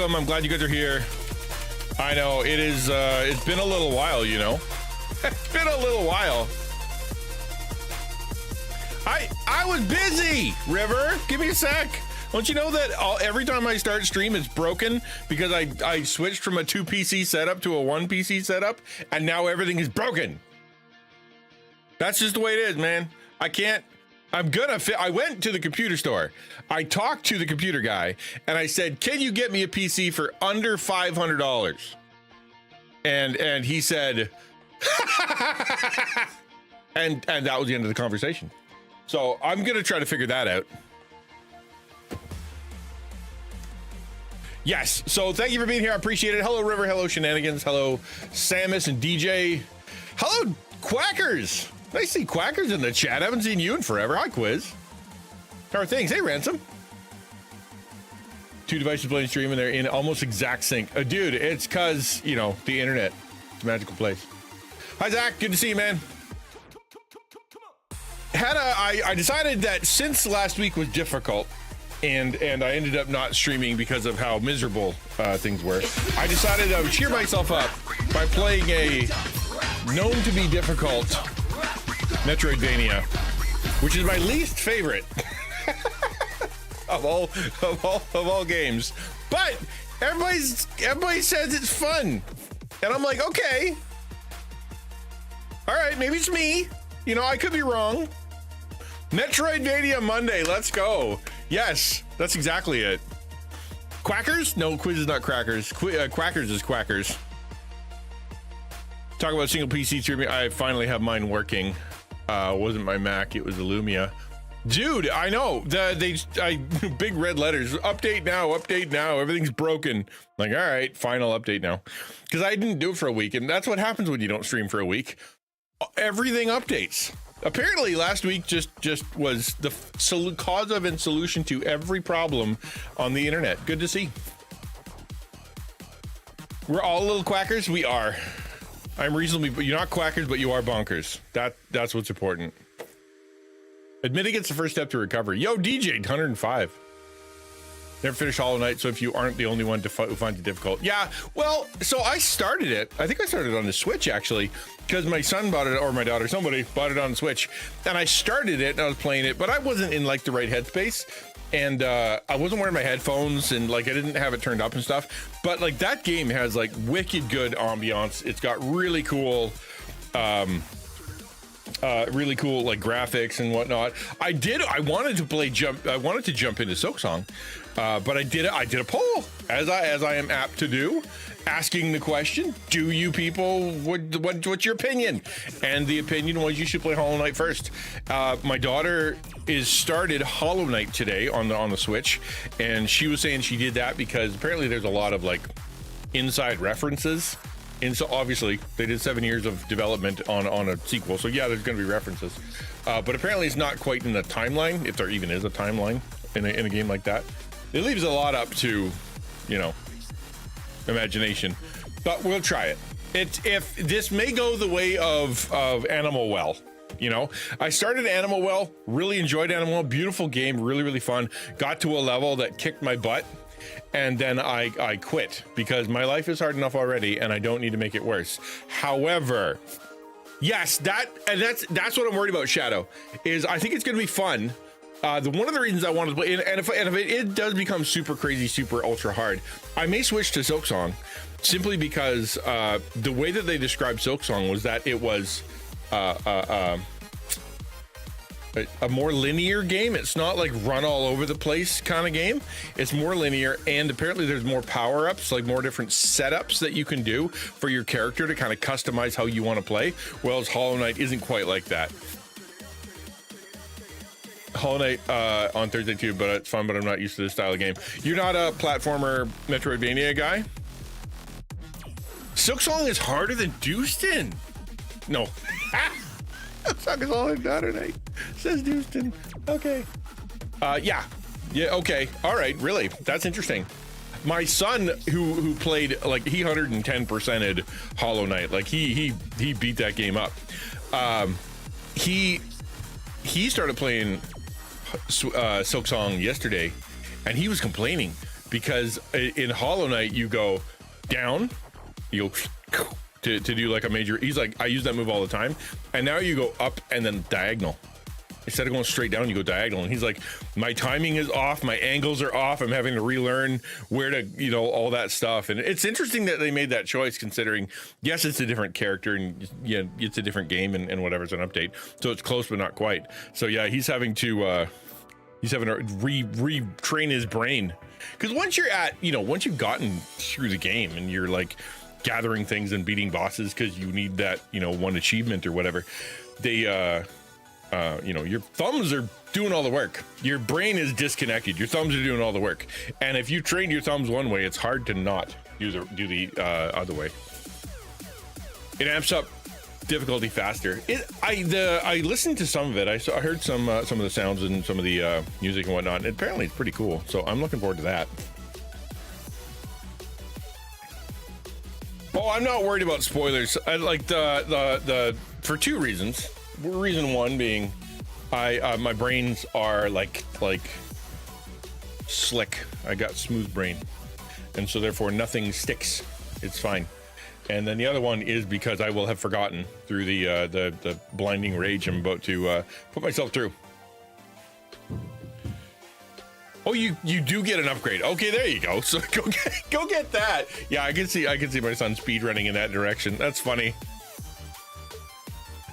welcome. I'm glad you guys are here. I know it is. It's been a little while, you know. It's been a little while. I was busy. River, give me a sec. Don't you know that every time I start stream, it's broken because I switched from a 2 PC setup to a 1 PC setup, and now everything is broken. That's just the way it is, man. I can't. I went to the computer store. I talked to the computer guy, and I said, "Can you get me a PC for under $500?" And he said, and that was the end of the conversation. So I'm gonna try to figure that out. Yes. So thank you for being here. I appreciate it. Hello, River. Hello, Shenanigans. Hello, Samus and DJ. Hello, Quackers. Nice to see Quackers in the chat. I haven't seen you in forever. Hi, Quiz. How are things? Hey, Ransom. 2 devices playing stream and they're in almost exact sync. Dude, it's because, you know, the internet. It's a magical place. Hi, Zach. Good to see you, man. I decided that since last week was difficult and I ended up not streaming because of how miserable things were, I decided I would cheer myself up by playing a known to be difficult Metroidvania, which is my least favorite of all games. But everybody says it's fun, and I'm like, okay, all right, maybe it's me. You know, I could be wrong. Metroidvania Monday, let's go. Yes, that's exactly it. Quackers? No, Quiz is not crackers. Quackers is quackers. Talk about single PC streaming. I finally have mine working. Wasn't my Mac, it was the Lumia. Dude, I know. Big red letters. Update now, everything's broken. Like, all right, final update now. Because I didn't do it for a week, and that's what happens when you don't stream for a week. Everything updates. Apparently last week just was the cause of and solution to every problem on the internet. Good to see. We're all little quackers. We are. I'm reasonably, but you're not quackers, but you are bonkers. That's what's important. Admitting it's the first step to recovery. Yo, DJ 105. Never finished Hollow Knight, so if you aren't the only one who finds it difficult. Yeah, well, so I started it. I think I started on the Switch, actually, because my son bought it, or my daughter, somebody bought it on the Switch. And I started it, and I was playing it, but I wasn't in, like, the right headspace. And I wasn't wearing my headphones, and, like, I didn't have it turned up and stuff. But, like, that game has, like, wicked good ambiance. It's got really cool... like graphics and whatnot. I wanted to jump into Silksong, but I did a poll, as I am apt to do, asking the question, do you people, what's your opinion? And the opinion was you should play Hollow Knight first. My daughter started Hollow Knight today on the Switch, and she was saying she did that because apparently there's a lot of like inside references. And so obviously they did 7 years of development on a sequel. So yeah, there's going to be references, but apparently it's not quite in the timeline. If there even is a timeline in a game like that, it leaves a lot up to, you know, imagination, but we'll try it. If this may go the way of Animal Well, you know, I started Animal Well, really enjoyed Animal Well, beautiful game, really, really fun. Got to a level that kicked my butt. And then I quit because my life is hard enough already and I don't need to make it worse. However, yes, that's what I'm worried about, Shadow, is I think it's going to be fun. One of the reasons I wanted to play, and if it does become super crazy, super ultra hard, I may switch to Silksong simply because the way that they described Silksong was that it was a more linear game. It's not like run all over the place kind of game. It's more linear, and apparently there's more power-ups, like more different setups that you can do for your character to kind of customize how you want to play, whereas Hollow Knight isn't quite like that. Hollow Knight on Thursday too, but it's fun, but I'm not used to this style of game. You're not a platformer Metroidvania guy? Silksong is harder than Dewston. No. Suck is all I've got tonight, says Houston. Okay. Yeah, okay. All right, really, that's interesting. My son, who played, like, he 110%ed Hollow Knight, like he beat that game up. He started playing Silksong yesterday, and he was complaining because in Hollow Knight you go down, you go to do like a major. He's like, I use that move all the time, and now you go up and then diagonal. Instead of going straight down, you go diagonal. And he's like, my timing is off, my angles are off. I'm having to relearn where to, you know, all that stuff. And it's interesting that they made that choice, considering, yes, it's a different character and yeah, it's a different game and whatever's an update. So it's close, but not quite. So yeah, he's having to retrain his brain. Because once you're at, you know, once you've gotten through the game and you're like gathering things and beating bosses because you need that, you know, one achievement or whatever, they, you know, your thumbs are doing all the work. Your brain is disconnected. Your thumbs are doing all the work. And if you train your thumbs one way, it's hard to not do the other way. It amps up difficulty faster. I listened to some of it. I heard some of the sounds and some of the music and whatnot. And apparently it's pretty cool. So I'm looking forward to that. Oh, I'm not worried about spoilers. I like the for two reasons. Reason one being, my brains are like slick. I got smooth brain, and so therefore nothing sticks. It's fine. And then the other one is because I will have forgotten through the blinding rage I'm about to put myself through. Oh, you do get an upgrade. Okay, there you go. So go get that. Yeah, I can see my son speed running in that direction. That's funny.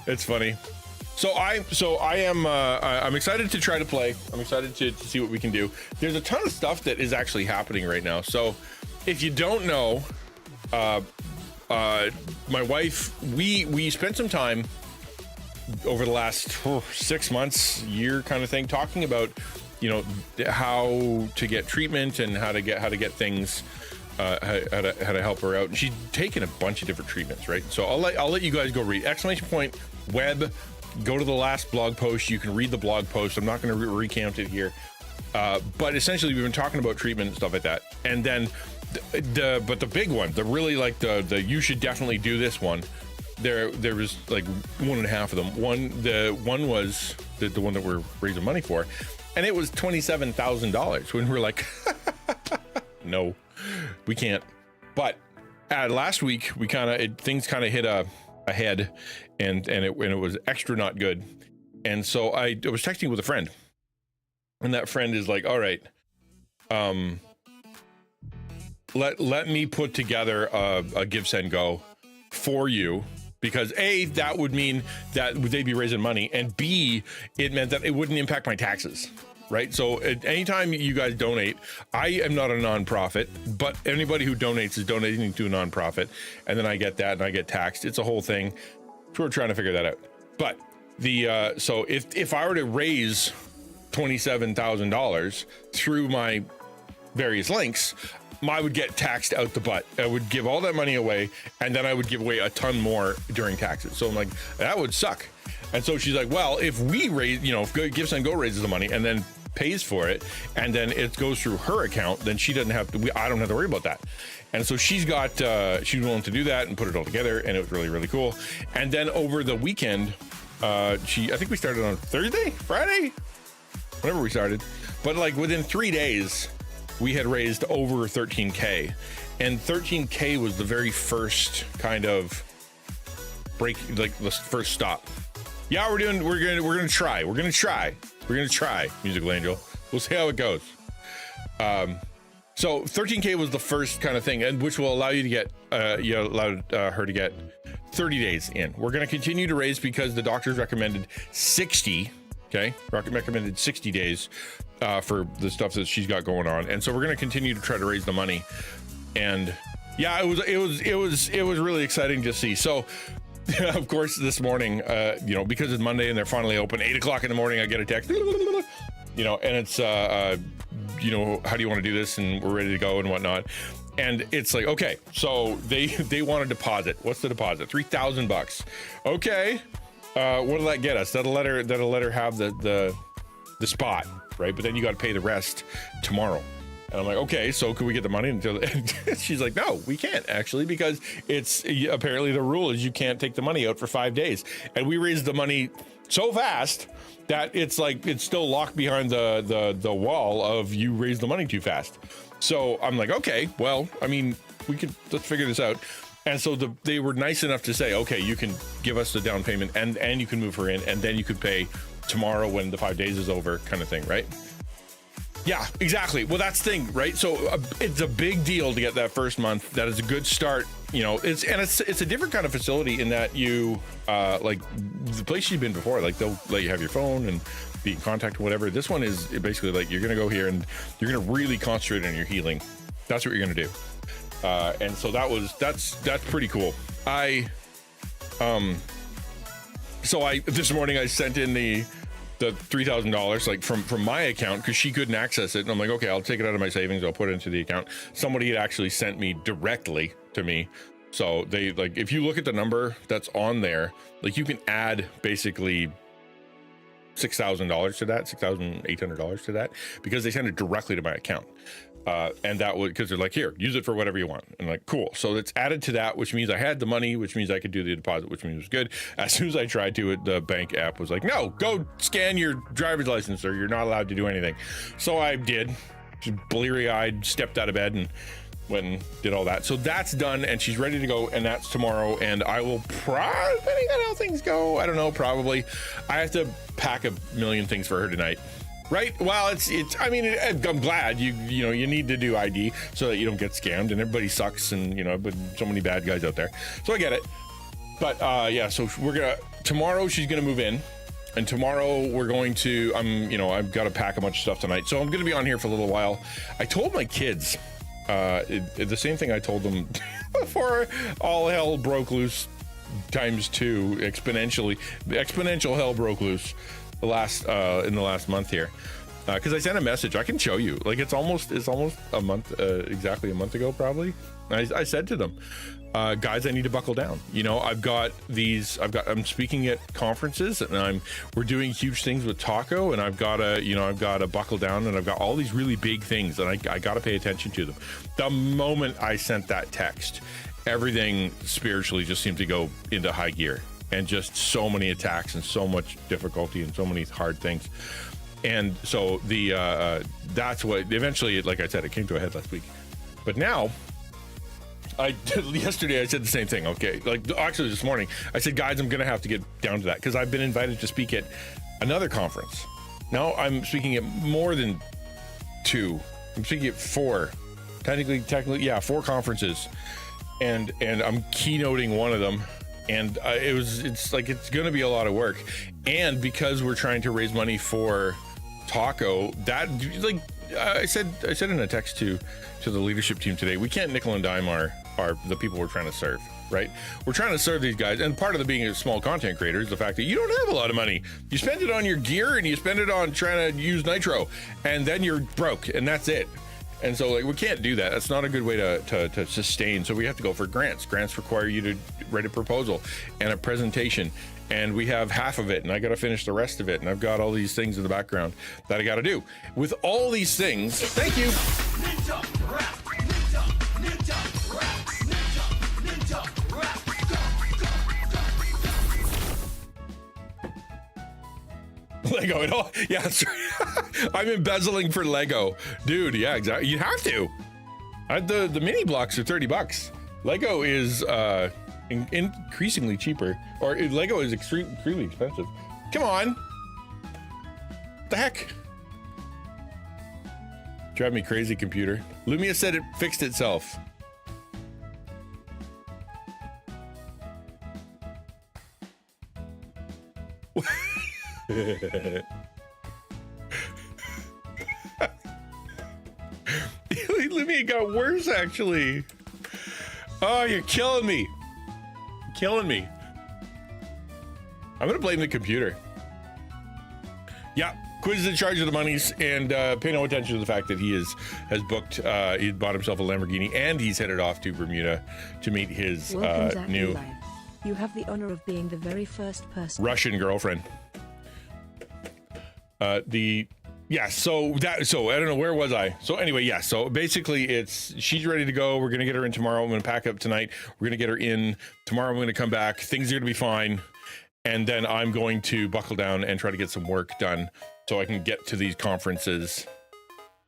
It's funny. So I'm excited to try to play. I'm excited to see what we can do. There's a ton of stuff that is actually happening right now. So if you don't know, my wife, we spent some time over the last 6 months, year kind of thing, talking about, you know, how to get treatment and how to get things, how to help her out. And she's taken a bunch of different treatments, right? So I'll let you guys go read !web. Go to the last blog post. You can read the blog post. I'm not going to recount it here, but essentially we've been talking about treatment and stuff like that. And then but the big one, the really like the you should definitely do this one. There was like 1.5 of them. The one was the one that we're raising money for, and it was $27,000. When we're like, no, we can't. But last week things kind of hit a head, and it was extra not good. And so I was texting with a friend, and that friend is like, all right, let me put together a give, send, go for you, because A, that would mean that they'd be raising money, and B, it meant that it wouldn't impact my taxes, right? So anytime you guys donate, I am not a nonprofit, but anybody who donates is donating to a nonprofit, and then I get that and I get taxed. It's a whole thing. We're trying to figure that out. But so if I were to raise $27,000 through my various links, I would get taxed out the butt. I would give all that money away, and then I would give away a ton more during taxes. So I'm like, that would suck. And so she's like, well, if we raise, you know, if Give, Send, Go raises the money and then pays for it, and then it goes through her account, then she doesn't have to, I don't have to worry about that. And so she's willing to do that and put it all together, and it was really, really cool. And then over the weekend, I think we started on Thursday, Friday, whenever we started, but like within 3 days, we had raised over 13K, and 13K was the very first kind of break, like the first stop. Yeah, we're gonna try, Musical Angel. We'll see how it goes. So 13K was the first kind of thing, and which will allow you to get, allowed her to get 30 days in. We're going to continue to raise because the doctors recommended 60. Okay, recommended 60 days for the stuff that she's got going on, and so we're going to continue to try to raise the money. And yeah, it was really exciting to see. So of course this morning, you know, because it's Monday and they're finally open, 8 o'clock in the morning, I get a text, you know, and it's you know, how do you want to do this, and we're ready to go and whatnot. And it's like, okay, so they want a deposit. What's the deposit? $3,000. Okay. What'll that get us? That'll let her have the spot, right? But then you got to pay the rest tomorrow. And I'm like, okay, so could we get the money until? She's like, no, we can't actually, because it's apparently the rule is you can't take the money out for 5 days. And we raised the money so fast that it's like it's still locked behind the wall of you raised the money too fast. So I'm like, okay, well, I mean, let's figure this out. And so they were nice enough to say, okay, you can give us the down payment and you can move her in, and then you could pay tomorrow when the 5 days is over, kind of thing, right? Yeah, exactly. Well, that's the thing, right? So it's a big deal to get that first month. That is a good start. You know, it's a different kind of facility in that you like the place you've been before, like they'll let you have your phone and be in contact or whatever. This one is basically like you're going to go here and you're going to really concentrate on your healing. That's what you're going to do. And so that's pretty cool. This morning I sent in the $3,000 like from my account because she couldn't access it, and I'm like, okay, I'll take it out of my savings, I'll put it into the account. Somebody had actually sent me directly to me, so they, like, if you look at the number that's on there, like, you can add basically $6,000 to that, $6,800 to that, because they send it directly to my account. And that would, because they're like, here, use it for whatever you want. And I'm like, cool. So it's added to that, which means I had the money, which means I could do the deposit, which means it was good. As soon as I tried to, the bank app was like, no, go scan your driver's license or you're not allowed to do anything. So I did, just bleary-eyed, stepped out of bed and went and did all that. So that's done, and she's ready to go, and that's tomorrow. And I will probably, depending on how things go, I don't know, probably, I have to pack a million things for her tonight. Right? Well, I mean, I'm glad you need to do ID so that you don't get scammed, and everybody sucks, and, but so many bad guys out there. So I get it. But yeah, so tomorrow she's going to move in, and tomorrow we're going to, I've got to pack a bunch of stuff tonight. So I'm going to be on here for a little while. I told my kids the same thing I told them before all hell broke loose ×2 exponential hell broke loose. In the last month here, because I sent a message. I can show you, like, it's almost a month, exactly a month ago, probably. I said to them, guys, I need to buckle down. I'm speaking at conferences, and we're doing huge things with Taco, and I've got to buckle down, and I've got all these really big things, and I got to pay attention to them. The moment I sent that text, everything spiritually just seemed to go into high gear. And just so many attacks and so much difficulty and so many hard things. And so that's what eventually, like I said, it came to a head last week. But now, yesterday I said the same thing. Okay, like actually this morning I said, guys, I'm gonna have to get down to that because I've been invited to speak at another conference. Now I'm speaking at more than 2. I'm speaking at 4. Technically, yeah, 4 conferences, and I'm keynoting one of them. And it's going to be a lot of work. And because we're trying to raise money for Taco, that, like, I said in a text to the leadership team today, we can't nickel and dime the people we're trying to serve, right? We're trying to serve these guys. And part of being a small content creator is the fact that you don't have a lot of money. You spend it on your gear and you spend it on trying to use Nitro, and then you're broke, and that's it. And so, like, we can't do that. That's not a good way to sustain. So we have to go for grants. Grants require you to write a proposal and a presentation. And we have half of it, and I got to finish the rest of it. And I've got all these things in the background that I got to do. With all these things, thank you. Ninja rap, ninja, ninja rap, ninja rap. Lego and all. Yeah, that's right. I'm embezzling for Lego, dude. Yeah, exactly. You have to. The mini blocks are $30. Lego is increasingly cheaper, or Lego is extremely expensive. Come on. What the heck? Drive me crazy, computer. Lumia said it fixed itself. Lumia got worse, actually. Oh, you're killing me. Killing me. I'm gonna blame the computer. Yeah, Quiz is in charge of the monies, and pay no attention to the fact that he has booked. He bought himself a Lamborghini, and he's headed off to Bermuda to meet his new. You have the honor of being the very first person. Russian girlfriend. So I don't know, where was I? So anyway, yeah, so basically she's ready to go. We're gonna get her in tomorrow. I'm gonna pack up tonight. We're gonna get her in tomorrow. I'm gonna come back. Things are gonna be fine, and then I'm going to buckle down and try to get some work done so I can get to these conferences,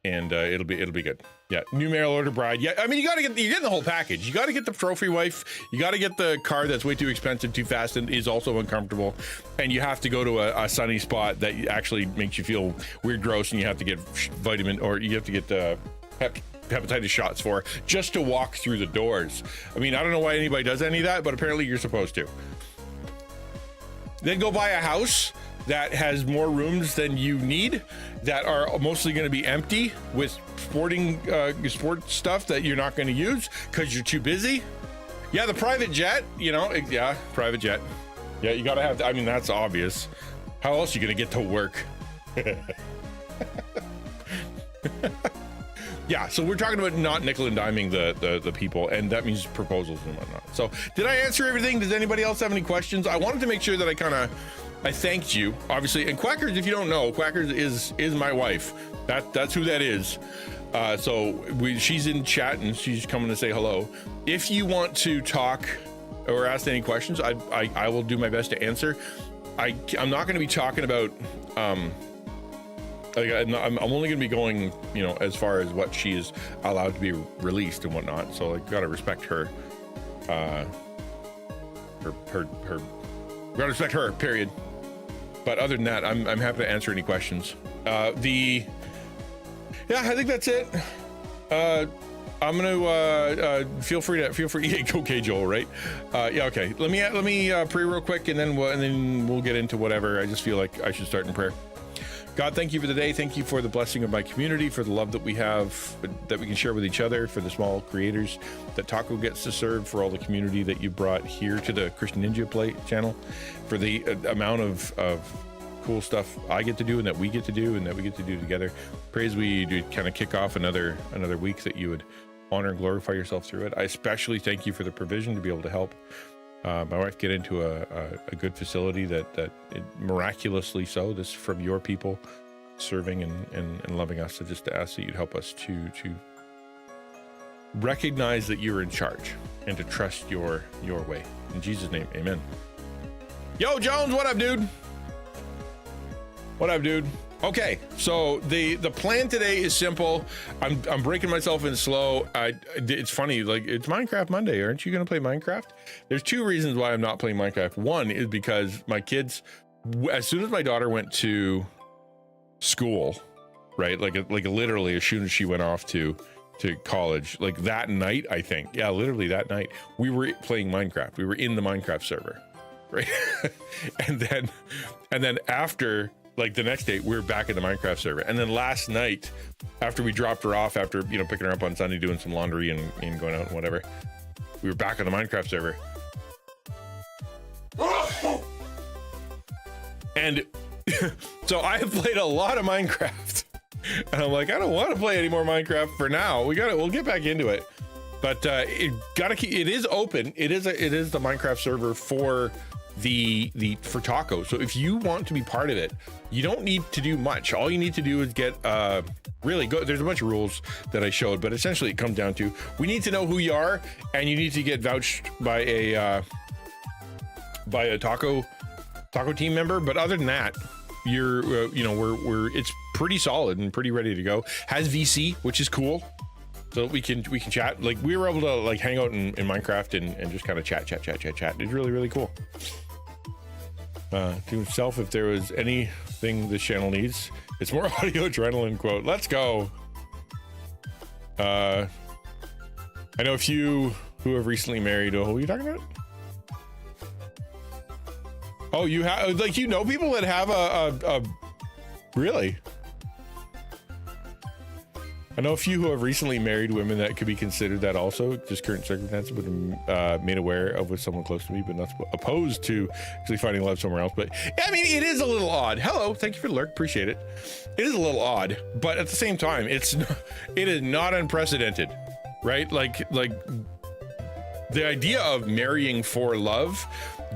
and it'll be good. Yeah, new mail order bride. Yeah, I mean, you're getting the whole package. You got to get the trophy wife. You got to get the car that's way too expensive, too fast, and is also uncomfortable. And you have to go to a sunny spot that actually makes you feel weird, gross, and you have to get vitamin, or you have to get hepatitis shots for just to walk through the doors. I mean, I don't know why anybody does any of that, but apparently you're supposed to. Then go buy a house that has more rooms than you need, that are mostly going to be empty with sports stuff that you're not going to use because you're too busy. Yeah, the private jet, yeah, private jet. Yeah, you got to have, I mean, that's obvious. How else are you going to get to work? Yeah, so we're talking about not nickel and diming the people, and that means proposals and whatnot. So did I answer everything? Does anybody else have any questions? I wanted to make sure that I thanked you, obviously. And Quackers, if you don't know, Quackers is my wife. That's who that is. So she's in chat and she's coming to say hello. If you want to talk or ask any questions, I will do my best to answer. I'm not going to be talking about. I'm only going to be going, as far as what she is allowed to be released and whatnot. So I got to respect her. Gotta respect her, period. But other than that, I'm happy to answer any questions. I think that's it. I'm gonna feel free. Okay, Joel, right? Yeah, okay. Let me pray real quick, and then we'll get into whatever. I just feel like I should start in prayer. God, thank you for the day. Thank you for the blessing of my community, for the love that we have, that we can share with each other, for the small creators that Taco gets to serve, for all the community that you brought here to the XtianNinja Play channel, for the amount of cool stuff I get to do and that we get to do and that we get to do together. Pray as we do kind of kick off another week that you would honor and glorify yourself through it. I especially thank you for the provision to be able to help my wife get into a good facility that miraculously so, this from your people serving and loving us. So just to ask that you'd help us to recognize that you're in charge and to trust your way. In Jesus' name, amen. Yo, Jones, what up, dude? What up, dude? Okay, so the plan today is simple. I'm breaking myself in slow. It's funny, like, it's Minecraft Monday. Aren't you gonna play Minecraft? There's two reasons why I'm not playing Minecraft. One is because my kids, as soon as my daughter went to school, right, like literally as soon as she went off to college, like that night, I think, yeah, literally that night, we were playing Minecraft. We were in the Minecraft server, right? and then after, like, the next day, we were back in the Minecraft server. And then last night, after we dropped her off, after, picking her up on Sunday, doing some laundry and going out and whatever, we were back on the Minecraft server. And so I have played a lot of Minecraft. And I'm like, I don't want to play any more Minecraft for now. We'll get back into it. But it is open. It is the Minecraft server for for Taco. So if you want to be part of it, you don't need to do much. All you need to do is get really go. There's a bunch of rules that I showed, but essentially it comes down to, we need to know who you are, and you need to get vouched by a Taco team member. But other than that, you're it's pretty solid and pretty ready to go. Has VC, which is cool. So we can chat. Like, we were able to, like, hang out in Minecraft and just kind of chat. It's really, really cool. To himself, if there was anything this channel needs, it's more audio adrenaline, quote. Let's go. I know a few who have recently married. Oh, who are you talking about? Oh, you have, like, people that have a really? I know a few who have recently married women that could be considered that also. Just current circumstances, but made aware of with someone close to me, but not opposed to actually finding love somewhere else. But I mean, it is a little odd. Hello, thank you for the lurk, appreciate it. It is a little odd, but at the same time, it is not unprecedented, right? Like the idea of marrying for love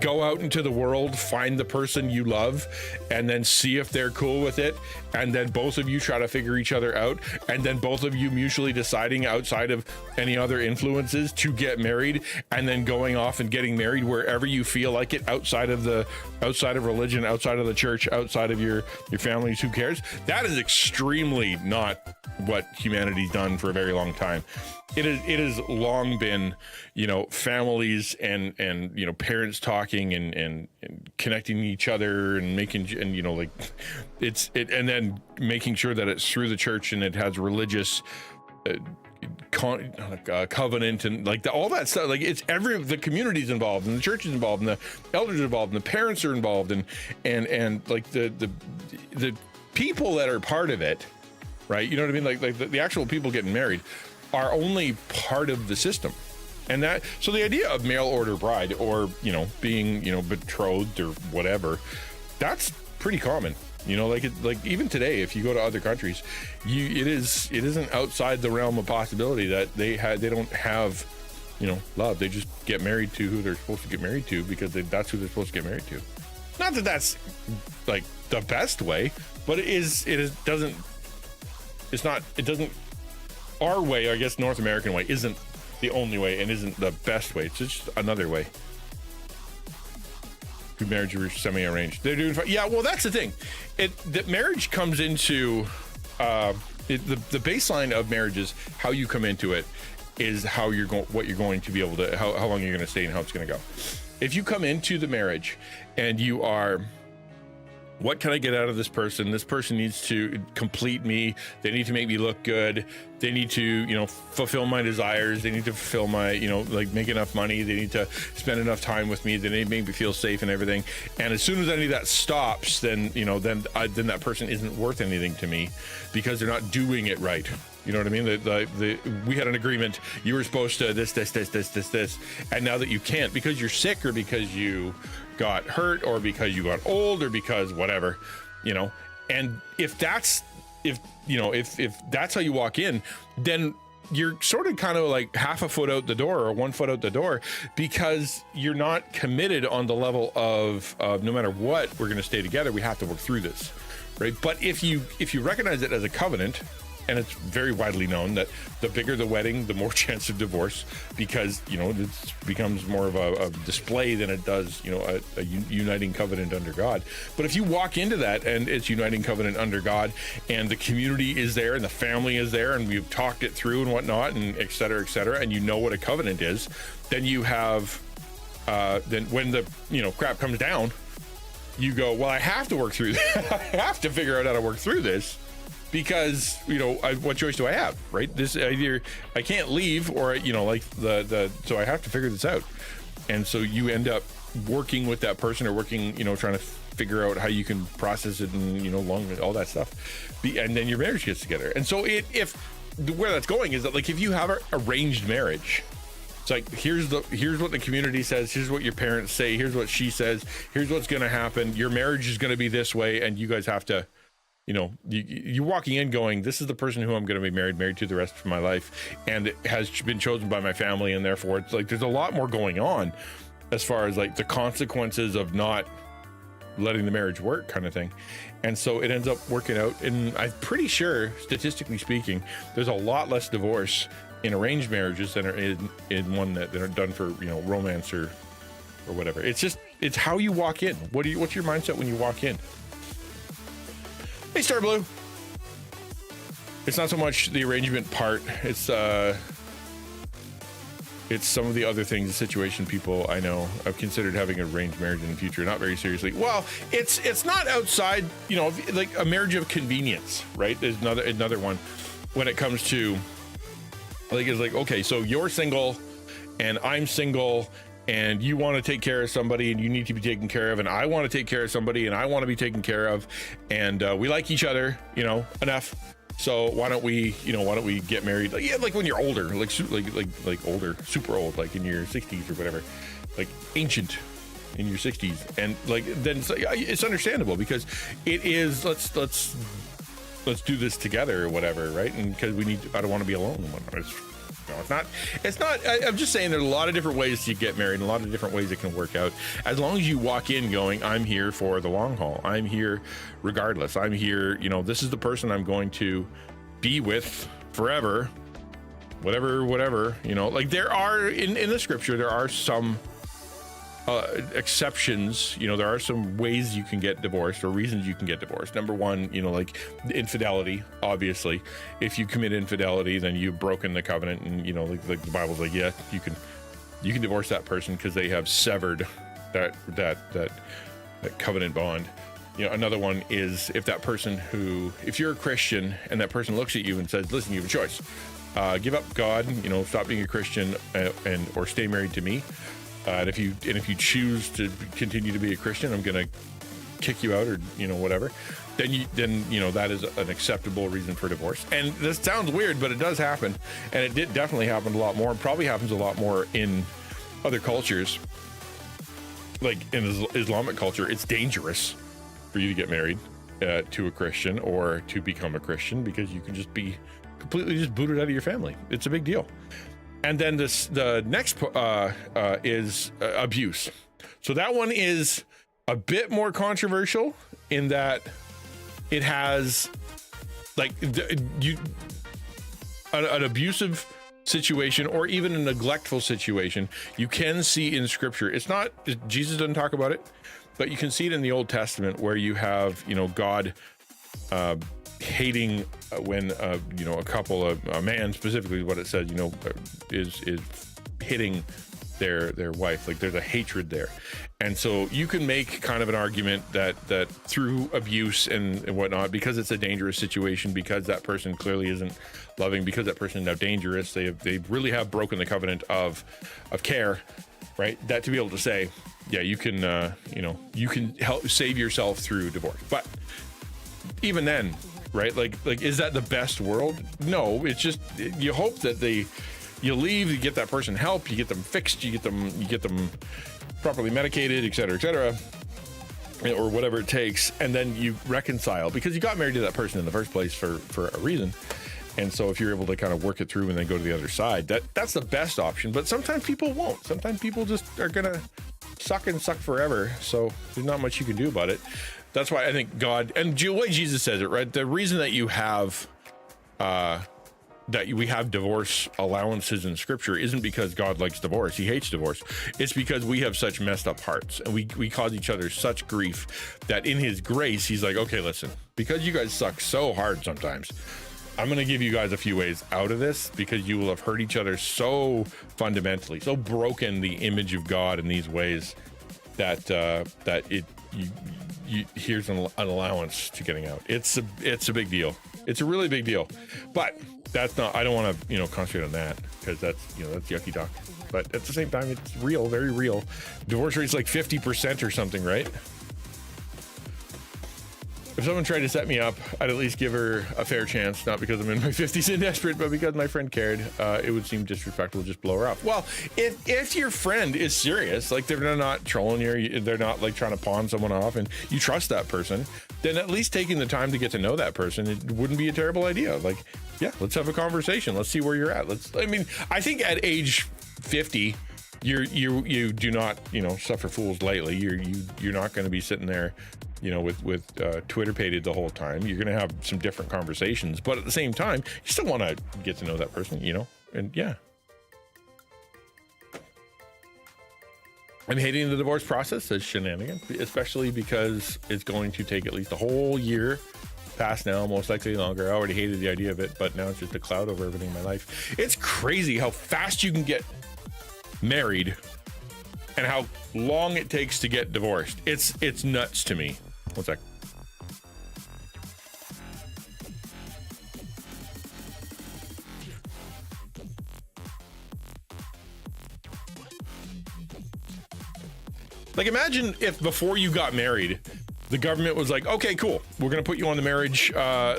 go out into the world, find the person you love, and then see if they're cool with it. And then both of you try to figure each other out. And then both of you mutually deciding outside of any other influences to get married, and then going off and getting married wherever you feel like it, outside of religion, outside of the church, outside of your families, who cares? That is extremely not what humanity's done for a very long time. It has long been, families and parents talking and connecting each other and making, and and then making sure that it's through the church and it has religious covenant and all that stuff. Like, it's the community's involved, and the church is involved, and the elders are involved, and the parents are involved, and like the people that are part of it, right? You know what I mean? Like the actual people getting married are only part of the system. And so the idea of mail order bride, or being betrothed or whatever, that's pretty common. Like even today, if you go to other countries, it isn't outside the realm of possibility that they don't have love. They just get married to who they're supposed to get married to, because that's who they're supposed to get married to. Not that that's like the best way, but it doesn't our way, I guess, North American way, isn't the only way and isn't the best way. It's just another way. Good marriage or semi-arranged. They're doing fine. Yeah, well, that's the thing. That marriage comes into the baseline of marriage is how you come into it, is what you're going to be able to, how long you're going to stay and how it's going to go. If you come into the marriage and you are, what can I get out of this person? This person needs to complete me. They need to make me look good. They need to, fulfill my desires. They need to fulfill my, make enough money. They need to spend enough time with me. They need to make me feel safe and everything. And as soon as any of that stops, then that person isn't worth anything to me, because they're not doing it right. You know what I mean? We had an agreement. You were supposed to this, and now that you can't, because you're sick, or because you got hurt, or because you got old, or because whatever, and if that's how you walk in, then you're sort of kind of like half a foot out the door, or 1 foot out the door, because you're not committed on the level of no matter what, we're going to stay together. We have to work through this, right? But if you recognize it as a covenant, and it's very widely known that the bigger the wedding, the more chance of divorce, because it becomes more of a display than it does a uniting covenant under God. But if you walk into that and it's uniting covenant under God, and the community is there and the family is there, and we've talked it through and whatnot, and et cetera, and you know what a covenant is, then you have then when the crap comes down, you go, well, I have to work through that. I have to figure out how to work through this, because what choice do I have, right? This either I can't leave, or so I have to figure this out. And so you end up working with that person, or working, trying to figure out how you can process it, and all that stuff, and then your marriage gets together. And so where that's going is that, like, if you have an arranged marriage, it's like, here's what the community says, here's what your parents say, here's what she says, here's what's going to happen, your marriage is going to be this way, and you guys have to, you're walking in going, this is the person who I'm going to be married to the rest of my life, and it has been chosen by my family, and therefore it's like there's a lot more going on as far as like the consequences of not letting the marriage work, kind of thing. And so it ends up working out, and I'm pretty sure, statistically speaking, there's a lot less divorce in arranged marriages than are in one that are done for romance or whatever. It's how you walk in. What's your mindset when you walk in? Hey, Star Blue. It's not so much the arrangement part. It's some of the other things, the situation people I know have considered having an arranged marriage in the future, not very seriously. Well, it's not outside, like a marriage of convenience, right? There's another one when it comes to, like, it's like, okay, so you're single and I'm single, and you want to take care of somebody, and you need to be taken care of, and I want to take care of somebody, and I want to be taken care of, and we like each other, enough. So why don't we get married? Like when you're older, like older, super old, like in your 60s or whatever, like ancient in your 60s, and like then it's understandable, because it is let's do this together or whatever, right? And because I don't want to be alone and whatnot. No, it's not. It's not. I'm just saying there's a lot of different ways to get married and a lot of different ways it can work out. As long as you walk in going, I'm here for the long haul. I'm here regardless. I'm here, this is the person I'm going to be with forever, whatever, like there are in the scripture, there are some exceptions. There are some ways you can get divorced or reasons you can get divorced. Number one, like infidelity. Obviously, if you commit infidelity, then you've broken the covenant, and like the Bible's like, yeah, you can divorce that person because they have severed that covenant bond. Another one is if you're a Christian and that person looks at you and says, listen, you have a choice, give up God, stop being a Christian, or stay married to me. And if you choose to continue to be a Christian, I'm going to kick you out, or whatever. Then that is an acceptable reason for divorce. And this sounds weird, but it does happen, and it definitely happened a lot more, and probably happens a lot more in other cultures. Like in Islamic culture, it's dangerous for you to get married to a Christian or to become a Christian, because you can just be completely just booted out of your family. It's a big deal. And then the next is abuse. So that one is a bit more controversial in that it has an abusive situation or even a neglectful situation. You can see in scripture. It's not, Jesus doesn't talk about it, but you can see it in the Old Testament where you have, God hating when a couple, a man specifically, what it says, is hitting their wife. Like there's a hatred there. And so you can make kind of an argument that through abuse and whatnot, because it's a dangerous situation, because that person clearly isn't loving, because that person is now dangerous, they really have broken the covenant of care, right? That to be able to say, yeah, you can help save yourself through divorce. But even then, right? Like, is that the best world? No, it's just, you hope that you leave, you get that person help, you get them fixed, you get them properly medicated, et cetera, or whatever it takes. And then you reconcile, because you got married to that person in the first place for a reason. And so if you're able to kind of work it through and then go to the other side, that's the best option. But sometimes people won't. Sometimes people just are going to suck forever. So there's not much you can do about it. That's why I think God, and the way Jesus says it, right? The reason that you have, we have divorce allowances in scripture isn't because God likes divorce. He hates divorce. It's because we have such messed up hearts, and we cause each other such grief that in his grace, he's like, okay, listen, because you guys suck so hard sometimes, I'm going to give you guys a few ways out of this, because you will have hurt each other so fundamentally, so broken the image of God in these ways that here's an allowance to getting out. It's a big deal. It's a really big deal. But that's not, I don't want to, concentrate on that, because that's yucky talk. But at the same time, it's real, very real. Divorce rate's like 50% or something, right? If someone tried to set me up, I'd at least give her a fair chance, not because I'm in my 50s and desperate, but because my friend cared. It would seem disrespectful to just blow her off. Well, if your friend is serious, like they're not trolling you, they're not like trying to pawn someone off, and you trust that person, then at least taking the time to get to know that person, it wouldn't be a terrible idea. Like, yeah, let's have a conversation. Let's see where you're at. I think at age 50, you do not, suffer fools lightly. You're not going to be sitting there, with Twitter pated the whole time. You're going to have some different conversations, but at the same time, you still want to get to know that person, and yeah. I'm hating the divorce process, says XtianNinja, especially because it's going to take at least a whole year past now, most likely longer. I already hated the idea of it, but now it's just a cloud over everything in my life. It's crazy how fast you can get married and how long it takes to get divorced. It's nuts to me. One sec. Like, imagine if before you got married, the government was like, okay, cool, we're going to put you on the marriage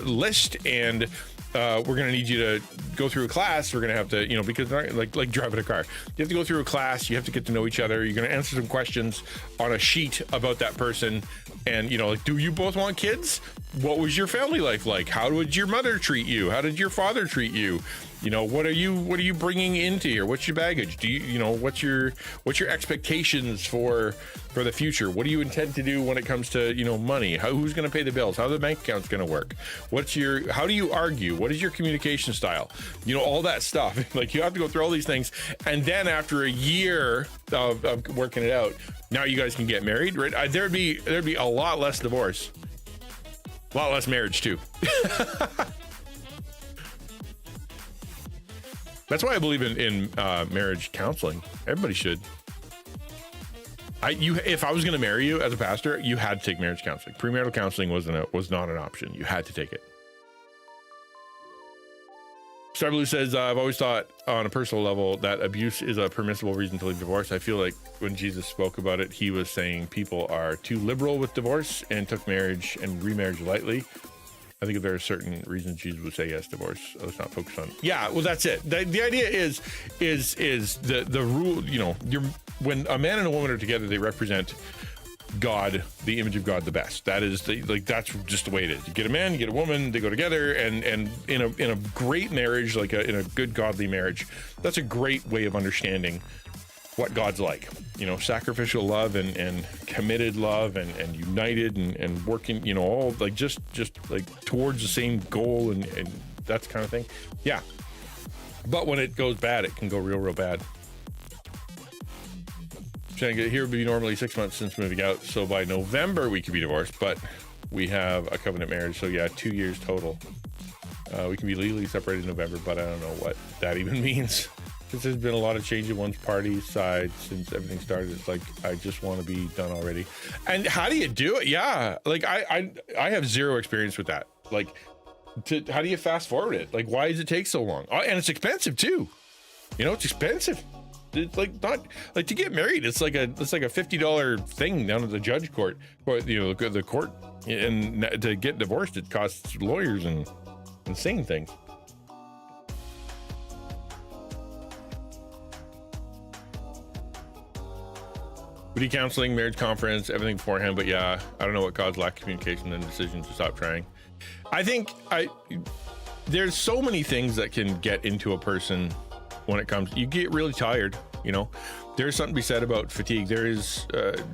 list, and we're going to need you to go through a class. We're going to have to, because like driving a car, you have to go through a class. You have to get to know each other. You're going to answer some questions on a sheet about that person. And, do you both want kids? What was your family life like? How would your mother treat you? How did your father treat you? What are you bringing into here? What's your baggage? Do what's your expectations for the future? What do you intend to do when it comes to, money? Who's going to pay the bills? How the bank account's going to work? How do you argue? What is your communication style? All that stuff. Like, you have to go through all these things. And then after a year of working it out, now you guys can get married, right? There'd be a lot less divorce, a lot less marriage too. That's why I believe in marriage counseling. Everybody should. If I was going to marry you as a pastor, you had to take marriage counseling. Premarital counseling was not an option. You had to take it. Star Blue says, I've always thought on a personal level that abuse is a permissible reason to leave divorce. I feel like when Jesus spoke about it, he was saying people are too liberal with divorce and took marriage and remarriage lightly. I think if there are certain reasons Jesus would say yes, divorce. Let's not focus on. Yeah, well, that's it. The idea is the rule. When a man and a woman are together, they represent God, the image of God, the best. That is that's just the way it is. You get a man, you get a woman, they go together, and in a great marriage, in a good godly marriage, that's a great way of understanding what God's like. Sacrificial love and committed love and united and working, all just towards the same goal and that kind of thing. Yeah. But when it goes bad, it can go real bad. Trying to get here would be normally 6 months since moving out, so by November we could be divorced, but we have a covenant marriage, so yeah, 2 years total. We can be legally separated in November, but I don't know what that even means. Since there's been a lot of change in one's party side since everything started, it's like I just want to be done already. And how do you do it? Yeah, I have zero experience with that. How do you fast forward it? Why does it take so long? Oh, and it's expensive too. It's expensive. It's not to get married. It's like a $50 thing down at the judge court, or the court. And to get divorced, it costs lawyers and insane things. Booty counseling, marriage conference, everything beforehand. But yeah, I don't know what caused lack of communication and decision to stop trying. I think there's so many things that can get into a person when it comes. You get really tired. There's something to be said about fatigue. There is.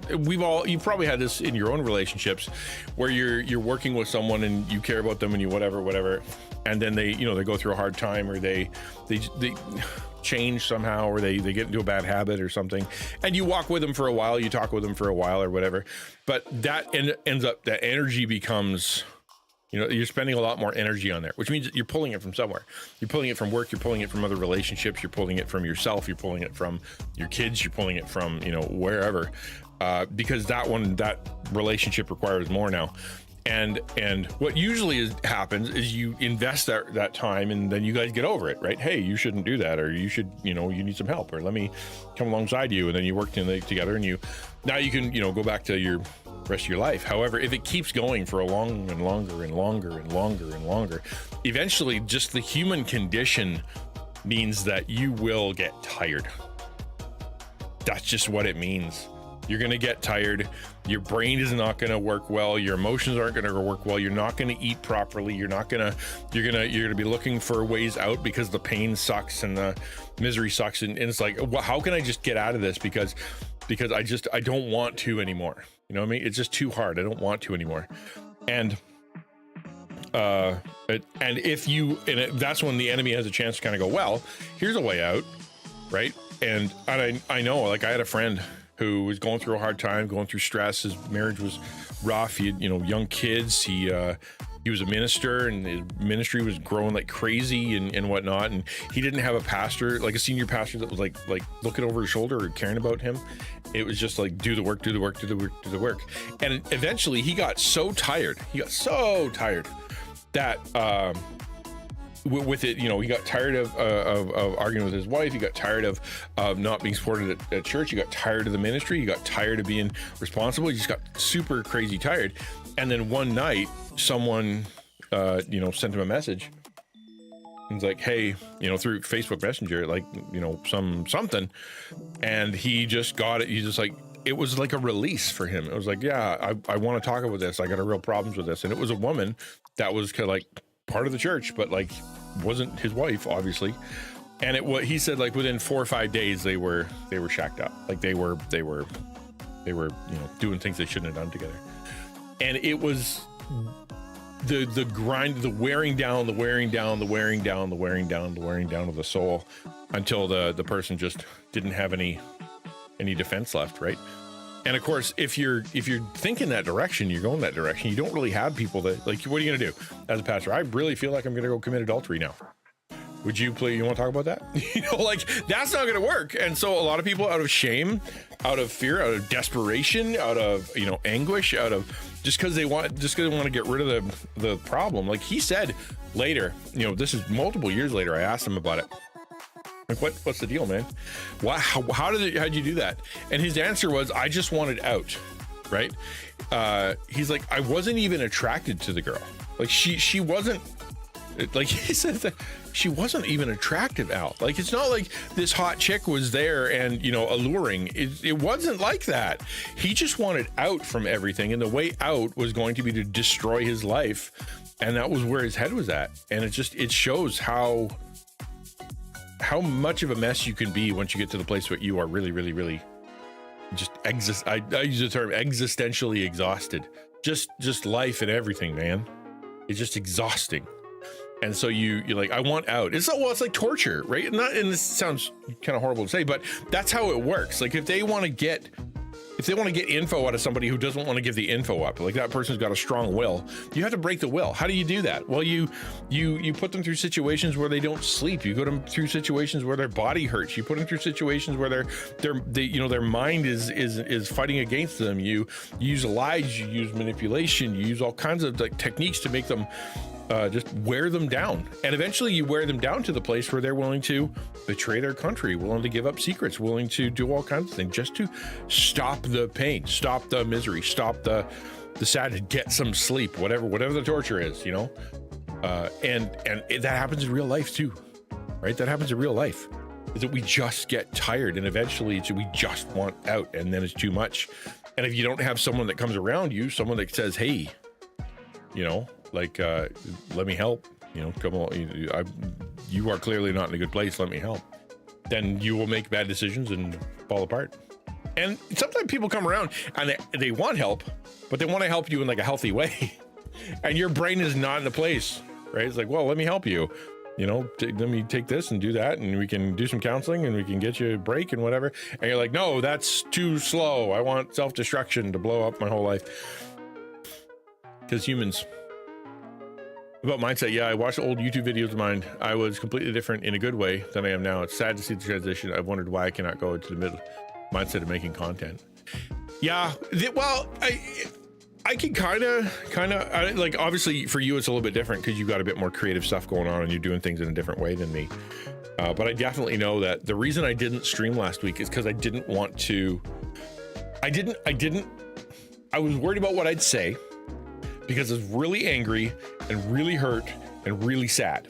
You've probably had this in your own relationships, where you're working with someone and you care about them and you whatever, and then they go through a hard time, or they change somehow, or they get into a bad habit or something, and you walk with them for a while, you talk with them for a while or whatever, but that ends up, that energy becomes, you're spending a lot more energy on there, which means you're pulling it from somewhere. You're pulling it from work, you're pulling it from other relationships, you're pulling it from yourself, you're pulling it from your kids, you're pulling it from wherever, because that relationship requires more now. And what usually happens is you invest that time, and then you guys get over it, right? Hey, you shouldn't do that, or you should, you need some help, or let me come alongside you, and then you work together, and now you can, go back to your rest of your life. However, if it keeps going for a long and longer and longer and longer and longer, eventually just the human condition means that you will get tired. That's just what it means. You're going to get tired. Your brain is not going to work well. Your emotions aren't going to work well. You're not going to eat properly. You're going to be looking for ways out because the pain sucks and the misery sucks. And it's like, well, how can I just get out of this? Because I don't want to anymore. You know what I mean? It's just too hard. I don't want to anymore. And that's when the enemy has a chance to kind of go, well, here's a way out. Right. And I know, I had a friend who was going through a hard time, going through stress. His marriage was rough. He had, young kids. He was a minister, and his ministry was growing like crazy and whatnot. And he didn't have a pastor, like a senior pastor, that was like looking over his shoulder or caring about him. It was just like, do the work. And eventually he got so tired. That, with it, he got tired of arguing with his wife. He got tired of not being supported at church. He got tired of the ministry. He got tired of being responsible. He just got super crazy tired. And then one night, someone, sent him a message. He's like, hey, through Facebook Messenger, something. And he just got it. He just it was like a release for him. It was like, yeah, I want to talk about this. I got real problems with this. And it was a woman that was kind of part of the church, but like wasn't his wife, obviously. And he said like within 4 or 5 days they were shacked up. Like they were doing things they shouldn't have done together. And it was the grind, the wearing down of the soul until the person just didn't have any defense left, right? And of course, if you're thinking that direction, you're going that direction, you don't really have people that, like, what are you gonna do as a pastor? I really feel like I'm gonna go commit adultery now. Would you want to talk about that? Like, that's not gonna work. And so a lot of people, out of shame, out of fear, out of desperation, out of anguish, out of just because they want to get rid of the problem. Like he said later, this is multiple years later, I asked him about it. Like, what's the deal, man? How'd you do that? And his answer was, I just wanted out, right? He's like, I wasn't even attracted to the girl. Like she wasn't, like he said that she wasn't even attractive out. Like, it's not like this hot chick was there and, alluring. It wasn't like that. He just wanted out from everything. And the way out was going to be to destroy his life. And that was where his head was at. And it shows how much of a mess you can be once you get to the place where you are really, really, really just I use the term existentially exhausted. Just life and everything, man. It's just exhausting. And so you're like, I want out. It's like torture, right? And this sounds kind of horrible to say, but that's how it works. Like if they want to get info out of somebody who doesn't want to give the info up, like that person's got a strong will, you have to break the will. How do you do that? Well, you put them through situations where they don't sleep. You put them through situations where their body hurts. You put them through situations where their mind is fighting against them. You use lies, you use manipulation, you use all kinds of like techniques to make them just wear them down. And eventually you wear them down to the place where they're willing to betray their country, willing to give up secrets, willing to do all kinds of things just to stop the pain, stop the misery, stop the sadness, get some sleep, whatever the torture is, and that happens in real life too, right? That happens in real life, is that we just get tired and eventually we just want out, and then it's too much. And if you don't have someone that comes around you, someone that says, hey, let me help, come on, you are clearly not in a good place, let me help, then you will make bad decisions and fall apart. And sometimes people come around and they want help, but they want to help you in like a healthy way. And your brain is not in the place, right? It's like, well, let me help you, let me take this and do that, and we can do some counseling and we can get you a break and whatever. And you're like, no, that's too slow. I want self-destruction to blow up my whole life. Because humans. About mindset, yeah, I watched old YouTube videos of mine. I was completely different in a good way than I am now. It's sad to see the transition. I've wondered why I cannot go into the middle mindset of making content. Yeah, I can kind of like, obviously for you it's a little bit different because you've got a bit more creative stuff going on and you're doing things in a different way than me. But I definitely know that the reason I didn't stream last week is because I didn't want to. I was worried about what I'd say, because I was really angry and really hurt and really sad.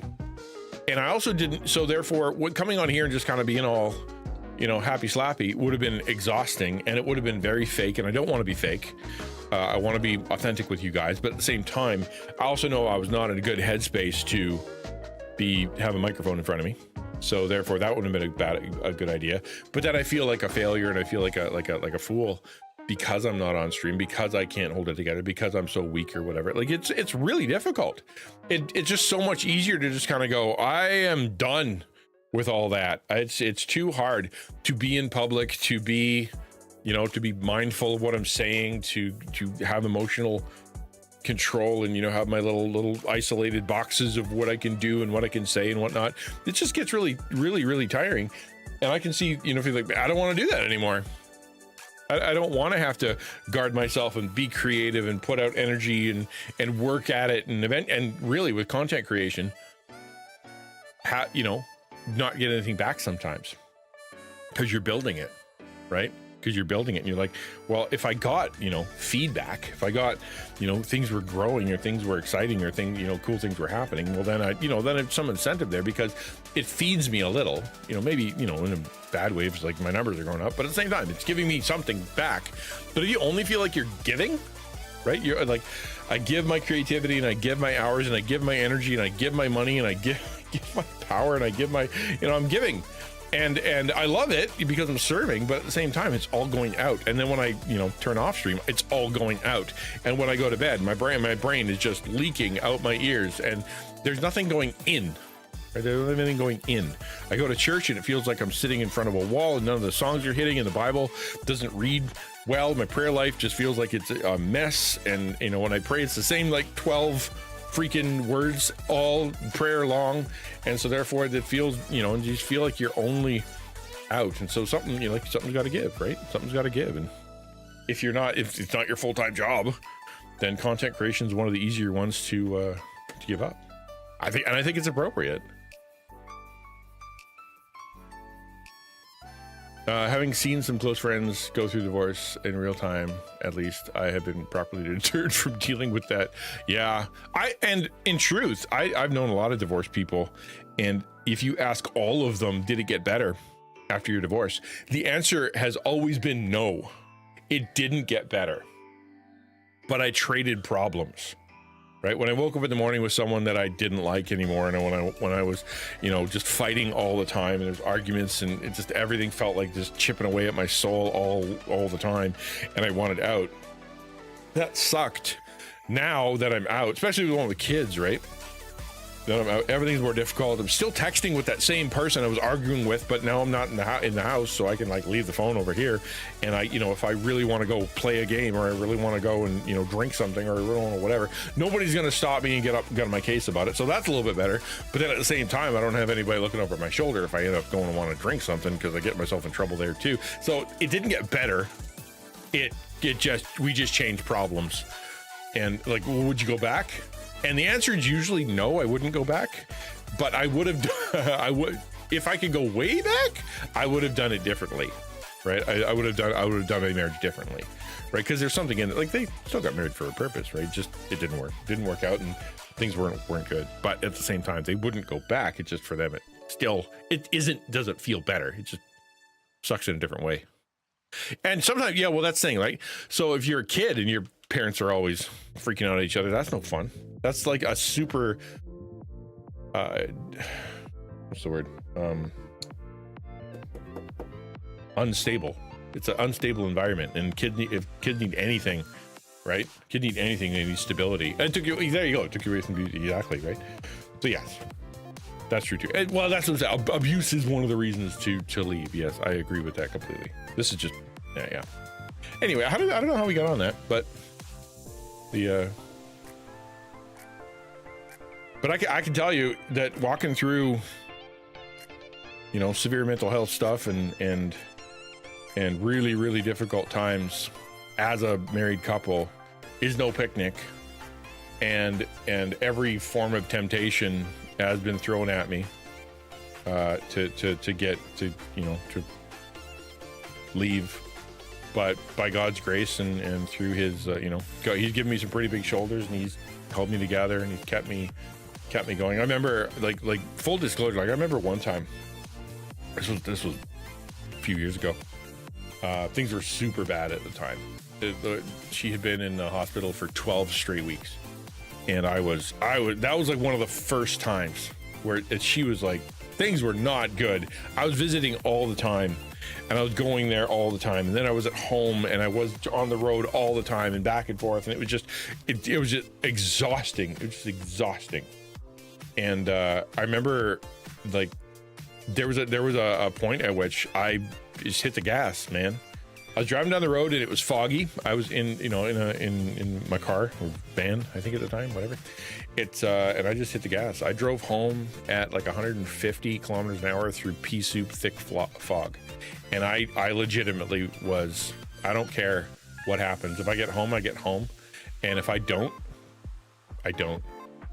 And I also didn't, so therefore coming on here and just kind of being all, happy slappy would have been exhausting, and it would have been very fake, and I don't want to be fake. I want to be authentic with you guys, but at the same time, I also know I was not in a good headspace to have a microphone in front of me. So therefore that would have been a good idea. But then I feel like a failure, and I feel like a fool, because I'm not on stream, because I can't hold it together, because I'm so weak or whatever. Like it's really difficult. It's just so much easier to just kind of go, I am done with all that. It's too hard to be in public, to be mindful of what I'm saying, to have emotional control, and have my little isolated boxes of what I can do and what I can say and whatnot. It just gets really, really, really tiring. And I can see, if you're like, I don't want to do that anymore. I don't want to have to guard myself and be creative and put out energy and work at it and really with content creation, not get anything back sometimes, because you're building it, right? Because you're building it and you're like, well, if I got, feedback, if I got, things were growing or things were exciting or cool things were happening, well, then then it's some incentive there, because it feeds me a little, maybe, in a bad way, it's like my numbers are going up, but at the same time, it's giving me something back. But if you only feel like you're giving, right? You're like, I give my creativity, and I give my hours, and I give my energy, and I give my money, and I give my power, and I give my, I'm giving. And I love it because I'm serving, but at the same time, it's all going out. And then when I, turn off stream, it's all going out. And when I go to bed, my brain is just leaking out my ears, and there's nothing going in. Right? There's nothing going in. I go to church and it feels like I'm sitting in front of a wall, and none of the songs are hitting, and the Bible doesn't read well. My prayer life just feels like it's a mess. And when I pray, it's the same like 12 freaking words all prayer long, and so therefore it feels you just feel like you're only out. And so something's got to give, right? Something's got to give. And if it's not your full-time job, then content creation is one of the easier ones to give up. I think it's appropriate. Having seen some close friends go through divorce in real time, at least I have been properly deterred from dealing with that. Yeah, and in truth, I've known a lot of divorced people, and if you ask all of them, did it get better after your divorce? The answer has always been no. It didn't get better, but I traded problems. Right? When I woke up in the morning with someone that I didn't like anymore, and when I was, just fighting all the time, and there's arguments, and it just everything felt like just chipping away at my soul all the time, and I wanted out. That sucked. Now that I'm out, especially with one of the kids, right? That I'm out, everything's more difficult. I'm still texting with that same person I was arguing with, but now I'm not in the house, so I can leave the phone over here. And I, if I really want to go play a game, or I really want to go and drink something, or I really want to whatever, nobody's going to stop me and get on my case about it. So that's a little bit better. But then at the same time, I don't have anybody looking over my shoulder if I end up going to want to drink something, because I get myself in trouble there too. So it didn't get better. We just changed problems. And would you go back? And the answer is usually no, I wouldn't go back, but I would have, if I could go way back, I would have done it differently, right? I would have done my marriage differently, right? Because there's something in it, they still got married for a purpose, right? Just, it didn't work out, and things weren't good. But at the same time, they wouldn't go back. It's just for them, doesn't feel better. It just sucks in a different way. And sometimes, that's the thing, right? So if you're a kid and your parents are always freaking out at each other, that's no fun. That's like a super, what's the word? Unstable. It's an unstable environment, and if kids need anything, right? Kid need anything, they need stability. And there you go. It took you away from beauty, exactly, right? So yes, that's true too. And, well, that's what I'm saying. Abuse is one of the reasons to leave. Yes, I agree with that completely. This is just, yeah. Anyway, I don't know how we got on that, but but I can tell you that walking through, severe mental health stuff and really, really difficult times as a married couple is no picnic, and every form of temptation has been thrown at me to leave. But by God's grace and through his, he's given me some pretty big shoulders, and he's held me together, and he's kept me going. I remember, like full disclosure, I remember one time, this was a few years ago. Things were super bad at the time. She had been in the hospital for 12 straight weeks, and that was like one of the first times where she was like, things were not good. I was visiting all the time, and I was going there all the time, and then I was at home, and I was on the road all the time, and back and forth, and it was just exhausting. It was just exhausting. And I remember, there was a point at which I just hit the gas, man. I was driving down the road, and it was foggy. I was in my car, or van, I think at the time, whatever. And I just hit the gas. I drove home at 150 kilometers an hour through pea soup thick fog. And I legitimately was, I don't care what happens. If I get home, I get home. And if I don't, I don't.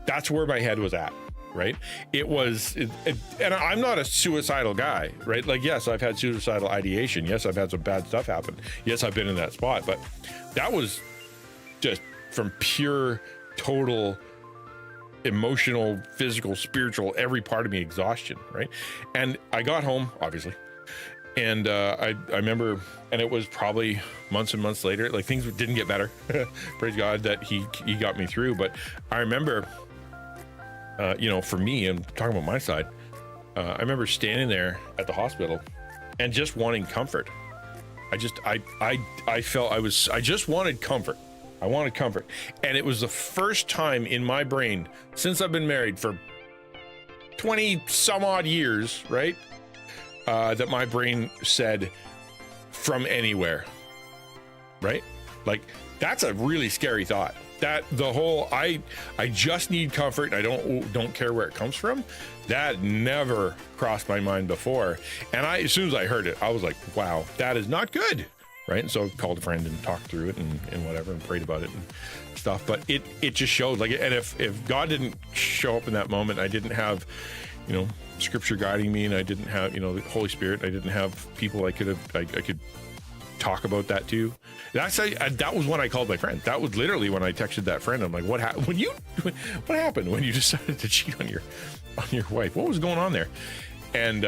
That's where my head was at, right? And I'm not a suicidal guy, right? Yes, I've had suicidal ideation. Yes, I've had some bad stuff happen. Yes, I've been in that spot, but that was just from pure, total, emotional, physical, spiritual, every part of me exhaustion, right? And I got home, obviously, And I remember, and it was probably months and months later, like things didn't get better. Praise God that he got me through. But I remember, for me, and talking about my side, I remember standing there at the hospital and just wanting comfort. I just wanted comfort. I wanted comfort. And it was the first time in my brain since I've been married for 20 some odd years, right? That my brain said from anywhere, right? Like that's a really scary thought. That the whole I just need comfort. I don't care where it comes from. That never crossed my mind before. And as soon as I heard it, I was like, wow, that is not good, right? And so I called a friend and talked through it and whatever and prayed about it and stuff. But it just showed like, and if God didn't show up in that moment, I didn't have, scripture guiding me, and I didn't have, the Holy Spirit. I didn't have people I could talk about that to. That was when I called my friend. That was literally when I texted that friend. I'm like, what happened when you decided to cheat on your wife? What was going on there? And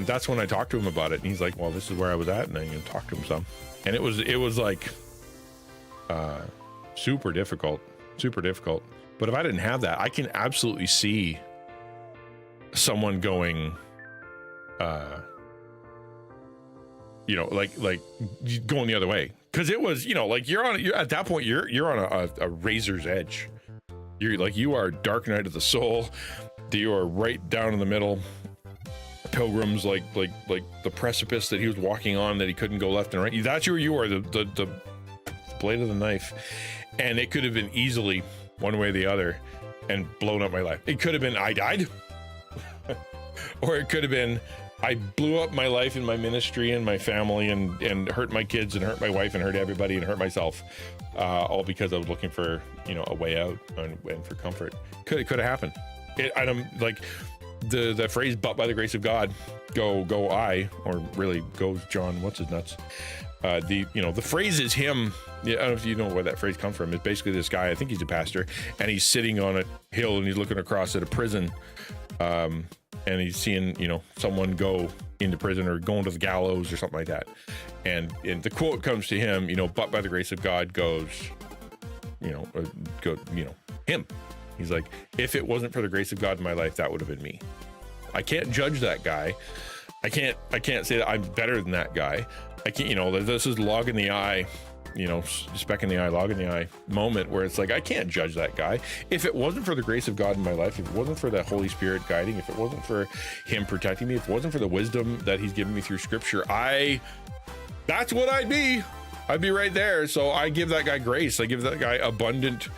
that's when I talked to him about it. And he's like, well, this is where I was at. And I talked to him some, and it was like super difficult. But if I didn't have that, I can absolutely see someone going, like going the other way, because it was, like you're at that point you're on a razor's edge. You are dark night of the soul. You are right down in the middle. Pilgrims, like the precipice that he was walking on, that he couldn't go left and right. That's where you are, the blade of the knife, and it could have been easily one way or the other and blown up my life. It could have been I died. Or it could have been I blew up my life and my ministry and my family and hurt my kids and hurt my wife and hurt everybody and hurt myself, all because I was looking for a way out and for comfort. Could have happened. I'm like the phrase "but by the grace of God, go I," or really goes John. What's his nuts? The phrase is him. Yeah, I don't know if you know where that phrase comes from. It's basically this guy. I think he's a pastor, and he's sitting on a hill and he's looking across at a prison. And he's seeing, someone go into prison or going to the gallows or something like that. And the quote comes to him, but by the grace of God goes, him. He's like, if it wasn't for the grace of God in my life, that would have been me. I can't judge that guy. I can't say that I'm better than that guy. I can't, this is log in the eye, speck in the eye, log in the eye moment where it's like, I can't judge that guy. If it wasn't for the grace of God in my life, if it wasn't for the Holy Spirit guiding, if it wasn't for him protecting me, if it wasn't for the wisdom that he's given me through scripture, that's what I'd be. I'd be right there. So I give that guy grace. I give that guy abundant,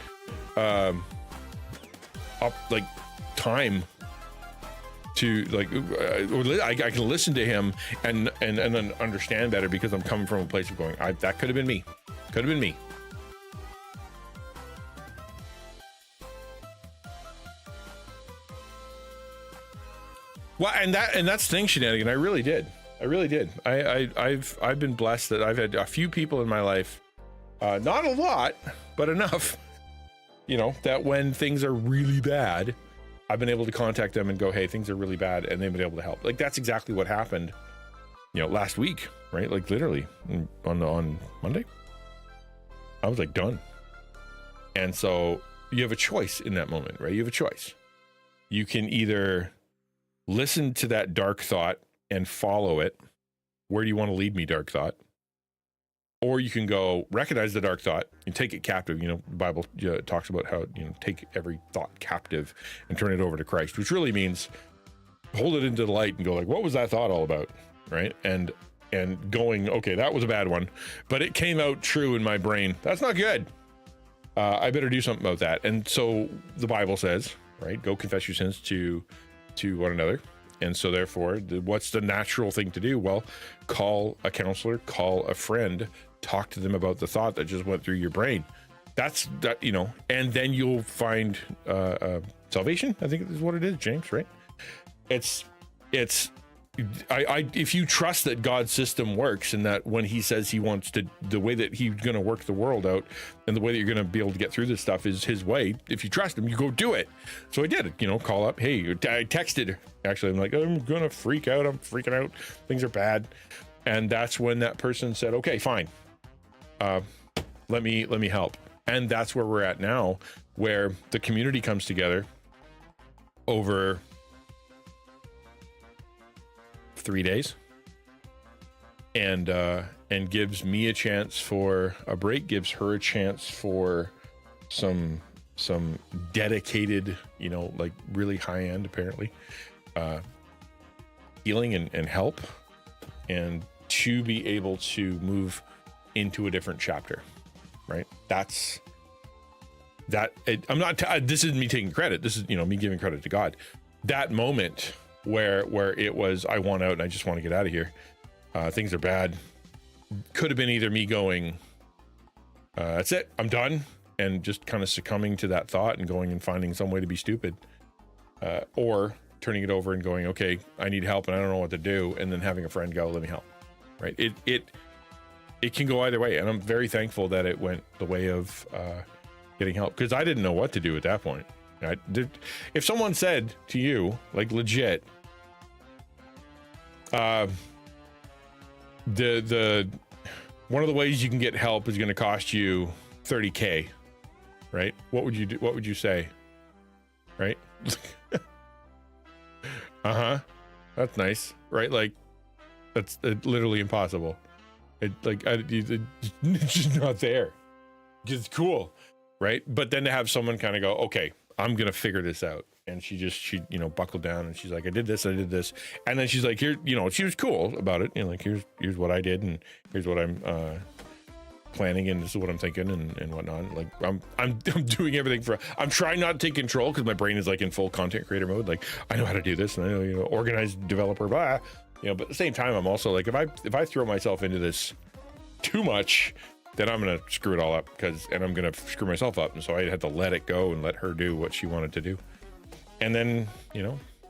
time to I can listen to him and then understand better, because I'm coming from a place of going, that could have been me. Could have been me. Well, and that's the thing, Shenanigan. I really did. I've been blessed that I've had a few people in my life, not a lot, but enough, that when things are really bad, I've been able to contact them and go, hey, things are really bad, and they've been able to help. Like, that's exactly what happened, last week, right? Like, literally on Monday, I was like done. And so you have a choice in that moment, right? You have a choice. You can either listen to that dark thought and follow it. Where do you want to lead me, dark thought? Or you can go recognize the dark thought and take it captive. The Bible talks about how, take every thought captive and turn it over to Christ, which really means hold it into the light and go like, what was that thought all about? Right. And going, okay, that was a bad one, but it came out true in my brain. That's not good. I better do something about that. And so the Bible says, right, go confess your sins to one another. And so therefore, what's the natural thing to do? Well, call a counselor, call a friend, talk to them about the thought that just went through your brain. That's that, and then you'll find salvation. I think is what it is, James, right? If you trust that God's system works, and that when he says he wants to, the way that he's going to work the world out and the way that you're going to be able to get through this stuff is his way. If you trust him, you go do it. So I did, call up. Hey, I texted, actually, I'm like, I'm going to freak out. I'm freaking out. Things are bad. And that's when that person said, okay, fine. Let me help. And that's where we're at now, where the community comes together over 3 days and gives me a chance for a break, gives her a chance for some dedicated, like really high end, apparently, healing and help, and to be able to move into a different chapter, right? I'm not, this isn't me taking credit. This is, me giving credit to God. That moment where it was, I want out and I just want to get out of here. Things are bad. Could have been either me going, that's it, I'm done, and just kind of succumbing to that thought and going and finding some way to be stupid, or turning it over and going, okay, I need help and I don't know what to do, and then having a friend go, let me help, right? It can go either way, and I'm very thankful that it went the way of getting help, because I didn't know what to do at that point. If someone said to you, like legit, the one of the ways you can get help is going to cost you $30,000, right? What would you do? What would you say? Right? That's nice, right? Like, that's literally impossible. It's just not there. It's cool, right? But then to have someone kind of go, okay, I'm gonna figure this out, and she buckled down and she's like, I did this, and then she's like, here, she was cool about it, like, here's what I did, and here's what I'm planning, and this is what I'm thinking, and whatnot. Like, I'm doing everything I'm trying not to take control, because my brain is like in full content creator mode. Like, I know how to do this, and I know, organized developer, blah, but at the same time, I'm also like, if I throw myself into this too much, then I'm gonna screw it all up, and I'm gonna screw myself up. And so I had to let it go and let her do what she wanted to do. And then,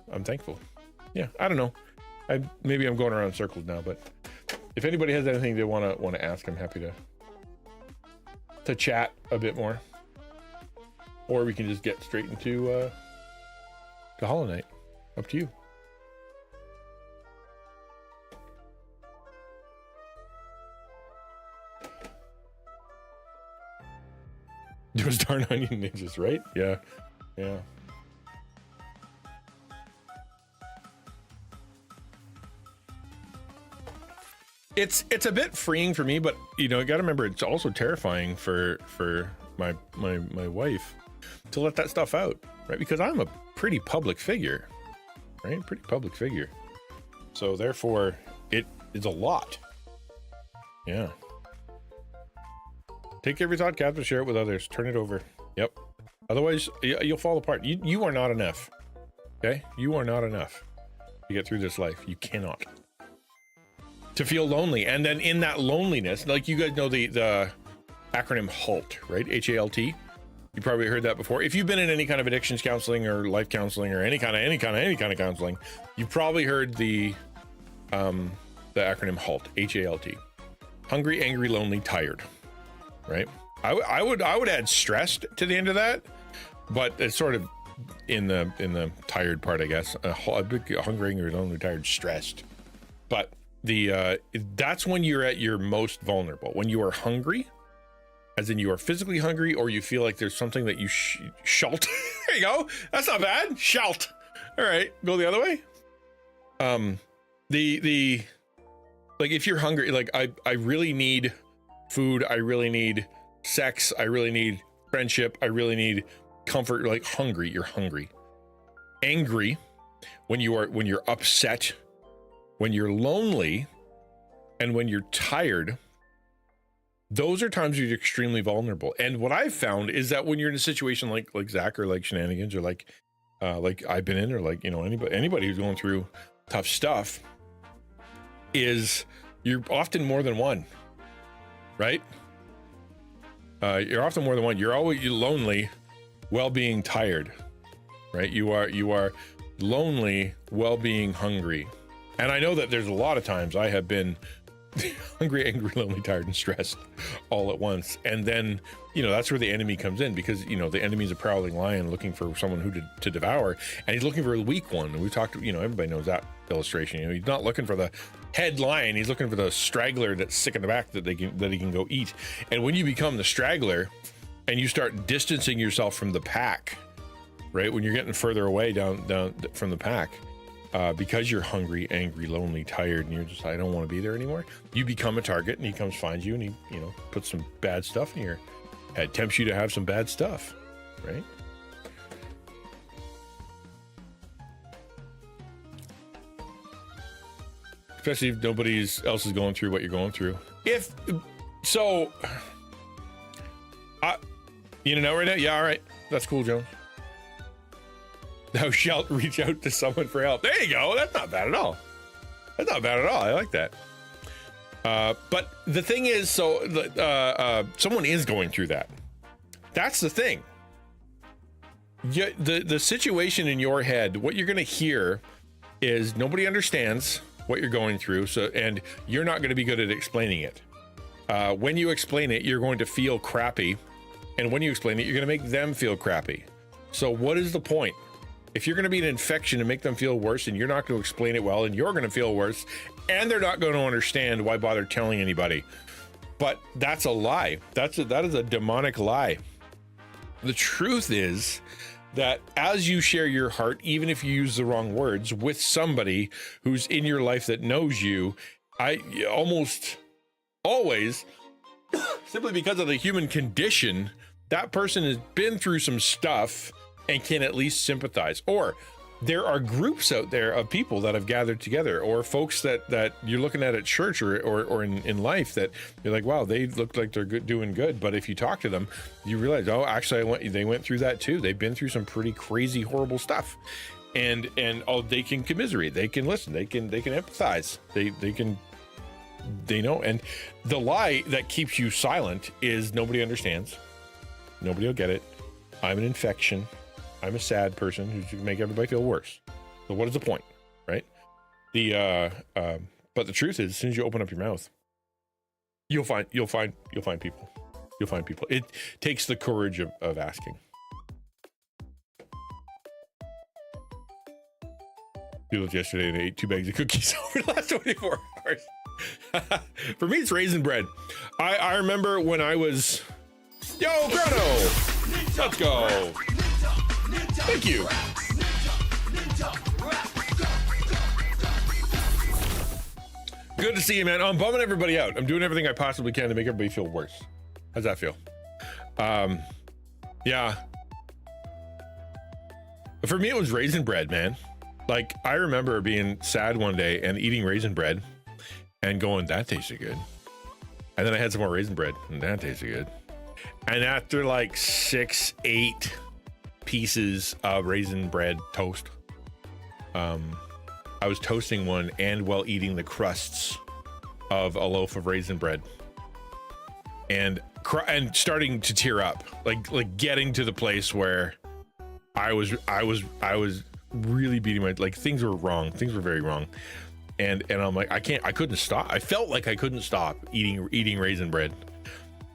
I'm thankful. Yeah, I don't know. Maybe I'm going around in circles now, but if anybody has anything they want to ask, I'm happy to chat a bit more, or we can just get straight into Hollow Knight. Up to you. Those darn onion ninjas, right? Yeah. It's a bit freeing for me, but you gotta remember, it's also terrifying for my wife to let that stuff out, right? Because I'm a pretty public figure, right? Pretty public figure. So therefore, it is a lot. Yeah. Take every thought captive, share it with others, turn it over. Yep. Otherwise, you'll fall apart. You are not enough. Okay? You are not enough to get through this life. You cannot. To feel lonely. And then in that loneliness, like, you guys know the acronym HALT, right? HALT. You probably heard that before. If you've been in any kind of addictions counseling or life counseling or any kind of counseling, you've probably heard the acronym HALT, HALT. Hungry, angry, lonely, tired. Right? I would add stressed to the end of that, but it's sort of in the tired part, I guess. A big hungry, angry, lonely, tired, stressed. But that's when you're at your most vulnerable. When you are hungry, as in you are physically hungry, or you feel like there's something that you shalt. There you go. That's not bad. Shalt. All right, go the other way. Like, if you're hungry, like, I really need food, I really need sex, I really need friendship, I really need comfort. Like, hungry, you're hungry. Angry, when you're upset, when you're lonely, and when you're tired, those are times you're extremely vulnerable. And what I've found is that when you're in a situation like Zach, or like XtianNinja, or like I've been in, or like, anybody who's going through tough stuff, is you're often more than one. Right? You're often more than one. You're always lonely while being tired, right? You are lonely while being hungry. And I know that there's a lot of times I have been hungry, angry, lonely, tired, and stressed all at once. And then, that's where the enemy comes in, because, the enemy's a prowling lion looking for someone who to devour, and he's looking for a weak one. And we talked, everybody knows that illustration. He's not looking for the head lion, he's looking for the straggler that's sick in the back that he can go eat. And when you become the straggler and you start distancing yourself from the pack, right? When you're getting further away down from the pack, because you're hungry, angry, lonely, tired, and you're just, I don't want to be there anymore. You become a target, and he comes, finds you, and he, puts some bad stuff in your head, tempts you to have some bad stuff, right? Especially if nobody else is going through what you're going through. Right now? Yeah, all right. That's cool, Jones. Thou shalt reach out to someone for help. There you go. That's not bad at all. I like that. But the thing is, someone is going through that. That's the thing. The situation in your head, what you're going to hear is nobody understands what you're going through. And you're not going to be good at explaining it. When you explain it, you're going to feel crappy. And when you explain it, you're going to make them feel crappy. So what is the point? If you're going to be an infection and make them feel worse, and you're not going to explain it well, and you're going to feel worse, and they're not going to understand, why bother telling anybody? But that's a lie. That is a demonic lie. The truth is that as you share your heart, even if you use the wrong words, with somebody who's in your life that knows you, I almost always, simply because of the human condition, that person has been through some stuff and can at least sympathize. Or there are groups out there of people that have gathered together, or folks that you're looking at church or in life that you're like, wow, they look like they're doing good. But if you talk to them, you realize, oh, actually, they went through that too. They've been through some pretty crazy, horrible stuff. And they can commiserate, they can listen, they can empathize, they know. And the lie that keeps you silent is nobody understands. Nobody will get it. I'm an infection. I'm a sad person who's going to make everybody feel worse. So what is the point, right? But the truth is, as soon as you open up your mouth, you'll find people. It takes the courage of asking. We lived yesterday and ate 2 bags of cookies over the last 24 hours. For me, it's raisin bread. I remember when I was, yo, Grotto, let's go. Thank you. Good to see you, man. I'm bumming everybody out. I'm doing everything I possibly can to make everybody feel worse. How's that feel? Yeah. For me, it was raisin bread, man. Like, I remember being sad one day and eating raisin bread and going, that tasted good. And then I had some more raisin bread and that tasted good. And after like 6-8 pieces of raisin bread toast, I was toasting one and while eating the crusts of a loaf of raisin bread and starting to tear up, like getting to the place where I was really beating my, like, things were wrong. Things were very wrong. And I'm like, I couldn't stop. I felt like I couldn't stop eating raisin bread.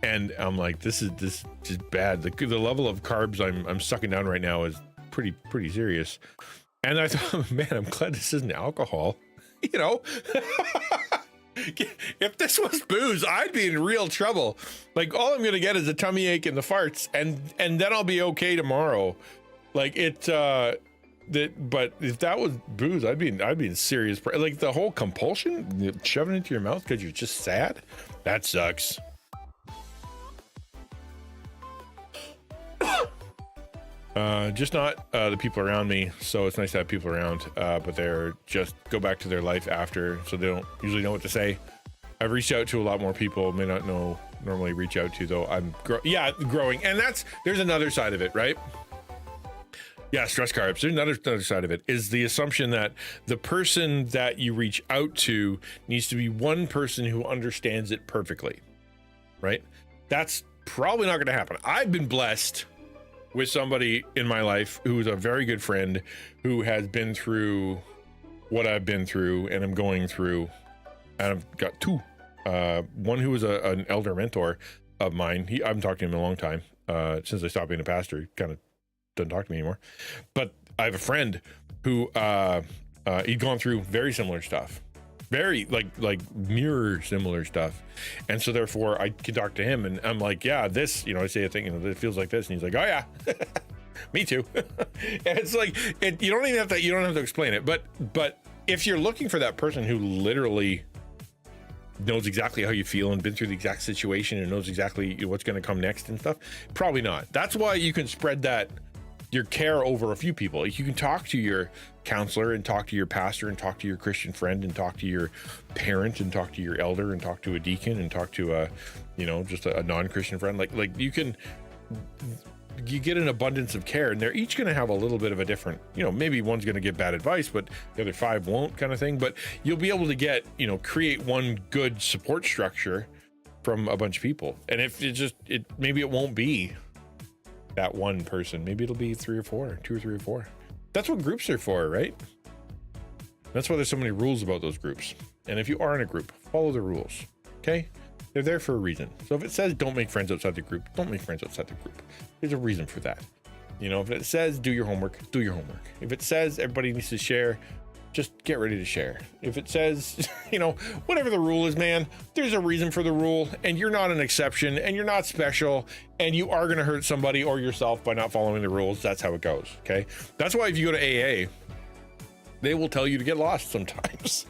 And I'm like, this is just bad. The level of carbs I'm sucking down right now is pretty serious. And I thought, man, I'm glad this isn't alcohol. You know, if this was booze, I'd be in real trouble. Like, all I'm gonna get is a tummy ache and the farts, and then I'll be okay tomorrow. Like, but if that was booze, I'd be in serious. Like, the whole compulsion, shoving it into your mouth because you're just sad, that sucks. Just not the people around me, so it's nice to have people around, but they're just go back to their life after, so they don't usually know what to say. I've reached out to a lot more people, may not know normally reach out to, though. I'm growing, and there's another side of it, right? Yeah, stress carbs. There's another side of it, is the assumption that the person that you reach out to needs to be one person who understands it perfectly, right? That's probably not going to happen. I've been blessed with somebody in my life who's a very good friend who has been through what I've been through and I'm going through, and I've got two one who was an elder mentor of mine. I haven't talked to him in a long time. Since I stopped being a pastor, he kind of doesn't talk to me anymore. But I have a friend who he'd gone through very similar stuff, very like mirror similar stuff, and so therefore I can talk to him, and I'm like, yeah, this, I say a thing, it feels like this, and he's like, oh yeah, me too. And it's like you don't have to explain it, but if you're looking for that person who literally knows exactly how you feel and been through the exact situation and knows exactly what's going to come next and stuff, probably not. That's why you can spread your care over a few people. You can talk to your counselor and talk to your pastor and talk to your Christian friend and talk to your parent and talk to your elder and talk to a deacon and talk to just a non-Christian friend. Like you get an abundance of care, and they're each going to have a little bit of a different, maybe one's going to give bad advice, but the other 5 won't, kind of thing. But you'll be able to get, create one good support structure from a bunch of people. And if maybe it won't be that one person, maybe it'll be 3 or 4, 2 or 3 or 4. That's what groups are for, right? That's why there's so many rules about those groups. And if you are in a group, follow the rules, okay? They're there for a reason. So if it says don't make friends outside the group, don't make friends outside the group. There's a reason for that. If it says do your homework, do your homework. If it says everybody needs to share, just get ready to share. If it says, whatever the rule is, man, there's a reason for the rule, and you're not an exception, and you're not special, and you are going to hurt somebody or yourself by not following the rules. That's how it goes, okay? That's why if you go to AA, they will tell you to get lost sometimes.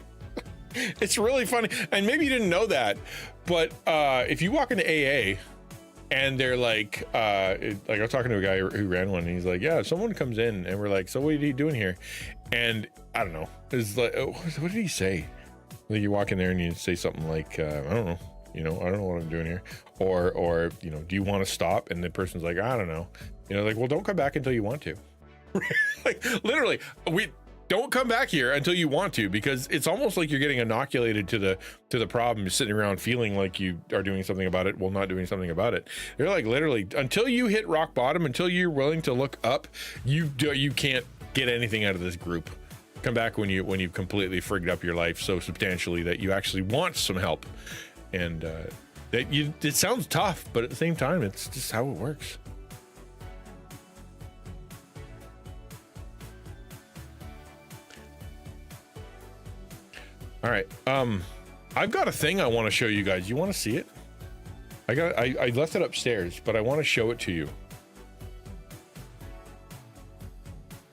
It's really funny. And maybe you didn't know that, but if you walk into AA and they're like I was talking to a guy who ran one, and he's like, yeah, if someone comes in and we're like, so what are you doing here? And I don't know, it's like, what did he say? Like you walk in there and you say something like, I don't know, I don't know what I'm doing here. Or, do you want to stop? And the person's like, I don't know. Like, well, don't come back until you want to. Like literally, don't come back here until you want to, because it's almost like you're getting inoculated to the problem. You're sitting around feeling like you are doing something about it while not doing something about it. You're like, literally, until you hit rock bottom, until you're willing to look up, you can't get anything out of this group. Come back when you've completely frigged up your life so substantially that you actually want some help. And it sounds tough, but at the same time, it's just how it works. All right. I've got a thing I want to show you guys. You want to see it? I left it upstairs, but I want to show it to you.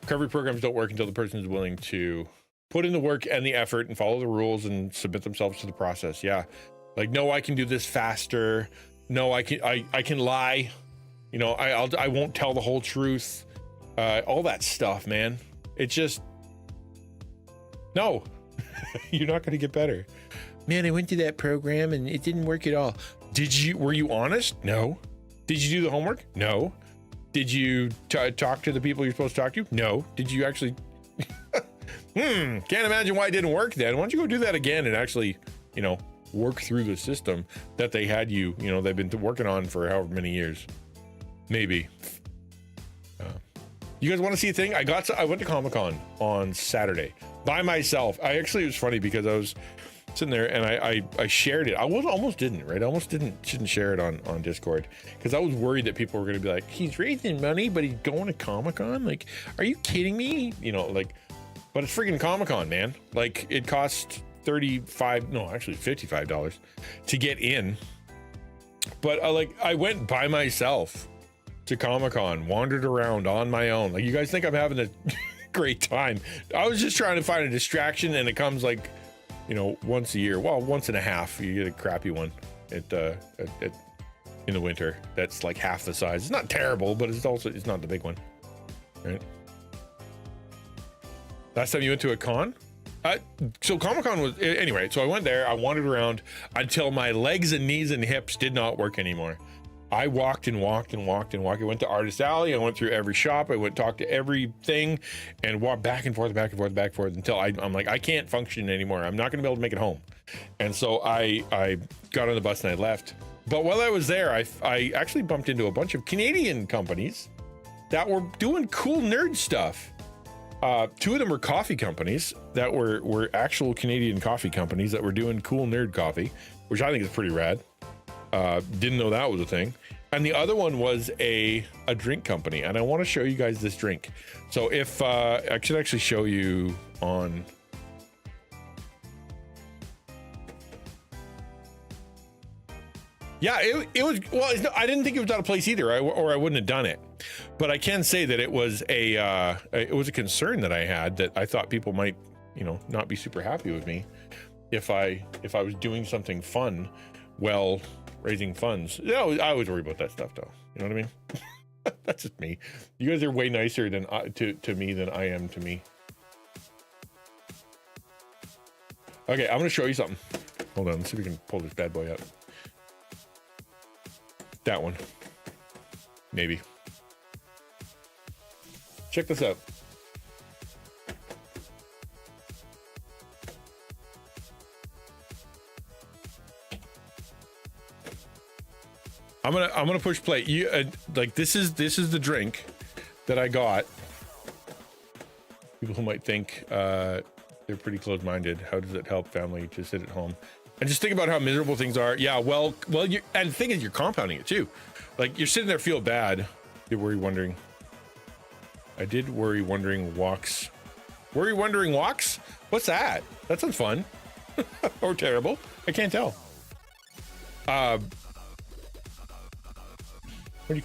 Recovery programs don't work until the person is willing to put in the work and the effort and follow the rules and submit themselves to the process. Yeah. Like, no, I can do this faster. No, I can lie. I won't tell the whole truth. All that stuff, man. It's just, no. You're not going to get better. Man, I went to that program and it didn't work at all. Were you honest? No. Did you do the homework? No. Did you talk to the people you're supposed to talk to? No. Did you actually? Can't imagine why it didn't work then. Why don't you go do that again and actually, work through the system that they had they've been working on for however many years. Maybe. You guys want to see a thing? I went to Comic-Con on Saturday by myself. It was funny because I was sitting there and I shared it. I almost didn't, right? I almost shouldn't share it on Discord because I was worried that people were going to be like, he's raising money, but he's going to Comic-Con? Like, are you kidding me? But it's freaking Comic-Con, man. Like, it cost $55 to get in. But I went by myself to Comic-Con, wandered around on my own. Like, you guys think I'm having a great time. I was just trying to find a distraction, and it comes once a year. Well, once and a half. You get a crappy one in the winter. That's like half the size. It's not terrible, but it's not the big one, right? Last time you went to a con? So Comic-Con was, anyway, so I went there, I wandered around until my legs and knees and hips did not work anymore. I walked and walked and walked and walked. I went to Artist Alley. I went through every shop. I went talk to everything and walked back and forth until I'm like, I can't function anymore. I'm not going to be able to make it home. And so I got on the bus and I left. But while I was there, I actually bumped into a bunch of Canadian companies that were doing cool nerd stuff. Two of them were coffee companies that were actual Canadian coffee companies that were doing cool nerd coffee. which I think is pretty rad. Didn't know that was a thing. And the other one was a drink company, and I want to show you guys this drink. So if I should actually show you on. Yeah, it was, well, I didn't think it was out of place either, or I wouldn't have done it. But I can say that it was a concern that I had, that I thought people might, not be super happy with me if I was doing something fun while raising funds. I always worry about that stuff, though. You know what I mean? That's just me. You guys are way nicer than to me than I am to me. Okay, I'm gonna show you something. Hold on, let's see if we can pull this bad boy up. That one. Maybe. Check this out. I'm gonna push play. You like this is the drink that I got. People who might think they're pretty closed-minded. How does it help family to sit at home? And just think about how miserable things are. Yeah, well, and the thing is, you're compounding it too. Like, you're sitting there, feel bad. You worry, wondering. I did worry, wondering walks. Worry, wondering walks? What's that? That sounds fun. Or terrible. I can't tell. What do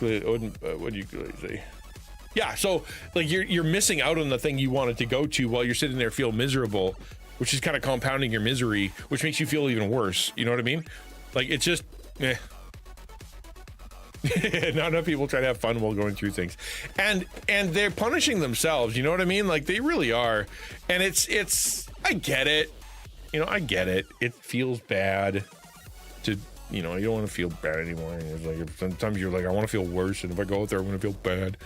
you say? Yeah, so like you're missing out on the thing you wanted to go to while you're sitting there, feel miserable, which is kind of compounding your misery, which makes you feel even worse. You know what I mean? Like, it's just, Not enough people try to have fun while going through things, and they're punishing themselves. You know what I mean? Like, they really are. And it's. I get it. I get it. It feels bad to. You don't want to feel bad anymore. It's like, sometimes you're like, I want to feel worse, and if I go out there, I'm going to feel bad.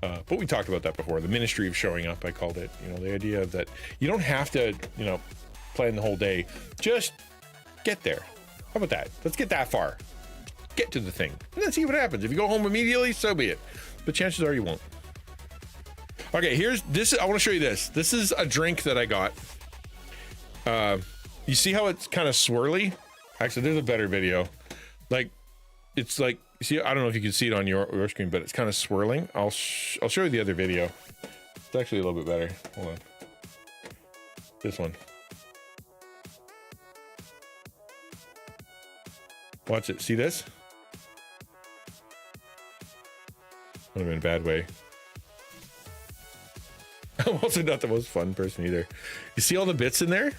But we talked about that before. The ministry of showing up, I called it. The idea of that you don't have to, plan the whole day. Just get there. How about that? Let's get that far. Get to the thing, and then see what happens. If you go home immediately, so be it. But chances are you won't. Okay, here's this. I want to show you this. This is a drink that I got. You see how it's kind of swirly? Actually, there's a better video. Like, it's like, you see, I don't know if you can see it on your screen, but it's kind of swirling. I'll show you the other video. It's actually a little bit better. Hold on. This one. Watch it. See this? Would have been a bad way. I'm also not the most fun person either. You see all the bits in there?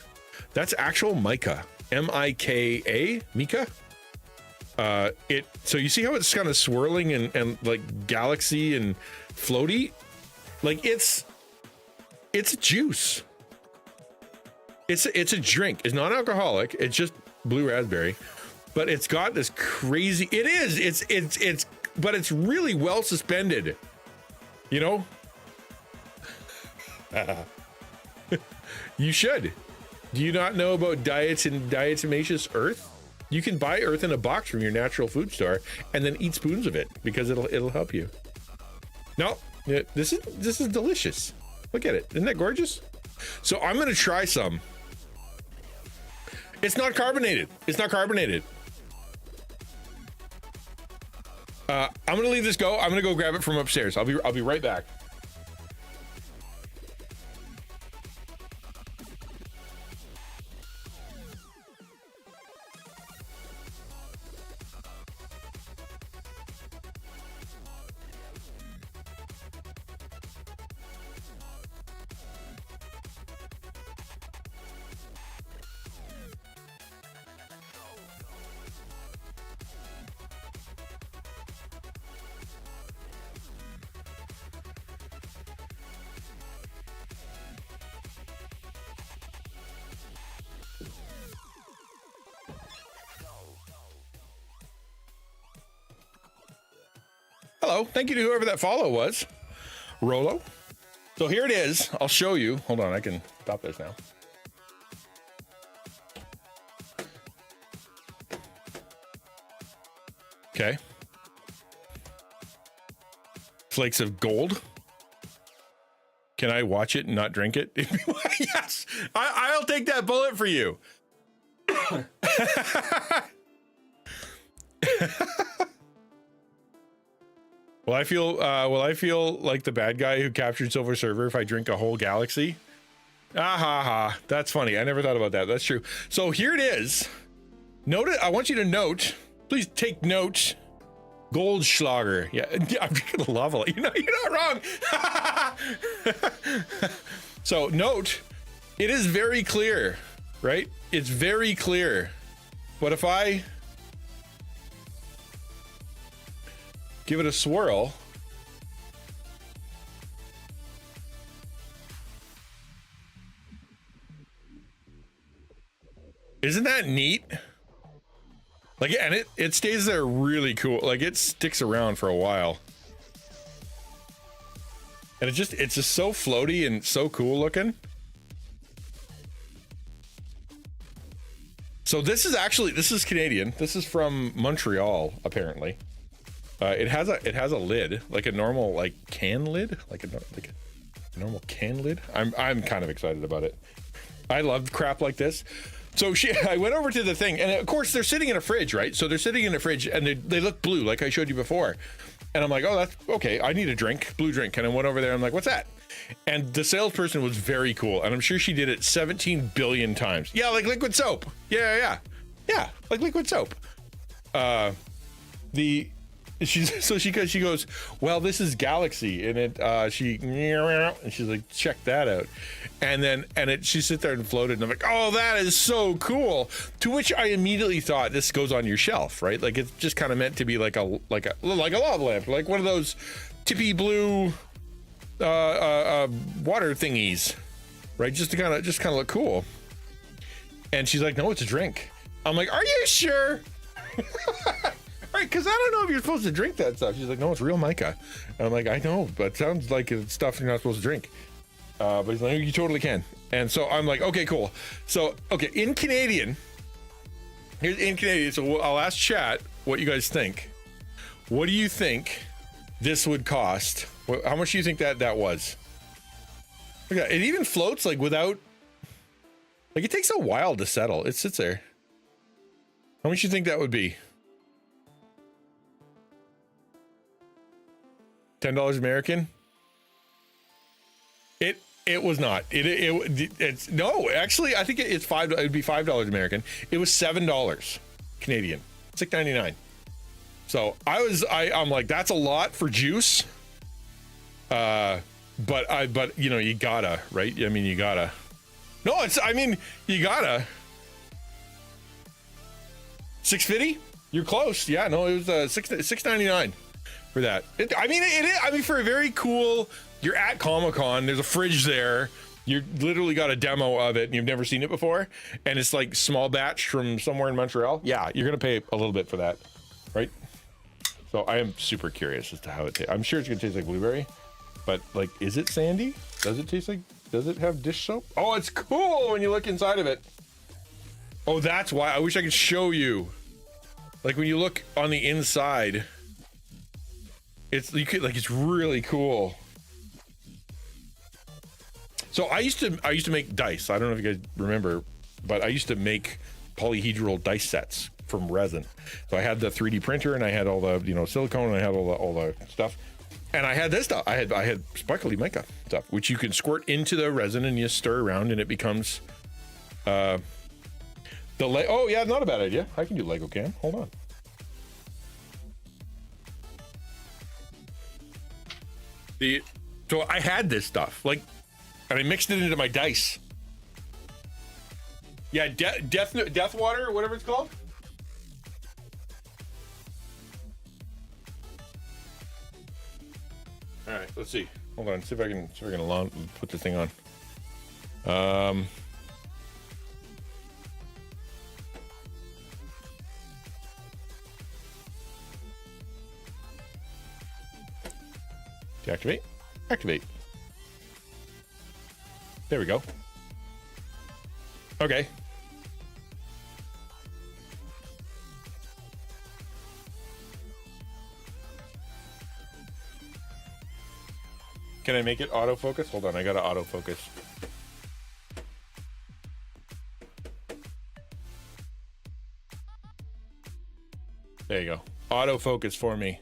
That's actual mica. M-I-K-A, mica. So you see how it's kind of swirling and like galaxy and floaty? Like, it's a juice. It's a drink. It's non-alcoholic. It's just blue raspberry, but it's got this crazy. It is. It's but it's really well suspended. You should. Do you not know about diatomaceous earth? You can buy earth in a box from your natural food store and then eat spoons of it because it'll help you. No, this is delicious. Look at it. Isn't that gorgeous? So I'm gonna try some. It's not carbonated. I'm gonna leave this go. I'm gonna go grab it from upstairs. I'll be right back. Hello, thank you to whoever that follow was. Rolo. So here it is. I'll show you. Hold on, I can stop this now. Okay. Flakes of gold. Can I watch it and not drink it? Yes, I'll take that bullet for you. Will I feel like the bad guy who captured Silver Surfer if I drink a whole galaxy? Ah ha ha. That's funny. I never thought about that. That's true. So here it is. Note it. I want you to note. Please take note. Goldschlager. Yeah, I'm gonna love it. You're not wrong. So note, it is very clear, right? It's very clear. But if I give it a swirl, isn't that neat? Like, and it stays there really cool. Like, it sticks around for a while. And it's just so floaty and so cool looking. So this is Canadian. This is from Montreal, apparently. It has a lid, like a normal like can lid, like a normal can lid. I'm kind of excited about it. I love crap like this. So I went over to the thing, and of course they're sitting in a fridge, right? So they're sitting in a fridge, and they look blue, like I showed you before. And I'm like, oh, that's okay. I need a drink, blue drink. And I went over there. I'm like, what's that? And the salesperson was very cool, and I'm sure she did it 17 billion times. Yeah, like liquid soap. Yeah, like liquid soap. She goes, well, this is Galaxy, and she's like, check that out, and she sits there and floated, and I'm like, oh, that is so cool. To which I immediately thought, this goes on your shelf, right? Like, it's just kind of meant to be like a lava lamp, like one of those tippy blue water thingies, right? Just to kind of look cool. And she's like, no, it's a drink. I'm like, are you sure? Right, because I don't know if you're supposed to drink that stuff. She's like, no, it's real mica. And I'm like, I know, but it sounds like it's stuff you're not supposed to drink. But he's like, you totally can. And so I'm like, okay, cool. So, okay, in Canadian, so I'll ask chat what you guys think. What do you think this would cost? How much do you think that was? Look at that. It even floats like without, like it takes a while to settle. It sits there. How much do you think that would be? $10 American. It was not. It's no. Actually, I think it's $5. It would be $5 American. It was $7 Canadian. $6.99. So I'm like, that's a lot for juice. But you know, you gotta, right? I mean, you gotta. No, you gotta. $6.50. You're close. Yeah, no, it was $6.99. For that, I mean, for a very cool, you're at Comic-Con, there's a fridge there, you literally got a demo of it and you've never seen it before, and it's like small batch from somewhere in Montreal. Yeah, you're gonna pay a little bit for that, right? So I am super curious as to how it tastes. I'm sure it's gonna taste like blueberry, but like, is it sandy? Does it have dish soap? Oh, it's cool when you look inside of it. Oh, that's why. I wish I could show you. Like when you look on the inside, it's really cool. So I used to make dice. I don't know if you guys remember, but I used to make polyhedral dice sets from resin. So I had the 3D printer, and I had all the silicone, and I had all the stuff, and I had this stuff. I had sparkly mica stuff, which you can squirt into the resin and you stir around, and it becomes oh yeah, not a bad idea. I can do Lego can. Hold on. So I had this stuff, like, and I mixed it into my dice. Yeah, death water, or whatever it's called. All right, let's see. Hold on, see if I can put this thing on. Activate. There we go. Okay. Can I make it autofocus? Hold on, I gotta autofocus. There you go. Autofocus for me.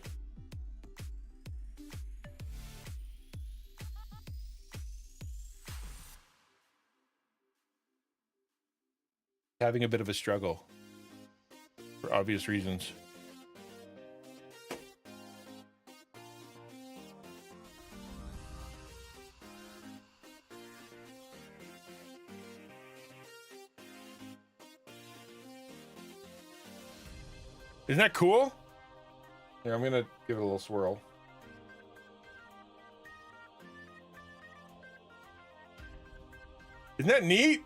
Having a bit of a struggle for obvious reasons. Isn't that cool? Here, I'm gonna give it a little swirl. Isn't that neat?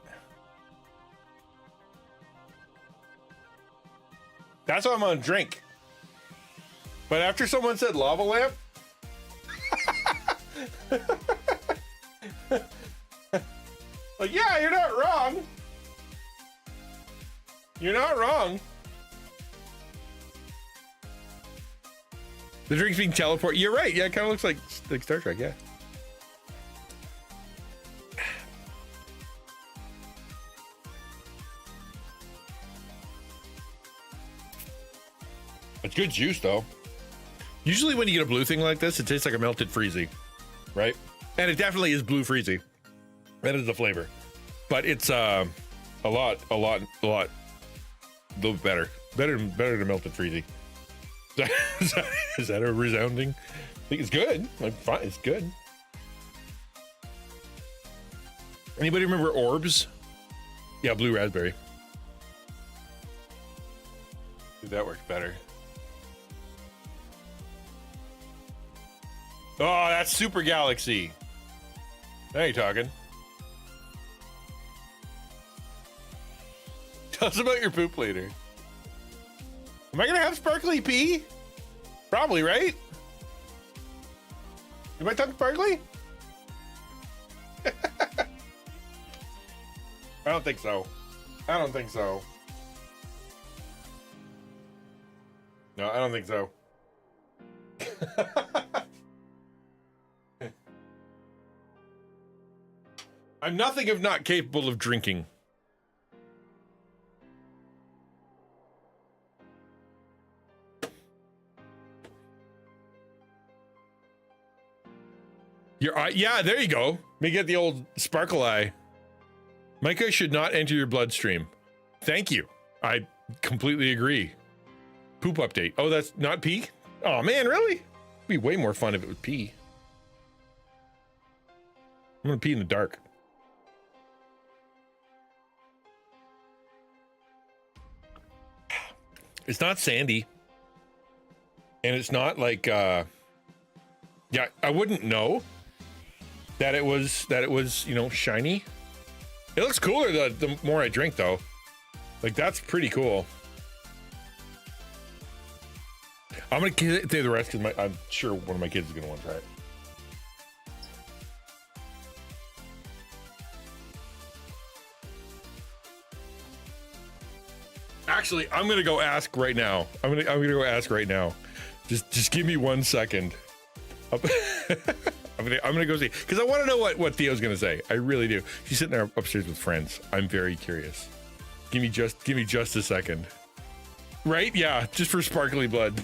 That's what I'm gonna drink. But after someone said lava lamp, like, yeah, you're not wrong. You're not wrong. The drink's being teleported. You're right. Yeah, it kind of looks like Star Trek. Yeah. It's good juice, though. Usually when you get a blue thing like this, it tastes like a melted freezy, right? And it definitely is blue freezy. That is the flavor. But it's a lot better. Better than melted freezy. Is that a resounding? I think it's good. Like, fine, it's good. Anybody remember Orbs? Yeah, blue raspberry. Dude, that works better. Oh, that's Super Galaxy. Now you're talking. Tell us about your poop later. Am I gonna have sparkly pee? Probably, right? Is my tongue sparkly? I don't think so. I don't think so. No, I don't think so. I'm nothing if not capable of drinking. Your eye, yeah, there you go. May get the old sparkle eye. Micah should not enter your bloodstream. Thank you. I completely agree. Poop update. Oh, that's not pee? Oh man, really? It'd be way more fun if it was pee. I'm gonna pee in the dark. It's not sandy. And it's not like yeah, I wouldn't know that it was, you know, shiny. It looks cooler the more I drink, though. Like, that's pretty cool. I'm gonna say the rest because I'm sure one of my kids is gonna want to try it. Actually, I'm gonna go ask right now. I'm gonna go ask right now. Just give me 1 second. I'm gonna go see because I want to know what Theo's gonna say. I really do. She's sitting there upstairs with friends. I'm very curious. Give me just a second. Right? Yeah, just for sparkly blood.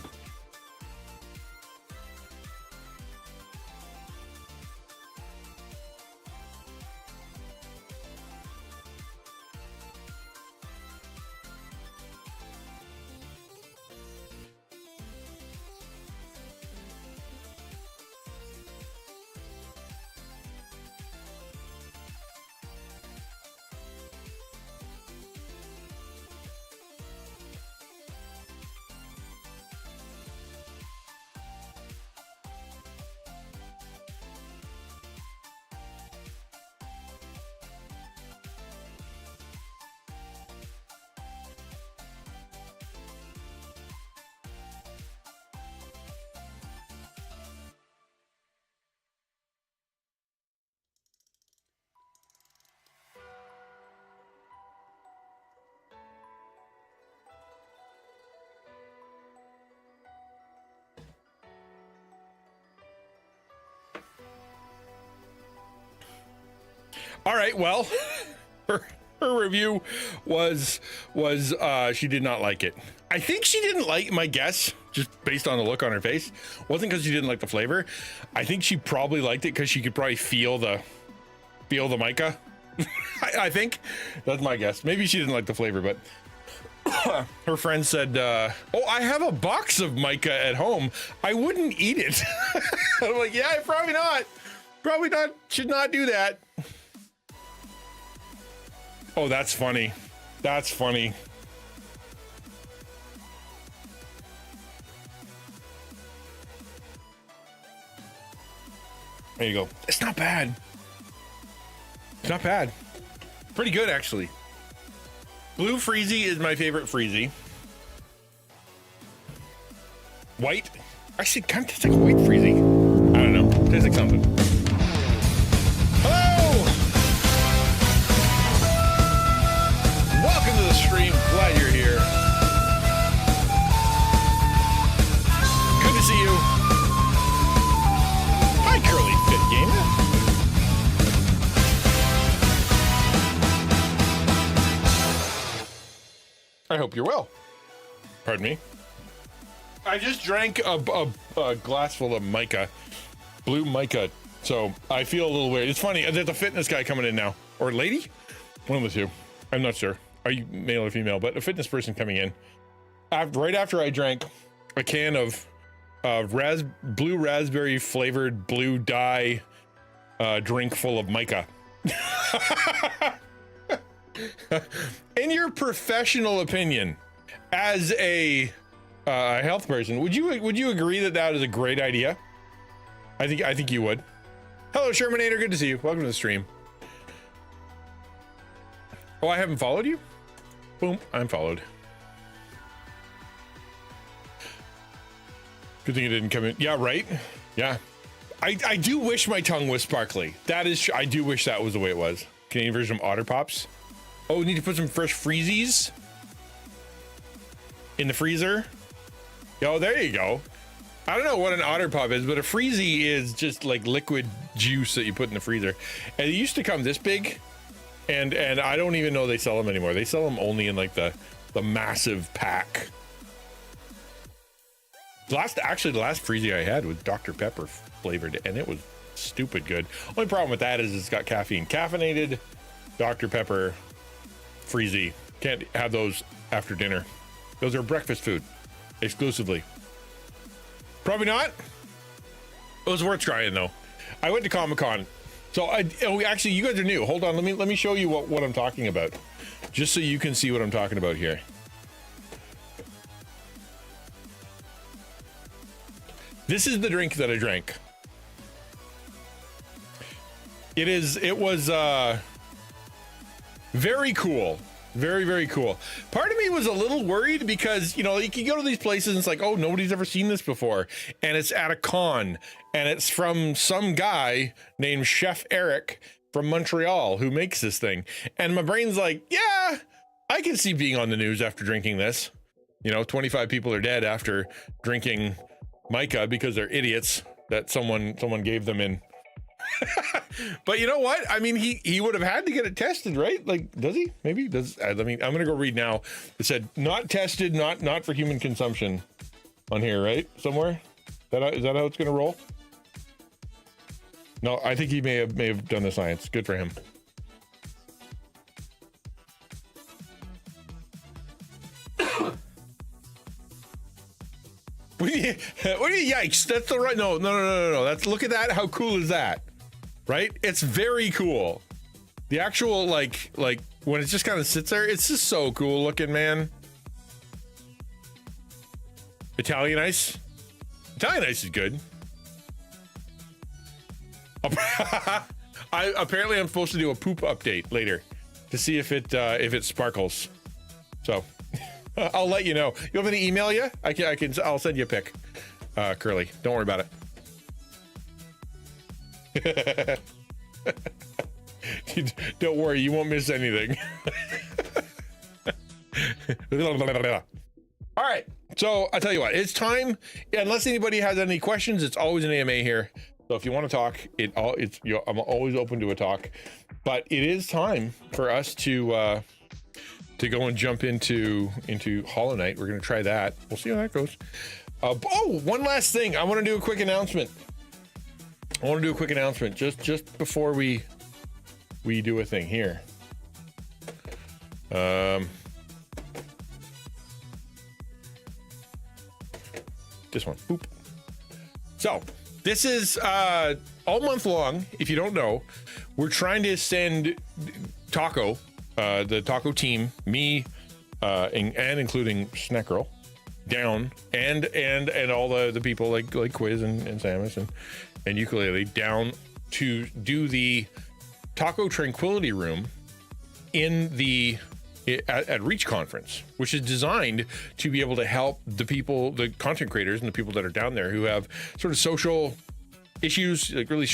All right, well, her her review was she did not like it. I think she didn't like, my guess, just based on the look on her face, wasn't because she didn't like the flavor. I think she probably liked it because she could probably feel the mica. I think that's my guess. Maybe she didn't like the flavor, but her friend said, oh, I have a box of mica at home. I wouldn't eat it. I'm like, yeah, probably not. Probably not. Should not do that. Oh, that's funny. That's funny. There you go. It's not bad. It's not bad. Pretty good, actually. Blue Freezy is my favorite Freezy. White? Actually, it kind of tastes like a white Freezy. I don't know. Tastes like something. Hello! Welcome to the stream. Glad you're here. Good to see you. Hi, Curly Fit Gamer. I hope you're well. Pardon me. I just drank a glass full of mica, blue mica, so I feel a little weird. It's funny, there's a fitness guy coming in now, or lady? One of the two. I'm not sure. Are you male or female? But a fitness person coming in. Right after I drank a can of blue raspberry flavored blue dye drink full of mica. In your professional opinion, as a health person, would you agree that that is a great idea? I think you would. Hello, Shermanator. Good to see you. Welcome to the stream. Oh, I haven't followed you? Boom, I'm followed. Good thing it didn't come in. Yeah, right? Yeah. I do wish my tongue was sparkly. That is, I do wish that was the way it was. Canadian version of Otter Pops. Oh, we need to put some fresh Freezies in the freezer. Yo, there you go. I don't know what an Otter Pop is, but a Freezy is just like liquid juice that you put in the freezer. And it used to come this big, and I don't even know they sell them anymore. They sell them only in like the massive pack. The last Freezy I had was Dr. Pepper flavored, and it was stupid good. Only problem with that is it's got caffeine. Caffeinated Dr. Pepper Freezy. Can't have those after dinner. Those are breakfast food exclusively. Probably not. It was worth trying though. I went to Comic-Con. So actually you guys are new. Hold on, let me show you what I'm talking about. Just so you can see what I'm talking about here. This is the drink that I drank. It was very cool. Very, very cool. Part of me was a little worried because, you know, you can go to these places and it's like, oh, nobody's ever seen this before. And it's at a con and it's from some guy named Chef Eric from Montreal who makes this thing. And my brain's like, yeah, I can see being on the news after drinking this. You know, 25 people are dead after drinking mica because they're idiots that someone gave them in. But you know what? I mean, he would have had to get it tested, right? Like, does he? Maybe does. I mean, I'm gonna go read now. It said not tested, not for human consumption on here, right? Somewhere. Is that how it's gonna roll? No, I think he may have done the science. Good for him. What do you, yikes? That's the right. No. That's, look at that. How cool is that? Right? It's very cool. The actual, like when it just kind of sits there, it's just so cool looking, man. Italian ice. Italian ice is good. Apparently I'm supposed to do a poop update later to see if it sparkles. So I'll let you know. You want me to email you? I'll send you a pic. Curly, don't worry about it. Don't worry, you won't miss anything. All right, so I'll tell you what, it's time. Unless anybody has any questions, it's always an AMA here. So if you want to talk, I'm always open to a talk. But it is time for us to go and jump into Hollow Knight. We're going to try that. We'll see how that goes. One last thing. I want to do a quick announcement. Just before we do a thing here. This one. Boop. So this is all month long. If you don't know, we're trying to send Taco, the Taco team, me, and including Snack Girl, down, and all the people like Quiz and Samus and Ukulele down to do the Taco Tranquility Room in the at Reach Conference, which is designed to be able to help the people, the content creators and the people that are down there who have sort of social issues, like really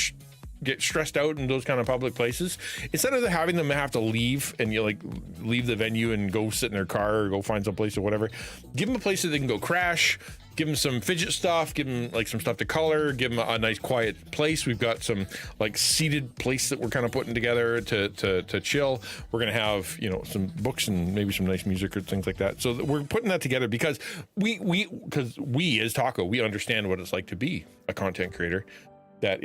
get stressed out in those kind of public places. Instead of having them have to leave and leave the venue and go sit in their car or go find some place or whatever, give them a place that they can go crash, give them some fidget stuff, give them like some stuff to color, give them a nice quiet place. We've got some like seated place that we're kind of putting together to chill. We're going to have, some books and maybe some nice music or things like that. So we're putting that together because we as Taco, we understand what it's like to be a content creator that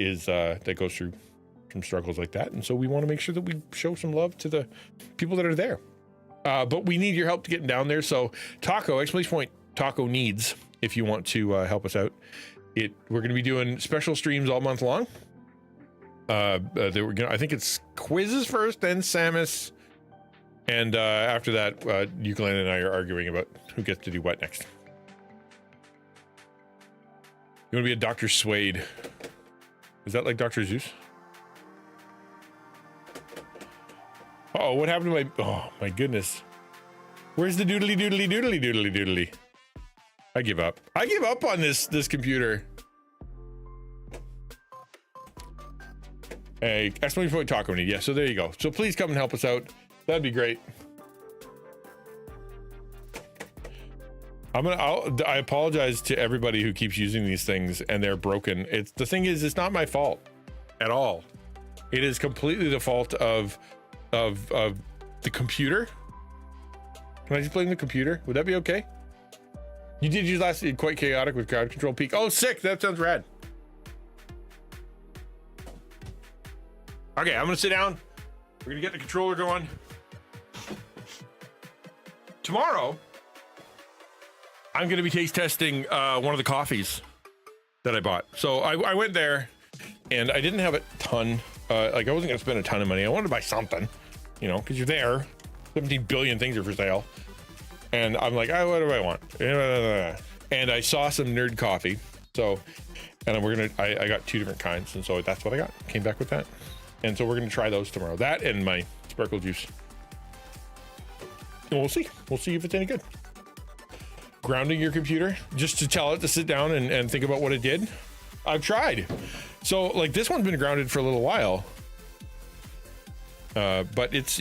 goes through some struggles like that. And so we want to make sure that we show some love to the people that are there. But we need your help to getting down there. So Taco, Taco needs, if you want to help us out. We're going to be doing special streams all month long. I think it's quizzes first, then Samus. And after that, Ukulele and I are arguing about who gets to do what next. You want to be a Dr. Suede. Is that like Dr. Zeus? Oh, what happened to my goodness. Where's the doodly doodly doodly doodly doodly? I give up. I give up on this computer. Hey, exclamation point Taco need. Yeah, so there you go. So please come and help us out. That'd be great. I apologize to everybody who keeps using these things and they're broken. The thing is, it's not my fault at all. It is completely the fault of the computer. Can I just blame the computer? Would that be okay? You did use last quite chaotic with crowd control peak. Oh, sick. That sounds rad. Okay, I'm gonna sit down. We're gonna get the controller going. Tomorrow, I'm going to be taste testing one of the coffees that I bought. So I went there and I didn't have a ton. I wasn't going to spend a ton of money. I wanted to buy something, because you're there. 17 billion things are for sale. And I'm like, what do I want? And I saw some nerd coffee. So, and I got 2 different kinds. And so that's what I got. Came back with that. And so we're going to try those tomorrow. That and my sparkle juice. And we'll see. We'll see if it's any good. Grounding your computer just to tell it to sit down and think about what it did. I've tried. So like this one's been grounded for a little while. But it's,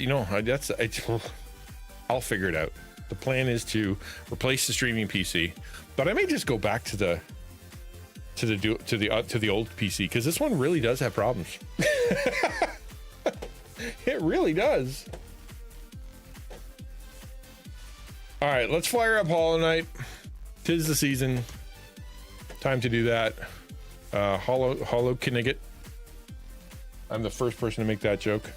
I'll figure it out. The plan is to replace the streaming PC, but I may just go back to the old PC because this one really does have problems. It really does. All right, let's fire up Hollow Knight. 'Tis the season. Time to do that. Hollow Knigget. I'm the first person to make that joke.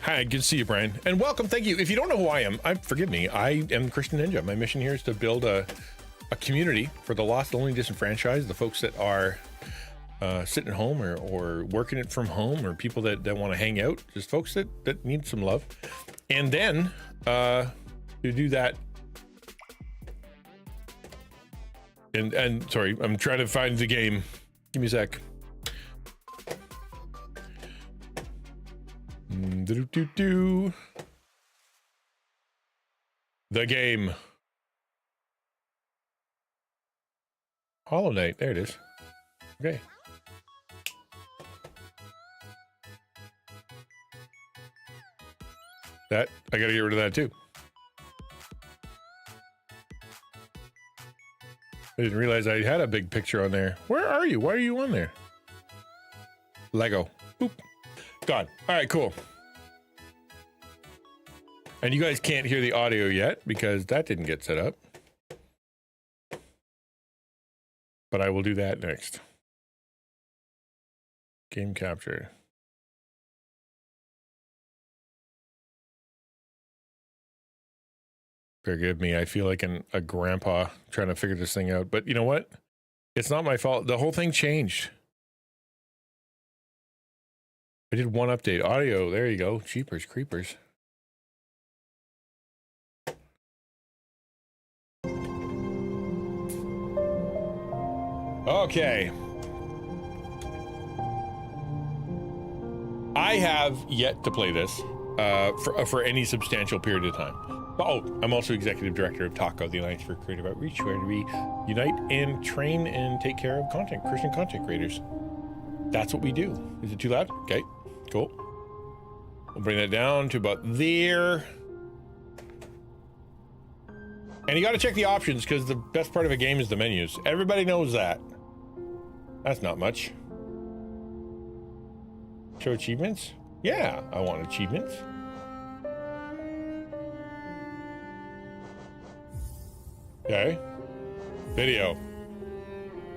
Hi, good to see you, Brian. And welcome, thank you. If you don't know who I am, forgive me, I am XtianNinja. My mission here is to build a community for the lost, lonely, disenfranchised, the folks that are sitting at home or working it from home, or people that want to hang out, just folks that need some love. And then to do that, and sorry, I'm trying to find the game. Give me a sec. The game. Hollow Knight, there it is. Okay. That, I gotta get rid of that too. I didn't realize I had a big picture on there. Where are you? Why are you on there? Lego. Boop. Gone. All right, cool. And you guys can't hear the audio yet because that didn't get set up. But I will do that next. Game capture. Forgive me. I feel like a grandpa trying to figure this thing out. But you know what? It's not my fault. The whole thing changed. I did one update. Audio. There you go. Jeepers creepers. Okay. I have yet to play this for any substantial period of time. Oh, I'm also executive director of TACO, the Alliance for Creative Outreach, where we unite and train and take care of Christian content creators. That's what we do. Is it too loud? Okay, cool. We'll bring that down to about there. And you got to check the options because the best part of a game is the menus. Everybody knows that. That's not much. Show achievements? Yeah, I want achievements. Okay. Video.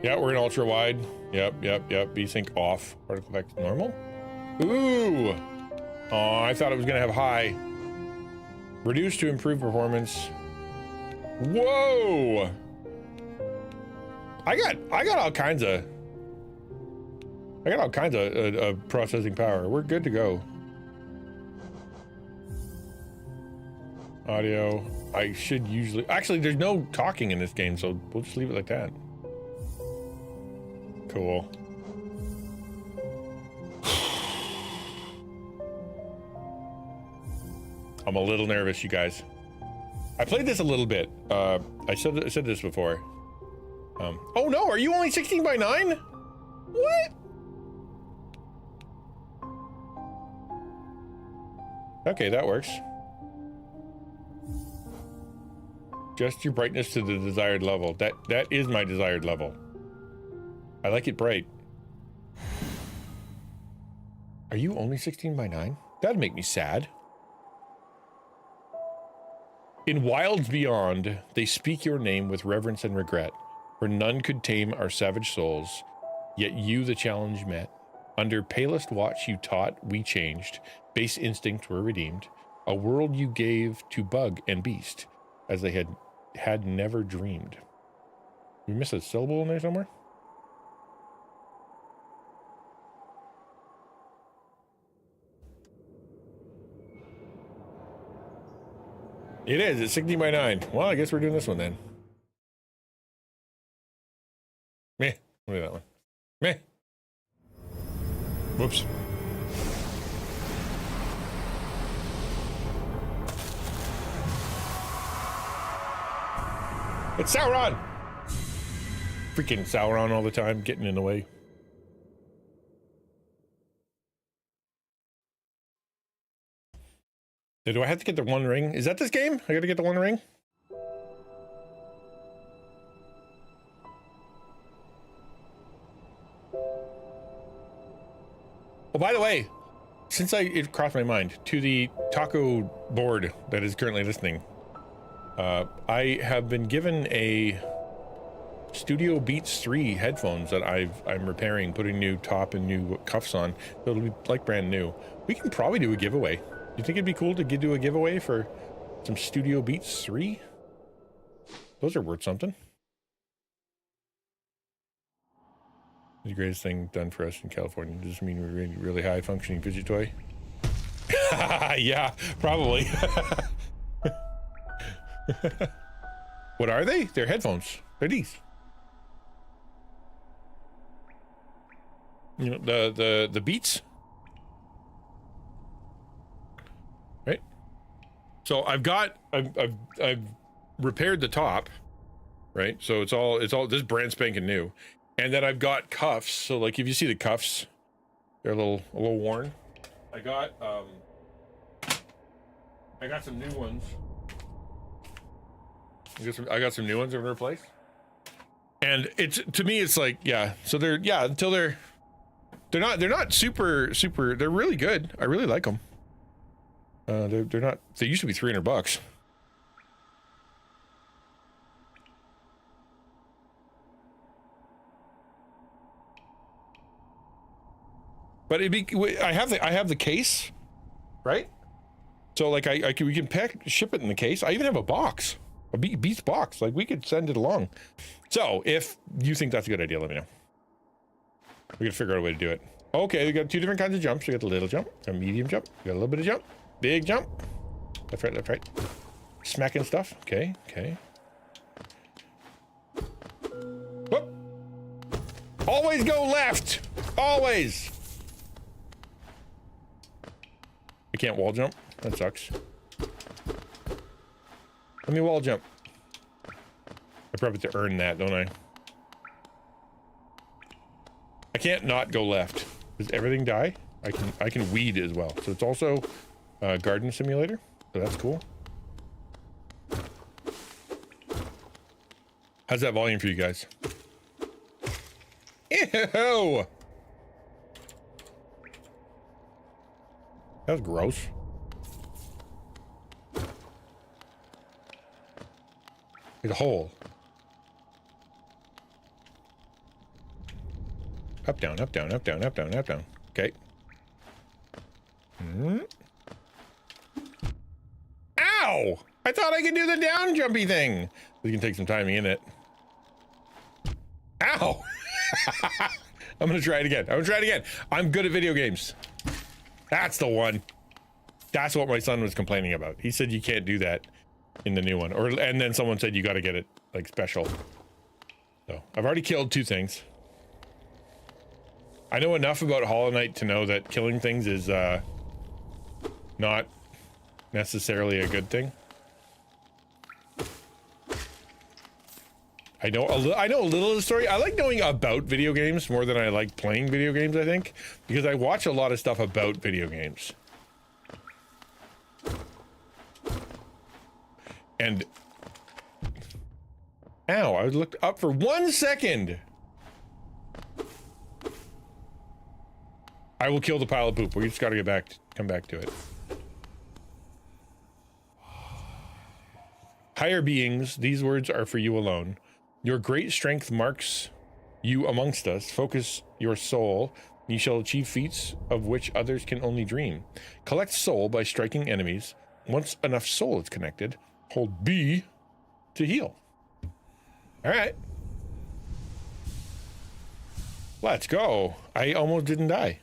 Yeah, we're in ultra wide. Yep. VSync off. Particle effects normal. Ooh. Oh, I thought it was gonna have high. Reduce to improve performance. Whoa. I got all kinds of processing power. We're good to go. Audio. I should usually... Actually, there's no talking in this game, so we'll just leave it like that. Cool. I'm a little nervous, you guys. I played this a little bit. I said this before. Oh no, are you only 16 by 9? What? Okay, that works. Adjust your brightness to the desired level. That is my desired level. I like it bright. Are you only 16 by 9? That'd make me sad. In wilds beyond, they speak your name with reverence and regret, for none could tame our savage souls, yet you the challenge met. Under palest watch you taught, we changed, base instinct were redeemed, a world you gave to bug and beast, as they had never dreamed. We miss a syllable in there somewhere? It is. It's 16 by 9. Well, I guess we're doing this one then. Meh. Look at that one. Meh. Whoops. It's Sauron! Freaking Sauron all the time, getting in the way. Do I have to get the one ring? Is that this game? I gotta get the one ring? Oh, by the way, since it crossed my mind, to the taco board that is currently listening, I have been given a Studio Beats 3 headphones that I'm repairing, putting new top and new cuffs on. So it'll be like brand new. We can probably do a giveaway. You think it'd be cool to do a giveaway for some Studio Beats 3? Those are worth something. The greatest thing done for us in California. Does this mean we're really, really high functioning fidget toy? Yeah, probably. What are they? They're headphones. They're these. You know, the Beats. Right? So I've repaired the top, right? So it's all this brand spanking new. And then I've got cuffs. So like if you see the cuffs, they're a little worn. I got some new ones. I got some new ones I'm gonna replace. And it's, to me, it's like, yeah. So they're, yeah, until they're not super, they're really good. I really like them. They're not, they used to be $300. But it'd be, I have the case, right? So like we can ship it in the case. I even have a box, a Beats box. Like we could send it along. So if you think that's a good idea, let me know. We can figure out a way to do it. Okay, we got 2 different kinds of jumps. We got the little jump, a medium jump. We got a little bit of jump, big jump. Left, right, left, right. Smacking stuff. Okay, okay. Whoop. Always go left. Always. I can't wall jump. That sucks. Let me wall jump. I probably have to earn that, don't I? I can't not go left. Does everything die? I can weed as well. So it's also a garden simulator. So that's cool. How's that volume for you guys? Ew! That was gross. There's a hole. Up, down, up, down, up, down, up, down, up, down. Okay. Ow! I thought I could do the down jumpy thing. We can take some timing in it. Ow! I'm gonna try it again. I'm gonna try it again. I'm good at video games. That's the one. That's what my son was complaining about. He said you can't do that in the new one. And then someone said you gotta get it like special. So I've already killed 2 things. I know enough about Hollow Knight to know that killing things is not necessarily a good thing. I know a little of the story. I like knowing about video games more than I like playing video games, I think, because I watch a lot of stuff about video games. And ow, I looked up for 1 second. I will kill the pile of poop. We just got to come back to it. Higher beings, these words are for you alone. Your great strength marks you amongst us. Focus your soul. You shall achieve feats of which others can only dream. Collect soul by striking enemies. Once enough soul is connected, hold B to heal. All right. Let's go. I almost didn't die.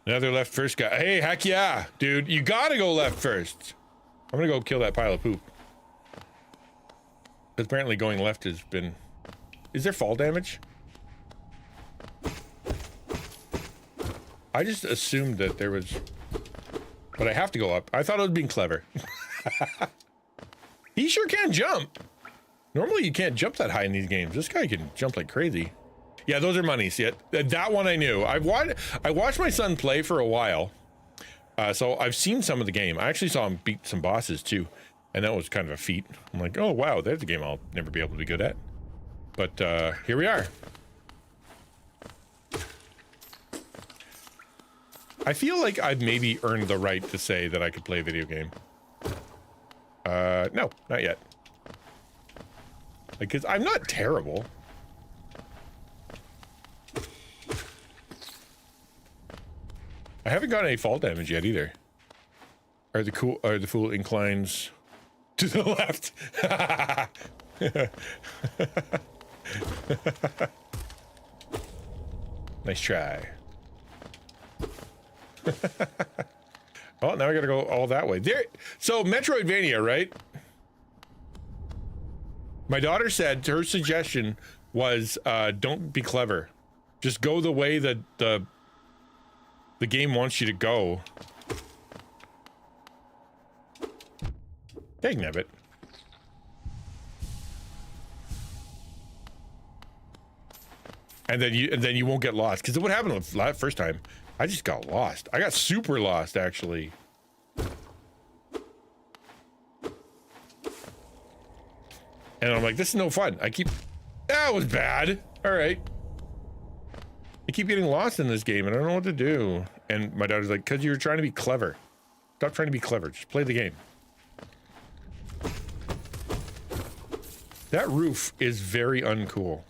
Another left first guy. Hey, heck yeah, dude. You gotta go left first. I'm gonna go kill that pile of poop. Apparently going left has been... Is there fall damage? I just assumed that there was... But I have to go up. I thought I was being clever. He sure can jump. Normally you can't jump that high in these games. This guy can jump like crazy. Yeah, those are monies. Yeah, that one I knew. I watched my son play for a while. So I've seen some of the game. I actually saw him beat some bosses too. And that was kind of a feat. I'm like, oh wow, there's a game I'll never be able to be good at. But here we are. I feel like I've maybe earned the right to say that I could play a video game. No, not yet. Like, 'cause I'm not terrible. I haven't gotten any fall damage yet either. Are the fool inclines to the left? Nice try. Oh, now I gotta go all that way. There. So Metroidvania, right? My daughter said her suggestion was, don't be clever. Just go the way that the game wants you to go. Dang nabbit. And then you won't get lost. Because what happened the first time? I just got lost. I got super lost, actually. And I'm like, this is no fun. I keep... Ah! That was bad. All right. I keep getting lost in this game and I don't know what to do. And my daughter's like, because you're trying to be clever. Stop trying to be clever. Just play the game. That roof is very uncool.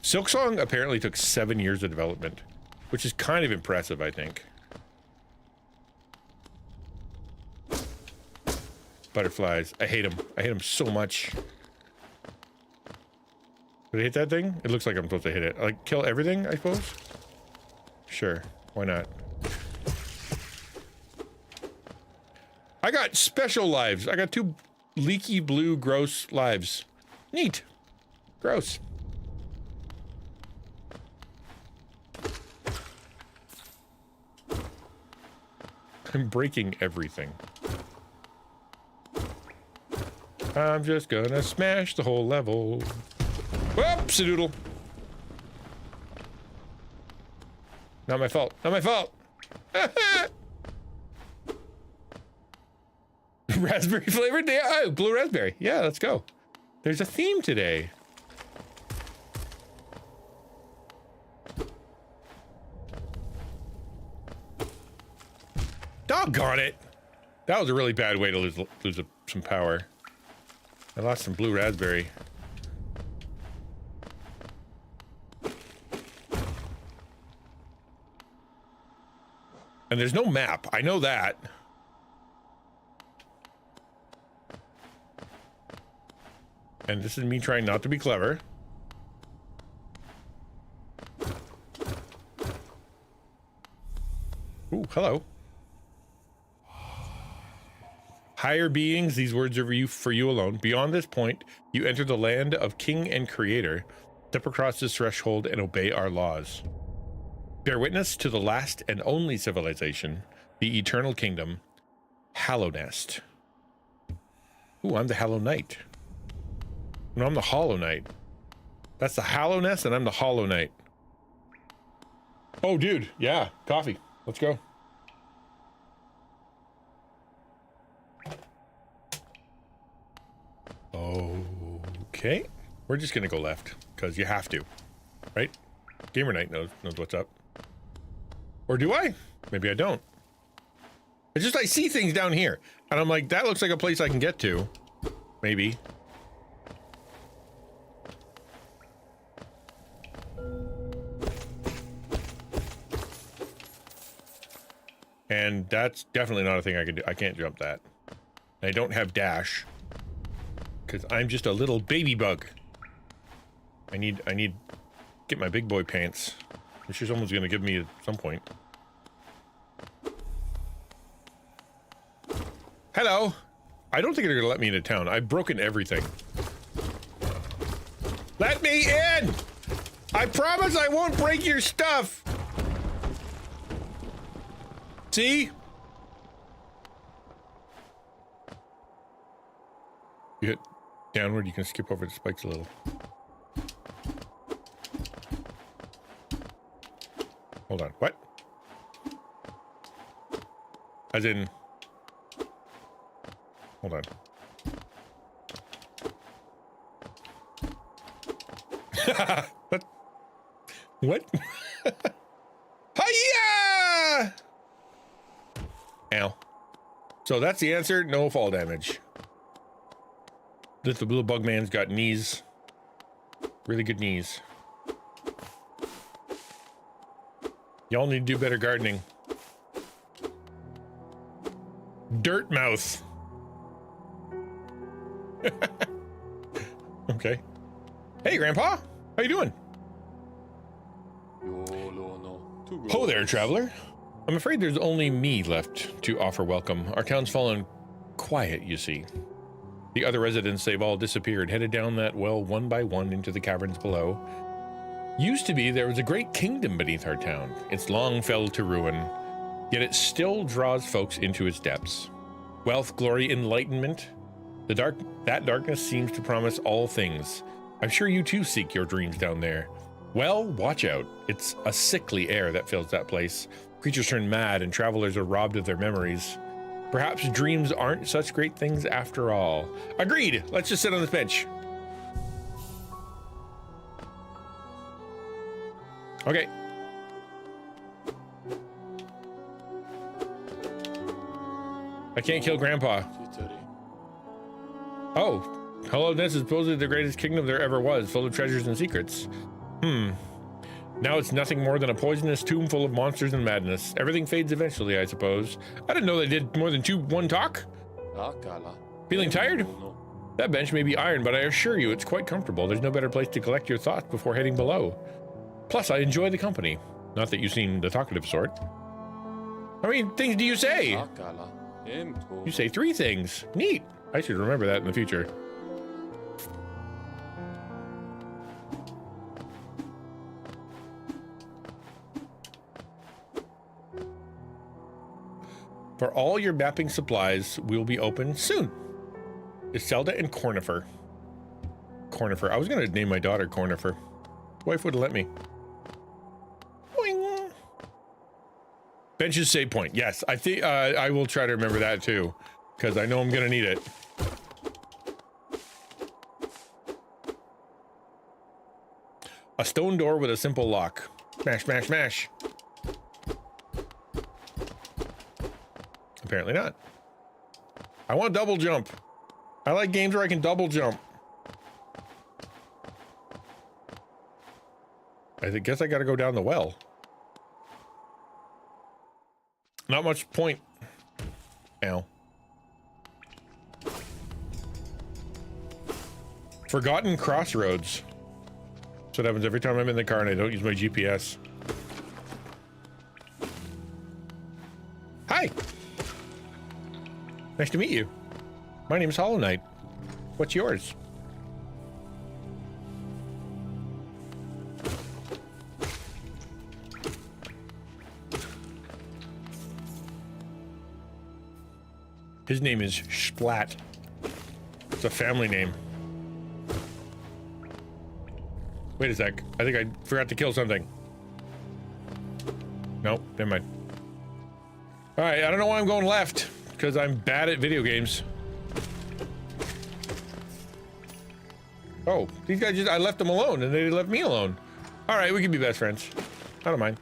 Silksong apparently took 7 years of development, which is kind of impressive, I think. Butterflies. I hate them. I hate them so much. Did I hit that thing? It looks like I'm supposed to hit it. Like, kill everything, I suppose? Sure. Why not? I got special lives. I got 2 leaky blue gross lives. Neat. Gross. I'm breaking everything. I'm just gonna smash the whole level. Whoops-a-doodle. Not my fault. Not my fault. Raspberry flavored? Yeah, oh, blue raspberry. Yeah, let's go. There's a theme today. Doggone it. That was a really bad way to lose some power. I lost some blue raspberry. And there's no map. I know that. And this is me trying not to be clever. Ooh, hello. Higher beings, these words are for you alone. Beyond this point, you enter the land of King and Creator. Step across this threshold and obey our laws. Bear witness to the last and only civilization, the eternal kingdom, Hallownest. Ooh, I'm the Hallow Knight. No, I'm the Hollow Knight. That's the Hallownest, and I'm the Hollow Knight. Oh, dude, yeah, coffee. Let's go. Okay, we're just gonna go left because you have to, right? Gamer Knight knows what's up. Or do I? Maybe I don't. It's just I see things down here and I'm like, that looks like a place I can get to. Maybe. And that's definitely not a thing I can do. I can't jump that. I don't have dash. Because I'm just a little baby bug. I need get my big boy pants. I'm sure someone's gonna give me at some point. Hello. I don't think they're gonna let me into town. I've broken everything. Let me in! I promise I won't break your stuff. See? You hit downward, you can skip over the spikes a little. Hold on, what? As in... Hold on. What? What? Hiya! Ow. So that's the answer, no fall damage. The little bug man's got knees. Really good knees. Y'all need to do better gardening. Dirt mouth. Okay. Hey, Grandpa. How you doing? Ho there, traveler. I'm afraid there's only me left to offer welcome. Our town's fallen quiet, you see. The other residents, they've all disappeared, headed down that well one by one into the caverns below. Used to be there was a great kingdom beneath our town. It's long fell to ruin, yet it still draws folks into its depths. Wealth, glory, enlightenment. That darkness seems to promise all things. I'm sure you too seek your dreams down there. Well, watch out. It's a sickly air that fills that place. Creatures turn mad and travelers are robbed of their memories. Perhaps dreams aren't such great things after all. Agreed. Let's just sit on this bench. Okay. I can't kill Grandpa. Oh, Hollowness is supposedly the greatest kingdom there ever was, full of treasures and secrets. Now it's nothing more than a poisonous tomb full of monsters and madness. Everything fades eventually, I suppose. I didn't know they did more than one talk. Feeling tired? That bench may be iron, but I assure you it's quite comfortable. There's no better place to collect your thoughts before heading below. Plus, I enjoy the company. Not that you seem the talkative sort. How many things do you say? You say 3 things. Neat. I should remember that in the future. For all your mapping supplies, we'll be open soon. Iselda and Cornifer. Cornifer. I was going to name my daughter Cornifer. Wife wouldn't let me. Boing. Bench's save point. Yes, I think I will try to remember that too, because I know I'm going to need it. A stone door with a simple lock. Smash, smash, smash. Apparently not. I want double jump. I like games where I can double jump. I guess I gotta go down the well. Not much point. Ow. Forgotten crossroads. That's what happens every time I'm in the car and I don't use my GPS. Hi. Nice to meet you. My name is Hollow Knight. What's yours? His name is Splat. It's a family name. Wait a sec. I think I forgot to kill something. Nope, never mind. All right, I don't know why I'm going left. Because I'm bad at video games. Oh, these guys I left them alone and they left me alone. All right, we can be best friends. I don't mind.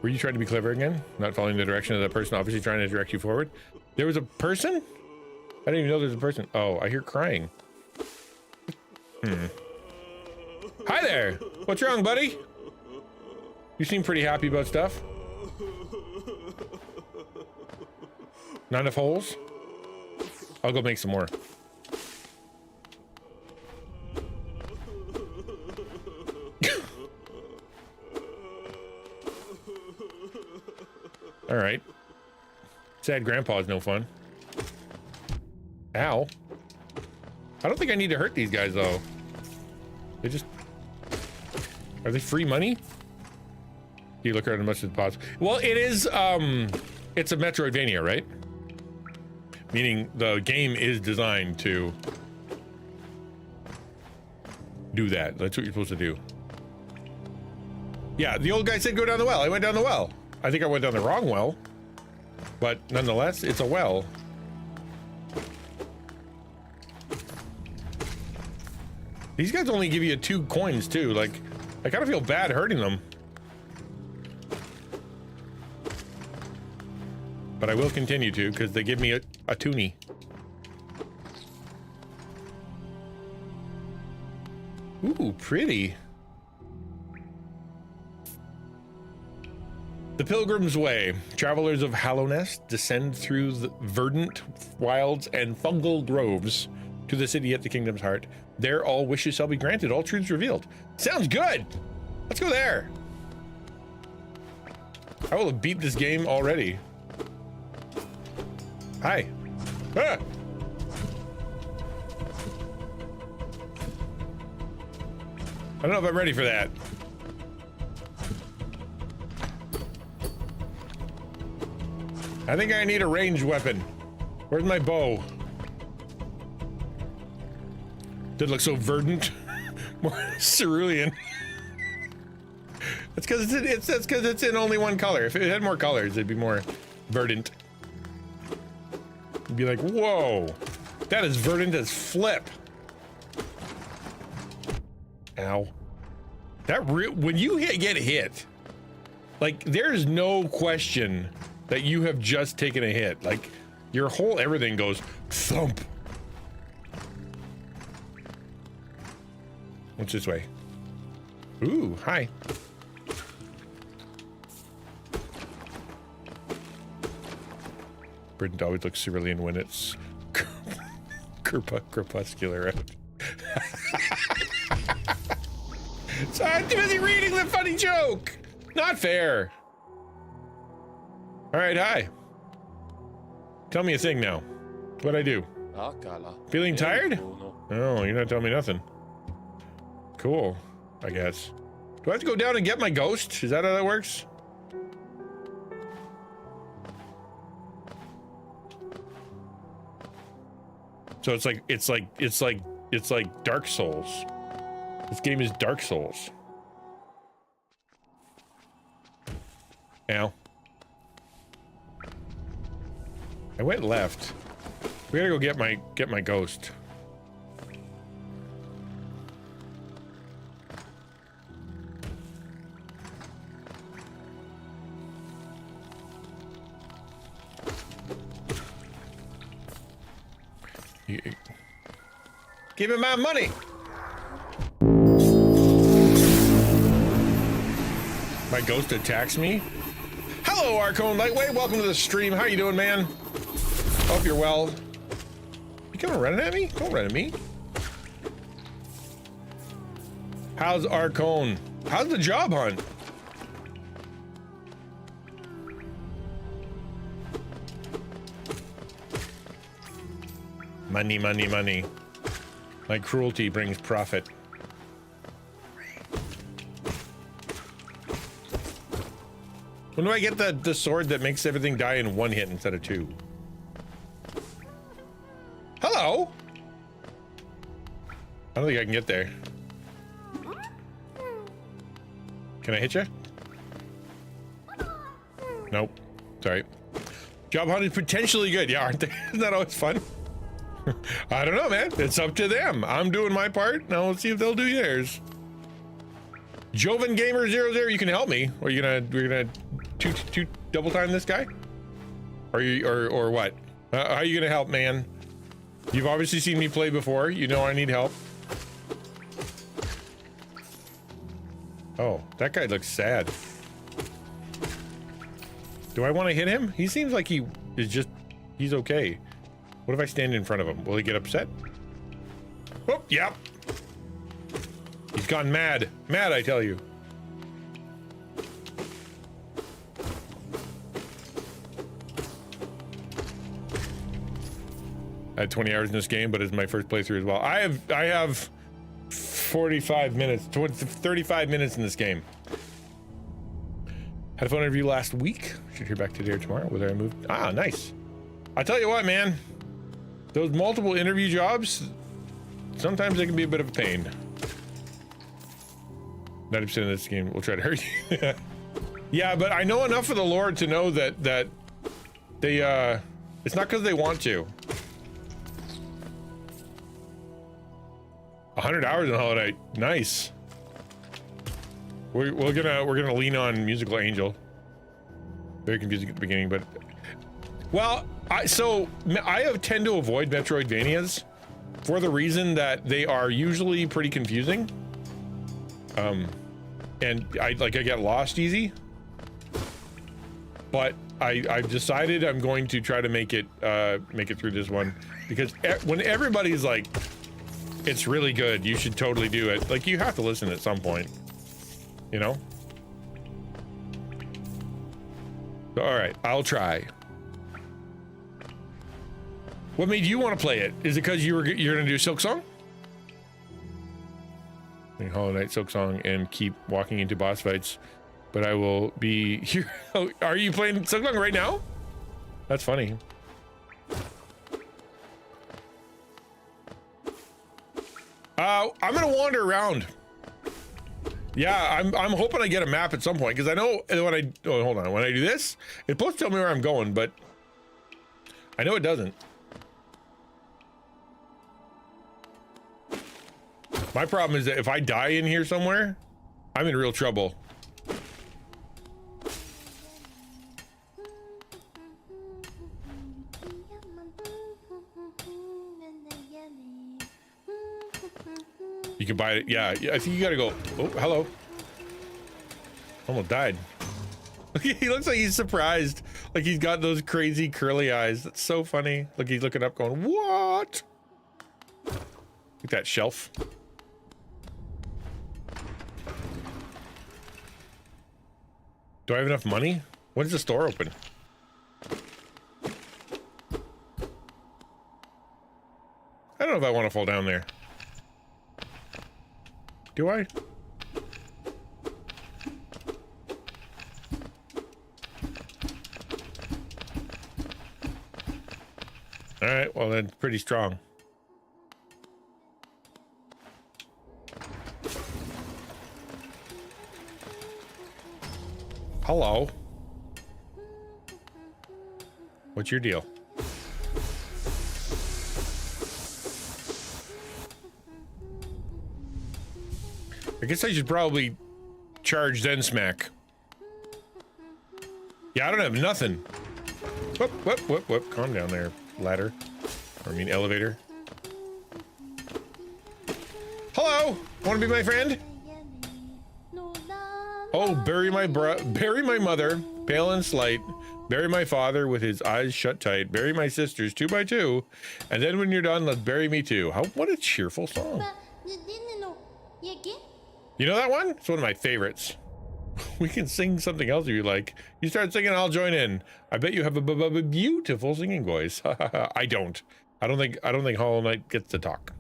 Were you trying to be clever again? Not following the direction of that person, obviously trying to direct you forward? There was a person? I didn't even know there was a person. Oh, I hear crying. Hi there! What's wrong, buddy? You seem pretty happy about stuff. Not enough holes? I'll go make some more. All right. Sad grandpa is no fun. Ow. I don't think I need to hurt these guys though. They just... Are they free money? You look around as much as possible. Well, it is, it's a Metroidvania, right? Meaning the game is designed to do that. That's what you're supposed to do. Yeah, the old guy said go down the well. I went down the well. I think I went down the wrong well. But nonetheless, it's a well. These guys only give you 2 coins too. Like, I kind of feel bad hurting them. But I will continue to, because they give me a toonie. Ooh, pretty. The Pilgrim's Way. Travelers of Hallownest descend through the verdant wilds and fungal groves to the city at the kingdom's heart. There all wishes shall be granted, all truths revealed. Sounds good! Let's go there. I will have beat this game already. Hi. Ah! I don't know if I'm ready for that. I think I need a ranged weapon. Where's my bow? Did it look so verdant? More cerulean. That's because it's in only one color. If it had more colors, it'd be more verdant. You'd be like, whoa, that is verdant as flip. Ow. When you get hit, like there's no question that you have just taken a hit. Like your whole everything goes thump. What's this way? Ooh, hi. Verdant always looks cerulean when it's crepuscular. So I'm too busy reading the funny joke. Not fair. All right, hi. Tell me a thing now. What'd I do? Feeling tired? Oh, you're not telling me nothing. Cool, I guess. Do I have to go down and get my ghost? Is that how that works? So it's like Dark Souls. This game is Dark Souls. Ow. I went left. We gotta go get my ghost. Give me my money. My ghost attacks me. Hello, Arcone Lightweight. Welcome to the stream. How you doing, man? Hope you're well. You coming running at me? Don't run at me. How's Arcone? How's the job hunt? Money, money, money. My cruelty brings profit. When do I get the sword that makes everything die in one hit instead of two? Hello? I don't think I can get there. Can I hit you? Nope. Sorry. Job hunt is potentially good. Yeah, aren't they? Isn't that always fun? I don't know, man. It's up to them. I'm doing my part. Now let's see if they'll do theirs. Joven Gamer 00, you can help me. Or we're gonna two double time this guy? Or what? How are you gonna help, man? You've obviously seen me play before. You know I need help. Oh, that guy looks sad. Do I want to hit him? He seems like he's okay. What if I stand in front of him? Will he get upset? Oh, yep. He's gone mad. Mad, I tell you. I had 20 hours in this game, but it's my first playthrough as well. I have 45 minutes, 35 minutes in this game. Had a phone interview last week. Should hear back today or tomorrow, whether I moved. Ah, nice. I tell you what, man. Those multiple interview jobs, sometimes they can be a bit of a pain. 90% of this game will try to hurt you. Yeah, but I know enough of the lore to know that they, it's not because they want to. 100 hours in Hollow Knight, nice. We're gonna lean on Musical Angel. Very confusing at the beginning, but well, I tend to avoid Metroidvanias for the reason that they are usually pretty confusing. And I get lost easy. But I've decided I'm going to try to make it through this one, because when everybody's like, it's really good, you should totally do it, like, you have to listen at some point, you know? All right, I'll try. What made you want to play it? Is it because you're gonna do Silk Song? Hollow Knight, Silk Song, and keep walking into boss fights, but I will be here. Oh, are you playing Silk Song right now? That's funny. I'm gonna wander around. Yeah, I'm hoping I get a map at some point, because I know when hold on, when I do this, it's supposed to tell me where I'm going, but I know it doesn't. My problem is that if I die in here somewhere, I'm in real trouble. You can buy it. Yeah, I think you gotta go. Oh, hello. Almost died. He looks like he's surprised. Like he's got those crazy curly eyes. That's so funny. Look, he's looking up going, what? Look at that shelf. Do I have enough money? When's the store open? I don't know if I want to fall down there. Do I? All right, well then, pretty strong. Hello. What's your deal? I guess I should probably charge then smack. Yeah, I don't have nothing. Whoop, whoop, whoop, whoop. Calm down there, ladder. Or I mean elevator. Hello! Wanna be my friend? Oh, bury my mother, pale and slight. Bury my father with his eyes shut tight. Bury my sisters 2 by 2. And then when you're done, let's bury me too. What a cheerful song. You know that one? It's one of my favorites. We can sing something else if you like. You start singing, I'll join in. I bet you have a beautiful singing voice. I don't. I don't think Hollow Knight gets to talk.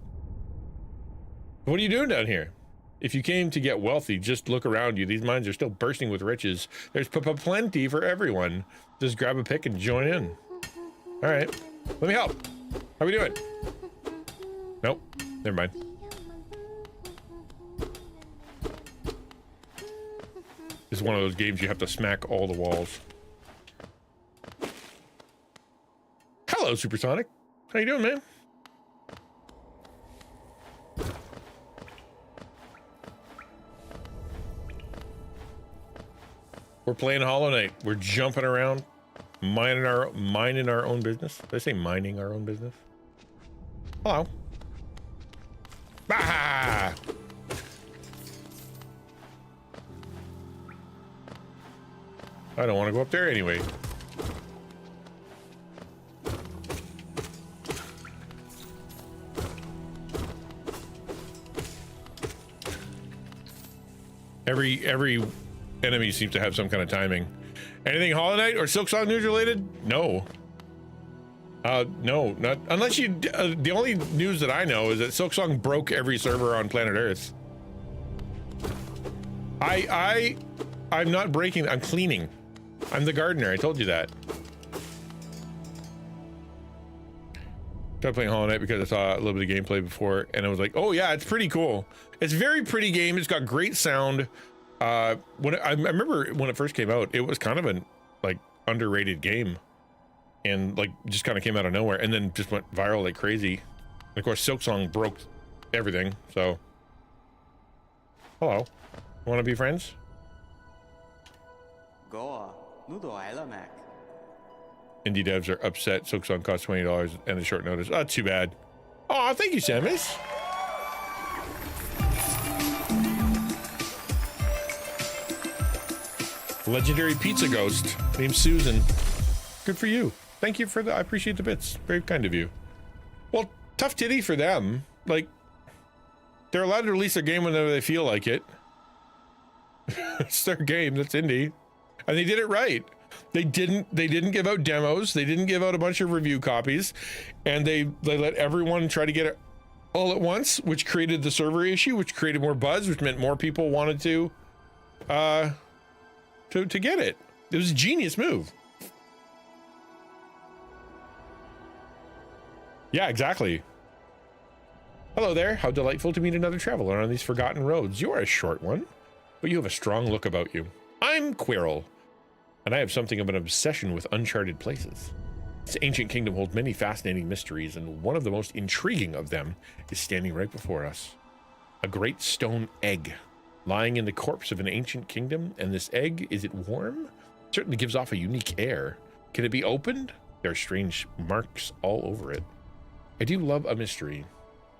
What are you doing down here? If you came to get wealthy, just look around you. These mines are still bursting with riches. There's plenty for everyone. Just grab a pick and join in. All right, let me help. How we doing? Nope, never mind. This is one of those games you have to smack all the walls. Hello, Supersonic. How you doing, man? We're playing Hollow Knight. We're jumping around, minding our own business. Did I say minding our own business? Hello. Bah! I don't want to go up there anyway. Every enemy seems to have some kind of timing. Anything Hollow Knight or Silksong news related? No. No, not unless you. The only news that I know is that Silksong broke every server on planet Earth. I'm not breaking. I'm cleaning. I'm the gardener. I told you that. Started playing Hollow Knight because I saw a little bit of gameplay before, and I was like, "Oh yeah, it's pretty cool. It's a very pretty game. It's got great sound." I remember when it first came out, it was kind of an like underrated game, and like just kind of came out of nowhere, and then just went viral like crazy. And of course, Silksong broke everything. So, hello, want to be friends? Indie devs are upset. Silksong cost $20 and a short notice. Oh, too bad. Oh, thank you, Samus. Legendary pizza ghost named Susan. Good for you. Thank you for I appreciate the bits. Very kind of you. Well, tough titty for them. Like, they're allowed to release their game whenever they feel like it. It's their game. That's indie. And they did it right. They didn't give out demos. They didn't give out a bunch of review copies, and they let everyone try to get it all at once, which created the server issue, which created more buzz, which meant more people wanted to get it. It was a genius move. Yeah, exactly. Hello there. How delightful to meet another traveler on these forgotten roads. You are a short one, but you have a strong look about you. I'm Quirrell, and I have something of an obsession with uncharted places. This ancient kingdom holds many fascinating mysteries, and one of the most intriguing of them is standing right before us. A great stone egg lying in the corpse of an ancient kingdom, and this egg, is it warm? It certainly gives off a unique air. Can it be opened? There are strange marks all over it. I do love a mystery,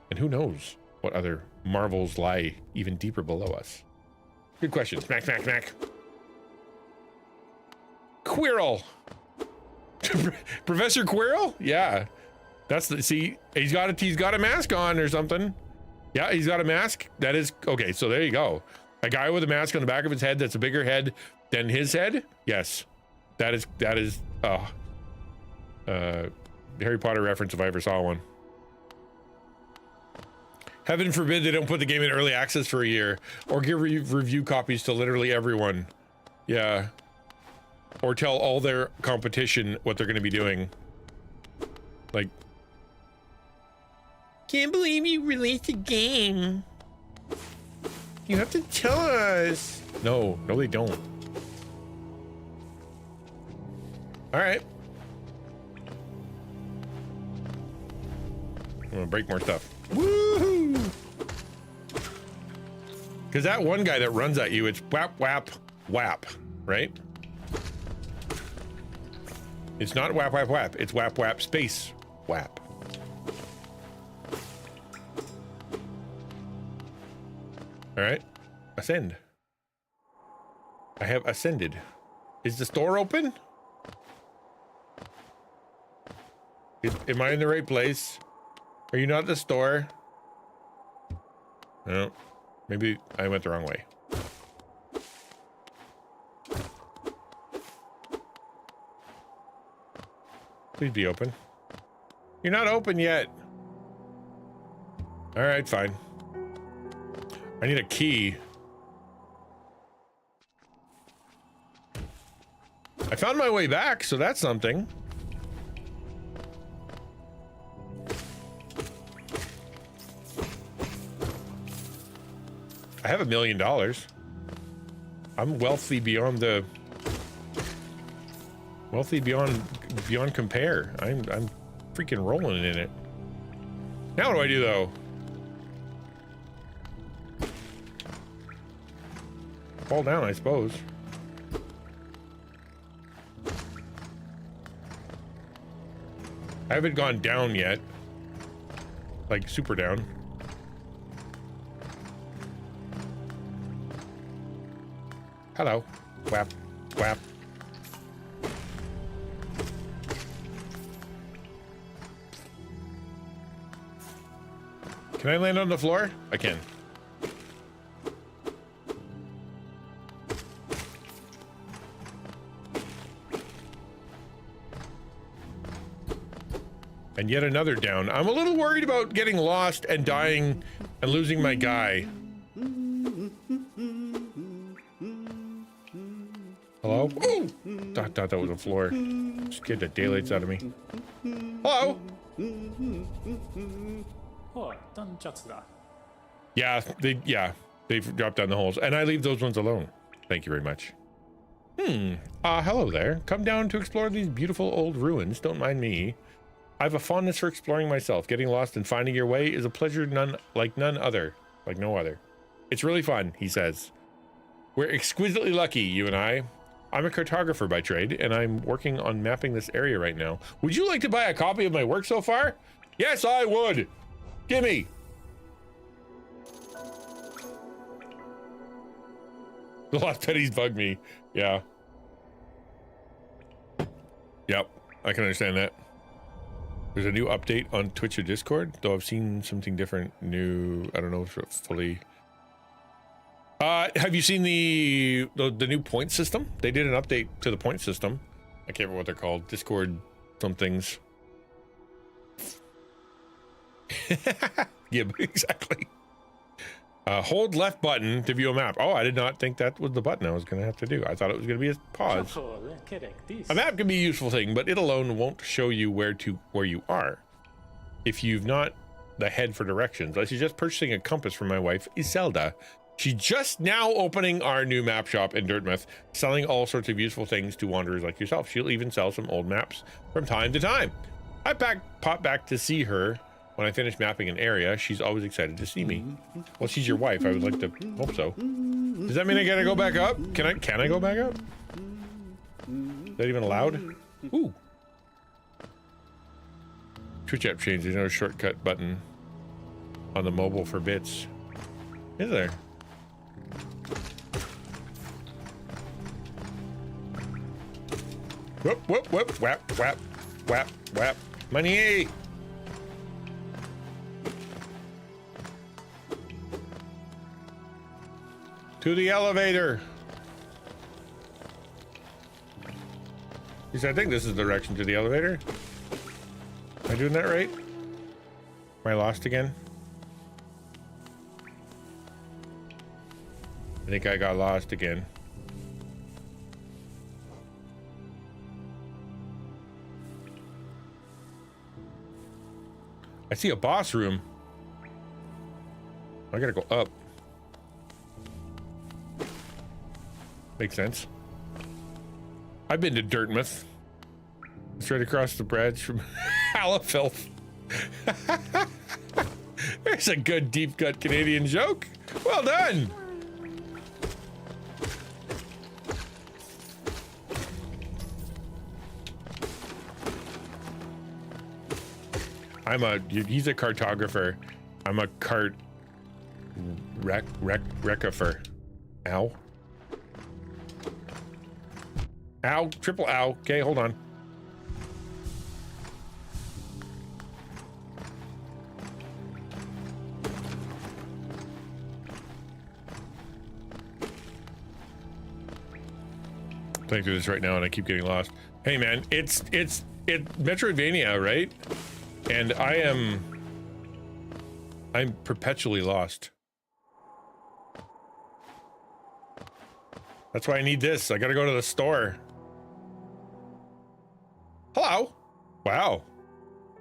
and who knows what other marvels lie even deeper below us. Good question. Smack, smack, smack. Quirrell. Professor Quirrell? Yeah. That's the, see, he's got a mask on or something. Yeah, he's got a mask. That is, okay, so there you go. A guy with a mask on the back of his head that's a bigger head than his head? Yes. That is Harry Potter reference if I ever saw one. Heaven forbid they don't put the game in early access for a year or give review copies to literally everyone. Yeah. Or tell all their competition what they're going to be doing. Like, can't believe you released a game. You have to tell us. No, they don't. All right. I'm gonna break more stuff. Woohoo! Because that one guy that runs at you, it's whap, whap, whap, right? It's not whap, whap, whap. It's whap, whap, space, whap. All right, ascend. I have ascended. Is the store open? Am I in the right place? Are you not at the store? No, maybe I went the wrong way. Please be open. You're not open yet. All right, fine. I need a key. I found my way back, so that's something. I have $1 million. I'm wealthy beyond the beyond compare. I'm freaking rolling in it. Now what do I do though? Fall down, I suppose. I haven't gone down yet. Like super down. Hello. Whap. Whap. Can I land on the floor? I can. And yet another down. I'm a little worried about getting lost and dying and losing my guy. Hello? Ooh! Thought that was a floor. Scared the daylights out of me. Hello? Yeah, they've dropped down the holes. And I leave those ones alone. Thank you very much. Hello there. Come down to explore these beautiful old ruins. Don't mind me. I have a fondness for exploring myself. Getting lost and finding your way is a pleasure none other. Like no other. It's really fun, he says. We're exquisitely lucky, you and I. I'm a cartographer by trade, and I'm working on mapping this area right now. Would you like to buy a copy of my work so far? Yes, I would. Gimme. The lost pennies bug me. Yeah. Yep, I can understand that. There's a new update on Twitch or Discord, though I've seen something different, new. I don't know if it's fully. Have you seen the new point system? They did an update to the point system. I can't remember what they're called. Discord somethings. Yeah, exactly. Hold left button to view a map. Oh, I did not think that was the button I was going to have to do. I thought it was going to be a pause. A map can be a useful thing, but it alone won't show you where you are. If you've not the head for directions. I suggest purchasing a compass from my wife, Iselda. She's just now opening our new map shop in Dirtmouth, selling all sorts of useful things to wanderers like yourself. She'll even sell some old maps from time to time. I pop back to see her when I finish mapping an area. She's always excited to see me. Well, she's your wife. I would like to hope so. Does that mean I gotta go back up? Can I go back up? Is that even allowed? Ooh. Twitch app change. There's no shortcut button on the mobile for bits. Is there? Whoop, whoop, whoop, whap, whap, whap, whap. Money! To the elevator! I think this is the direction to the elevator. Am I doing that right? Am I lost again? I think I got lost again. I see a boss room. I gotta go up. Makes sense. I've been to Dirtmouth. It's right across the bridge from Halifilth. There's a good deep cut Canadian joke. Well done. He's a cartographer. I'm a rectifer. Ow. Ow, triple ow. Okay, hold on. Playing through this right now and I keep getting lost. Hey man, it's Metroidvania, right? And I'm perpetually lost. That's why I need this. I gotta go to the store. Hello. Wow.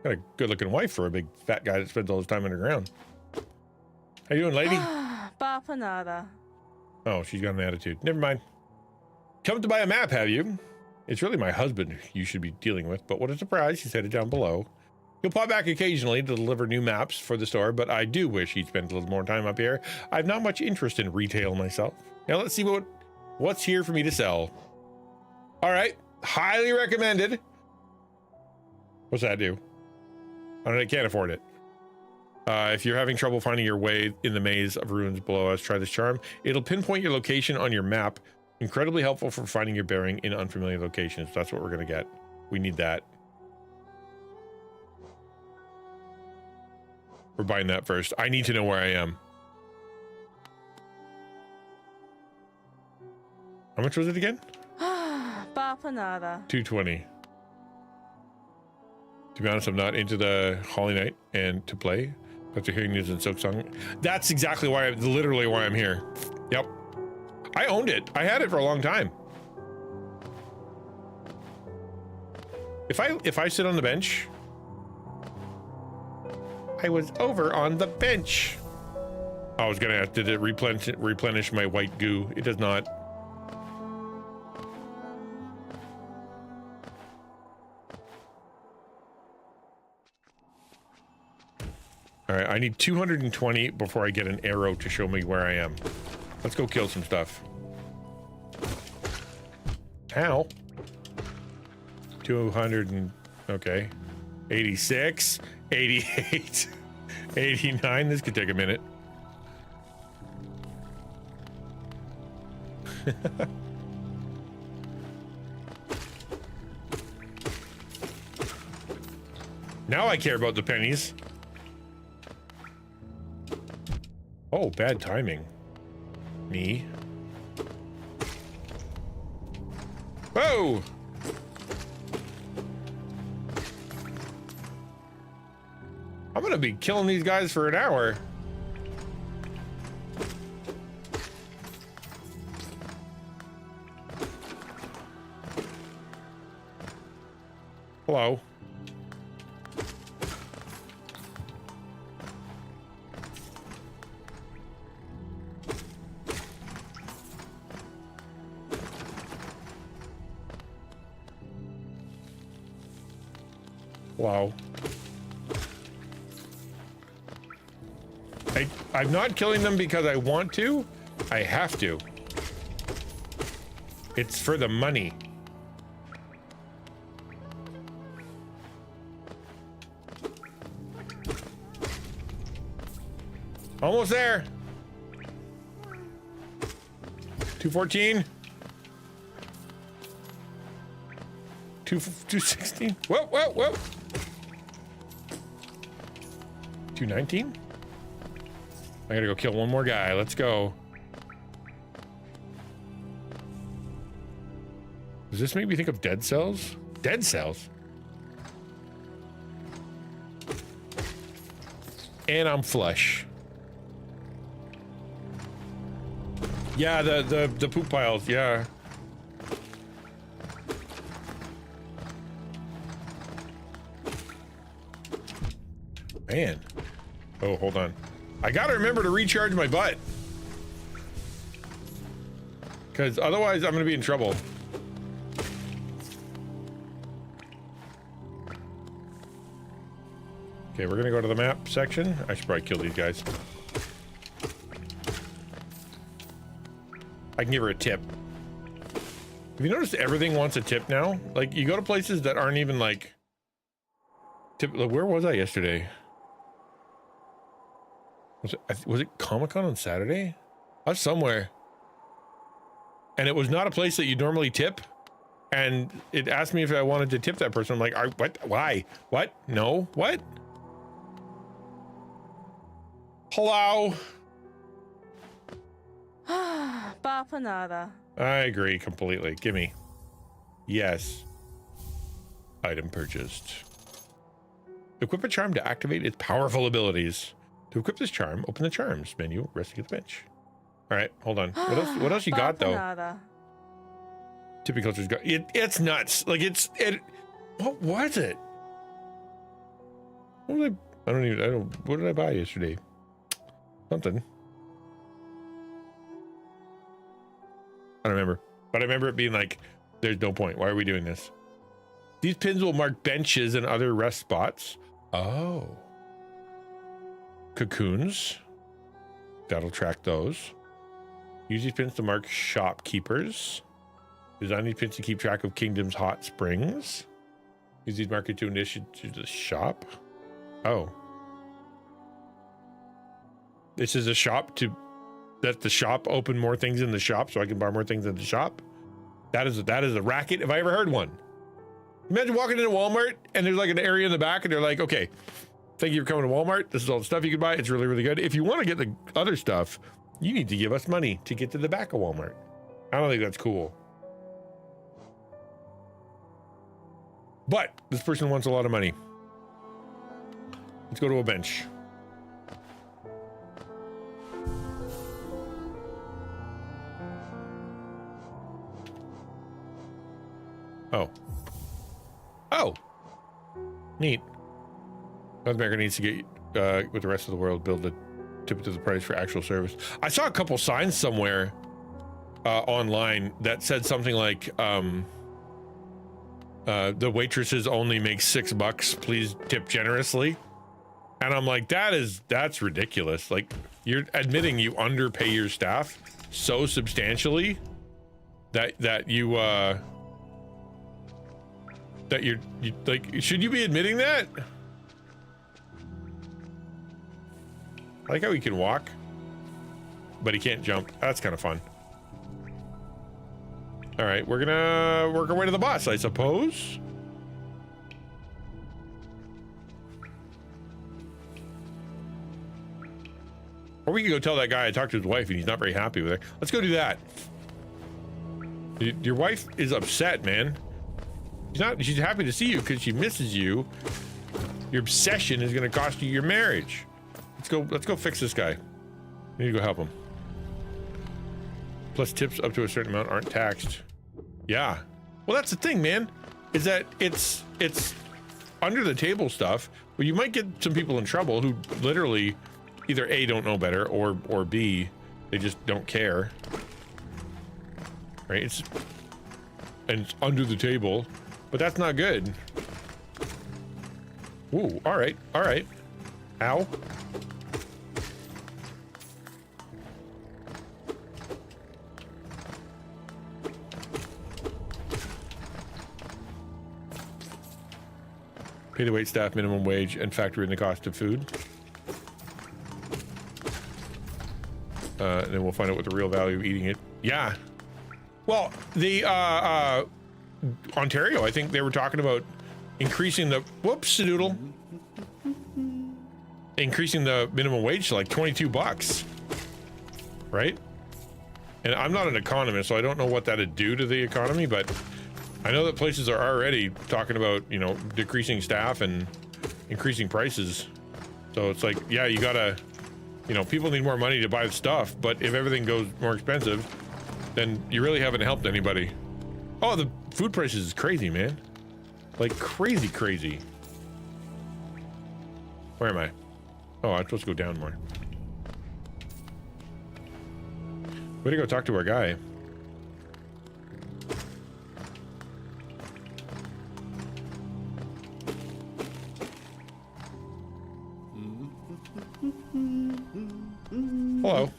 Got a good looking wife for a big fat guy that spends all his time underground. How you doing, lady? Bapanada. Oh, she's got an attitude. Never mind. Come to buy a map, have you? It's really my husband you should be dealing with, but what a surprise. He's headed down below. He'll pop back occasionally to deliver new maps for the store, but I do wish he'd spend a little more time up here. I've not much interest in retail myself. Now let's see what's here for me to sell. All right, highly recommended. What's that do? I can't afford it. If you're having trouble finding your way in the maze of ruins below us, try this charm. It'll pinpoint your location on your map. Incredibly helpful for finding your bearing in unfamiliar locations. That's what we're gonna get. We need that. We're buying that first. I need to know where I am. How much was it again? Bapanada. 220. To be honest, I'm not into the Holly Knight and to play. After hearing news in Silk Song. That's exactly why literally why I'm here. Yep. I owned it. I had it for a long time. If I sit on the bench, I was over on the bench. I was gonna have to replenish my white goo. It does not. All right, I need 220 before I get an arrow to show me where I am. Let's go kill some stuff. Ow. 200 and, okay. 86, 88, 89. This could take a minute. Now I care about the pennies. Oh, bad timing. Me. Whoa! I'm gonna be killing these guys for an hour. Hello. Wow. I'm not killing them because I want to. I have to. It's for the money. Almost there. 214. 216. Whoa, whoa, whoa. 219. I gotta go kill one more guy. Let's go. Does this make me think of dead cells? Dead cells? And I'm flush. Yeah, the poop piles, yeah. Man. Oh, hold on. I gotta remember to recharge my butt. Because otherwise I'm gonna be in trouble. Okay, we're gonna go to the map section. I should probably kill these guys. I can give her a tip. Have you noticed everything wants a tip now? Like, you go to places that aren't even like... Tip. Where was I yesterday? Was it Comic-Con on Saturday? I was somewhere. And it was not a place that you normally tip. And it asked me if I wanted to tip that person. I'm like, what? Why? What? No? What? Hello? Bapanada. I agree completely. Gimme. Yes. Item purchased. Equip a charm to activate its powerful abilities. To equip this charm, open the charms menu, resting at the bench. All right, hold on. What else you got though? Typiculture's got it's nuts. Like what was it? What did I buy yesterday? Something. I don't remember. But I remember it being like, there's no point. Why are we doing this? These pins will mark benches and other rest spots. Oh. Cocoons. That'll track those. Use these pins to mark shopkeepers. Design these pins to keep track of Kingdom's hot springs. Use these markers to initiate to the shop. Oh. This is a shop to let the shop open more things in the shop so I can buy more things in the shop. That is a racket if I ever heard one. Imagine walking into Walmart and there's like an area in the back and they're like, okay, thank you for coming to Walmart. This is all the stuff you can buy. It's really, really good. If you want to get the other stuff, you need to give us money to get to the back of Walmart. I don't think that's cool. But this person wants a lot of money. Let's go to a bench. Oh. Oh. Neat. North America needs to get with the rest of the world, build a tip to the price for actual service. I saw a couple signs somewhere online that said something like the waitresses only make $6. Please tip generously. And I'm like, that's ridiculous. Like, you're admitting you underpay your staff so substantially that you're like, should you be admitting that? I like how he can walk, but he can't jump. That's kind of fun. All right, we're gonna work our way to the boss, I suppose. Or we could go tell that guy I talked to his wife and he's not very happy with her. Let's go do that. Your wife is upset, man. She's happy to see you because she misses you. Your obsession is gonna cost you your marriage. Let's go fix this guy. We need to go help him. Plus tips up to a certain amount aren't taxed. Yeah. Well, that's the thing, man, is that it's under the table stuff, but you might get some people in trouble who literally either A, don't know better, or B, they just don't care. Right? It's under the table, but that's not good. Ooh, all right, all right. Ow. Pay the wait staff minimum wage and factor in the cost of food. And then we'll find out what the real value of eating it. Yeah. Well, the Ontario, I think they were talking about increasing the whoops-a-doodle. Increasing the minimum wage to like $22, right? And I'm not an economist, so I don't know what that'd do to the economy, but I know that places are already talking about, you know, decreasing staff and increasing prices. So it's like, yeah, you gotta, you know, people need more money to buy stuff, but if everything goes more expensive, then you really haven't helped anybody. Oh, the food prices is crazy, man. Like crazy, crazy. Where am I? Oh, I'm supposed to go down more. Way to go talk to our guy. Hello.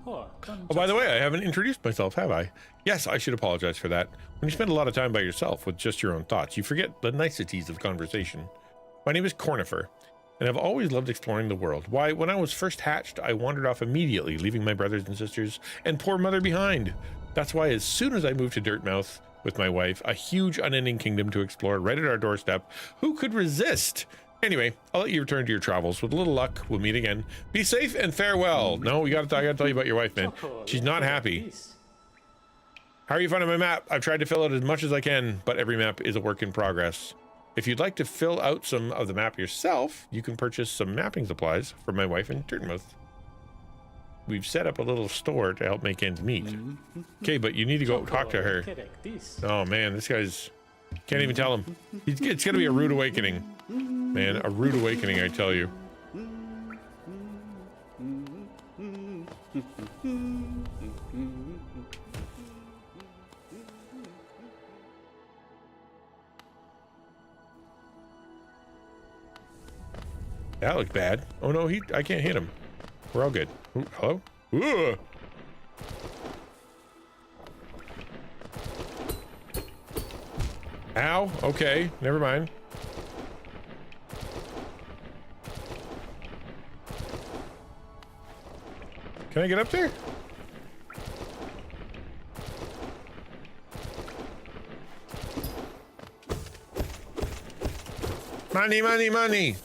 Oh, by the way, I haven't introduced myself, have I? Yes, I should apologize for that. When you spend a lot of time by yourself with just your own thoughts, you forget the niceties of conversation. My name is Cornifer, and I've always loved exploring the world. Why, when I was first hatched, I wandered off immediately, leaving my brothers and sisters and poor mother behind. That's why as soon as I moved to Dirtmouth with my wife, a huge unending kingdom to explore right at our doorstep, who could resist? Anyway, I'll let you return to your travels. With a little luck, we'll meet again. Be safe and farewell. No, I gotta tell you about your wife, man. She's not happy. How are you finding my map? I've tried to fill out as much as I can, but every map is a work in progress. If you'd like to fill out some of the map yourself, you can purchase some mapping supplies from my wife in Dirtmouth. We've set up a little store to help make ends meet. Okay, but you need to go talk to her. Oh man, this guy's... Can't even tell him. It's gonna be a rude awakening. Man, a rude awakening, I tell you. That looked bad. Oh no, I can't hit him. We're all good. Ooh, hello? Ooh. Ow, okay, never mind. Can I get up there? Money, money, money.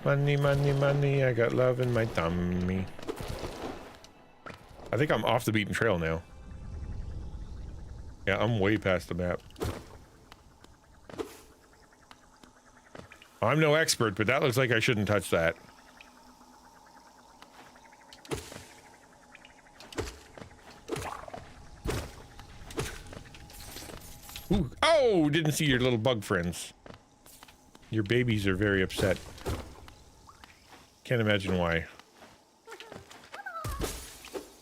Money, money, money, I got love in my tummy. I think I'm off the beaten trail now. Yeah, I'm way past the map. I'm no expert, but that looks like I shouldn't touch that. Ooh. Oh, didn't see your little bug friends. Your babies are very upset. Can't imagine why.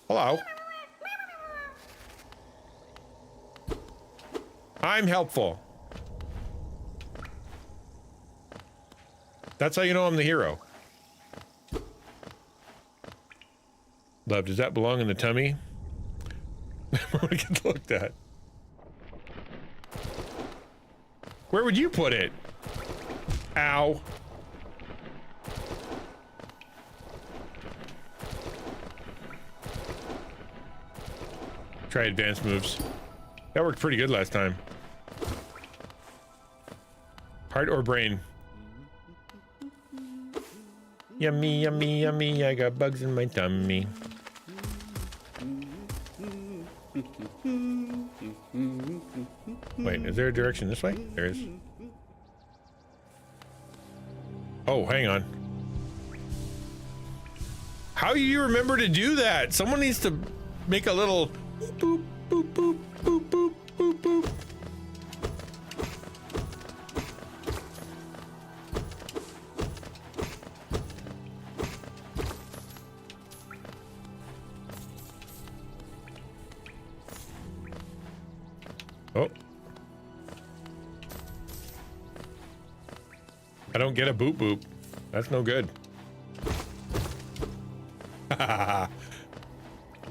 Hello. I'm helpful. That's how you know I'm the hero. Love, does that belong in the tummy? I want to get looked at. Where would you put it? Ow. Try advanced moves. That worked pretty good last time. Heart or brain? Yummy, yummy, yummy. I got bugs in my tummy. Wait, is there a direction this way? There is. Oh, hang on. How do you remember to do that? Someone needs to make a little boop, boop, boop, boop, boop, boop, boop. Oh. I don't get a boop boop. That's no good.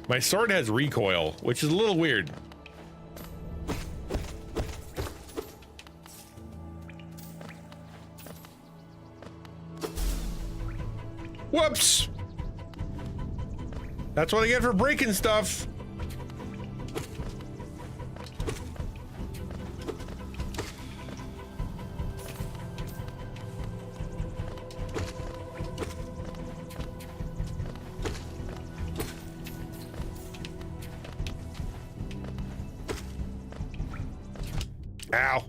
My sword has recoil, which is a little weird. Whoops! That's what I get for breaking stuff. Ow.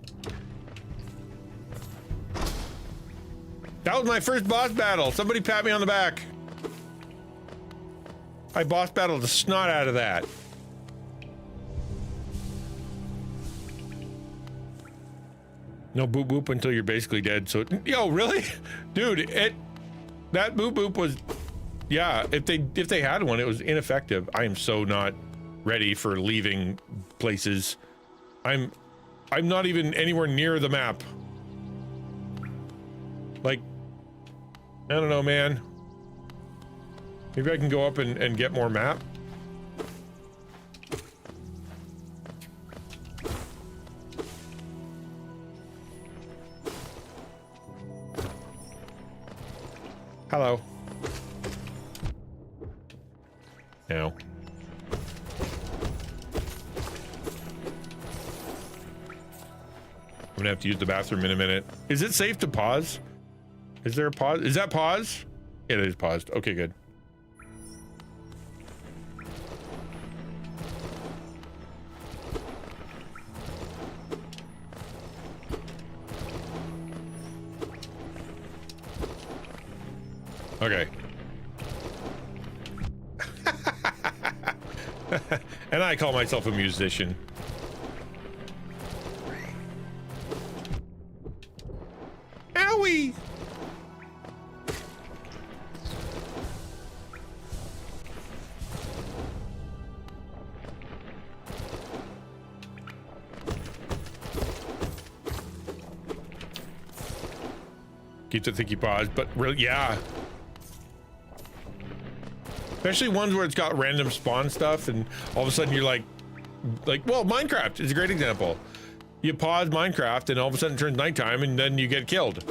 That was my first boss battle. Somebody pat me on the back. I boss battled the snot out of that. No boop boop until you're basically dead. So, yo, really? Dude, that boop boop was, yeah, if they had one, it was ineffective. I am so not ready for leaving places. I'm not even anywhere near the map. Like, I don't know, man. Maybe I can go up and get more map. Hello. No. I'm gonna have to use the bathroom in a minute. Is it safe to pause? Is there a pause? Is that pause? It is paused. Okay, good. Okay. And I call myself a musician. Owie! Keep the thicky pause, but really, yeah. Especially ones where it's got random spawn stuff and all of a sudden you're like, well, Minecraft is a great example. You pause Minecraft and all of a sudden it turns nighttime and then you get killed.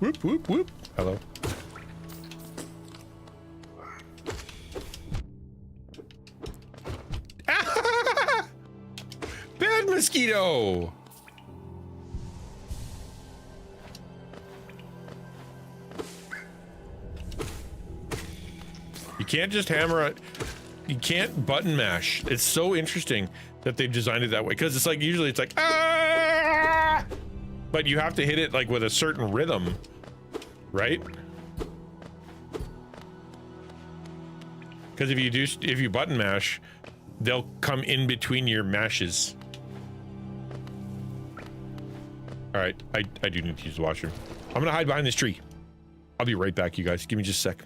Whoop, whoop, whoop. Hello. Bad mosquito. You can't just hammer it. You can't button mash. It's so interesting that they've designed it that way because it's like usually it's like ah, but you have to hit it like with a certain rhythm, right? Because if you button mash, they'll come in between your mashes. All right, I do need to use the washroom. I'm gonna hide behind this tree. I'll be right back, you guys. Give me just a sec.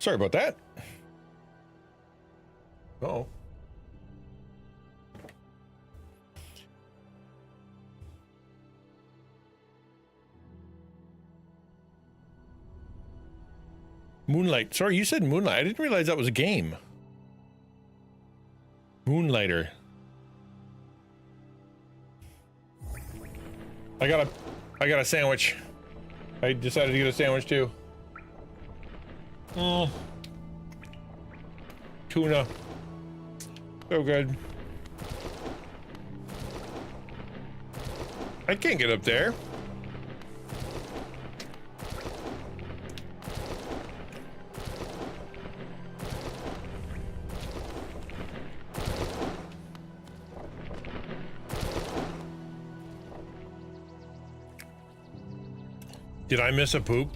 Sorry about that. Uh-oh. Moonlight. Sorry, you said Moonlight. I didn't realize that was a game. Moonlighter. I got a sandwich. I decided to get a sandwich too. Tuna. So good. I can't get up there. Did I miss a poop?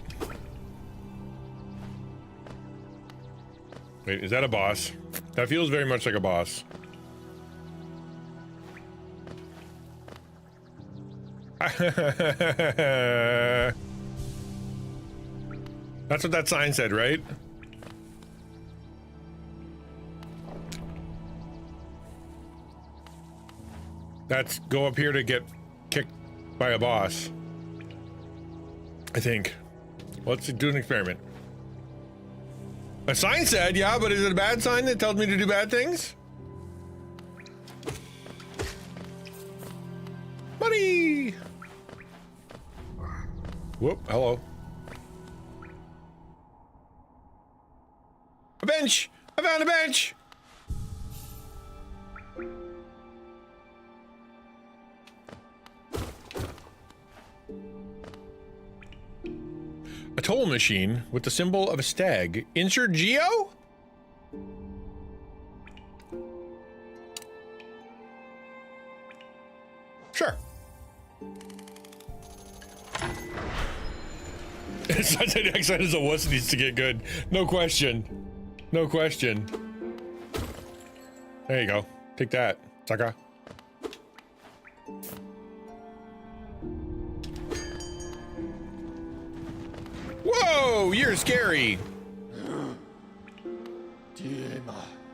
Wait, is that a boss? That feels very much like a boss. That's what that sign said, right? That's go up here to get kicked by a boss. I think. Let's do an experiment. A sign said, yeah, but is it a bad sign that tells me to do bad things? Money! Whoop, hello. A bench! I found a bench! A toll machine with the symbol of a stag. Insert Geo? Sure. Sunset Exxon is a wuss, needs to get good. No question. No question. There you go. Take that, sucker. Whoa, you're scary.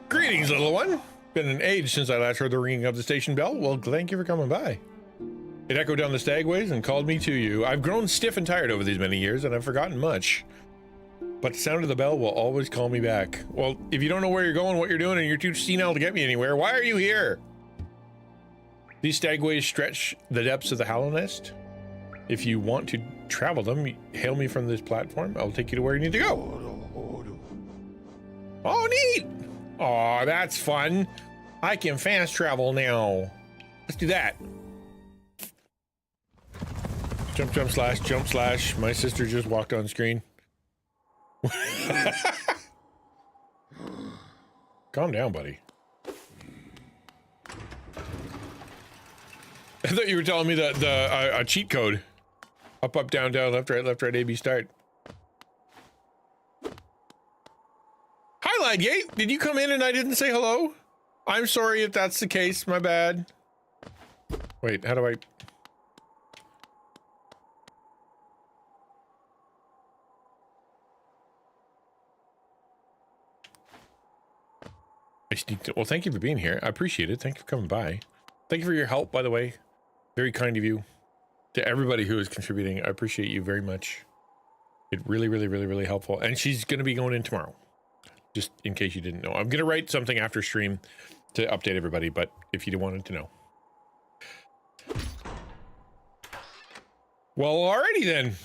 Greetings, little one. Been an age since I last heard the ringing of the station bell. Well, thank you for coming by. It echoed down the stagways and called me to you. I've grown stiff and tired over these many years, and I've forgotten much. But the sound of the bell will always call me back. Well, if you don't know where you're going, what you're doing, and you're too senile to get me anywhere, why are you here? These stagways stretch the depths of the Hollow Nest. If you want to travel them, hail me from this platform. I'll take you to where you need to go. Oh, neat. Oh, that's fun. I can fast travel now. Let's do that. Jump, jump, slash, jump, slash. My sister just walked on screen. Calm down, buddy. I thought you were telling me that a cheat code. Up, up, down, down, left, right, A, B, start. Hi, Lydgate. Did you come in and I didn't say hello? I'm sorry if that's the case. My bad. Wait, how do I... Well, thank you for being here. I appreciate it. Thank you for coming by. Thank you for your help, by the way. Very kind of you. To everybody who is contributing, I appreciate you very much. It really helpful. And she's going to be going in tomorrow. Just in case you didn't know. I'm going to write something after stream to update everybody, but if you wanted to know. Well, alrighty then.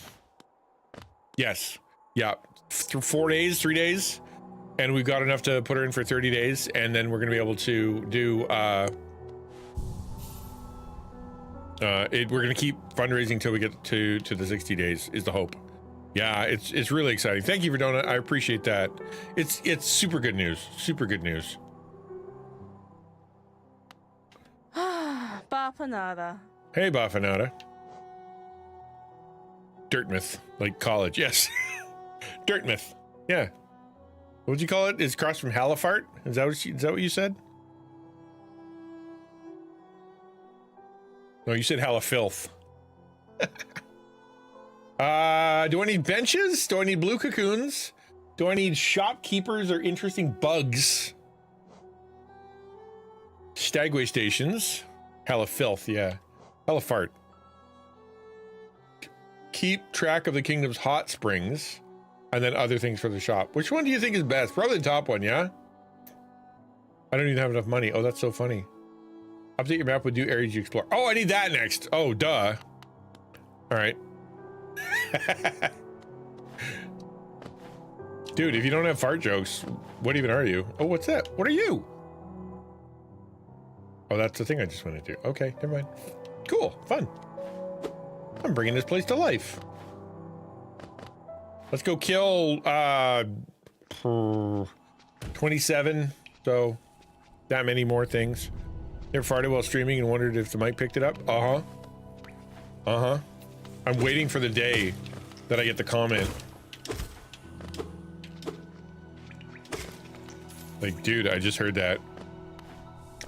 Yes. Yeah. 4 days, 3 days. And we've got enough to put her in for 30 days, and then we're going to be able to do, we're going to keep fundraising till we get to the 60 days is the hope. Yeah, it's really exciting. Thank you for doing it. I appreciate that. It's super good news. Super good news. Bapanada. Hey, Bafanada. Dirtmouth, like college. Yes. Dirtmouth. Yeah. What'd you call it? It's across from Halifart? Is that what you said? No, you said Halifilth. Do I need benches? Do I need blue cocoons? Do I need shopkeepers or interesting bugs? Stagway stations. Hella filth, yeah. Hella fart. Keep track of the kingdom's hot springs. And then other things for the shop. Which one do you think is best? Probably the top one, yeah? I don't even have enough money. Oh, that's so funny. Update your map with new areas you explore. Oh, I need that next. Oh, duh. All right. Dude, if you don't have fart jokes, what even are you? Oh, what's that? What are you? Oh, that's the thing I just went into. Okay, never mind. Cool, fun. I'm bringing this place to life. Let's go kill 27. So that many more things. Never farted while streaming and wondered if the mic picked it up. I'm waiting for the day that I get the comment. Like, dude, I just heard that.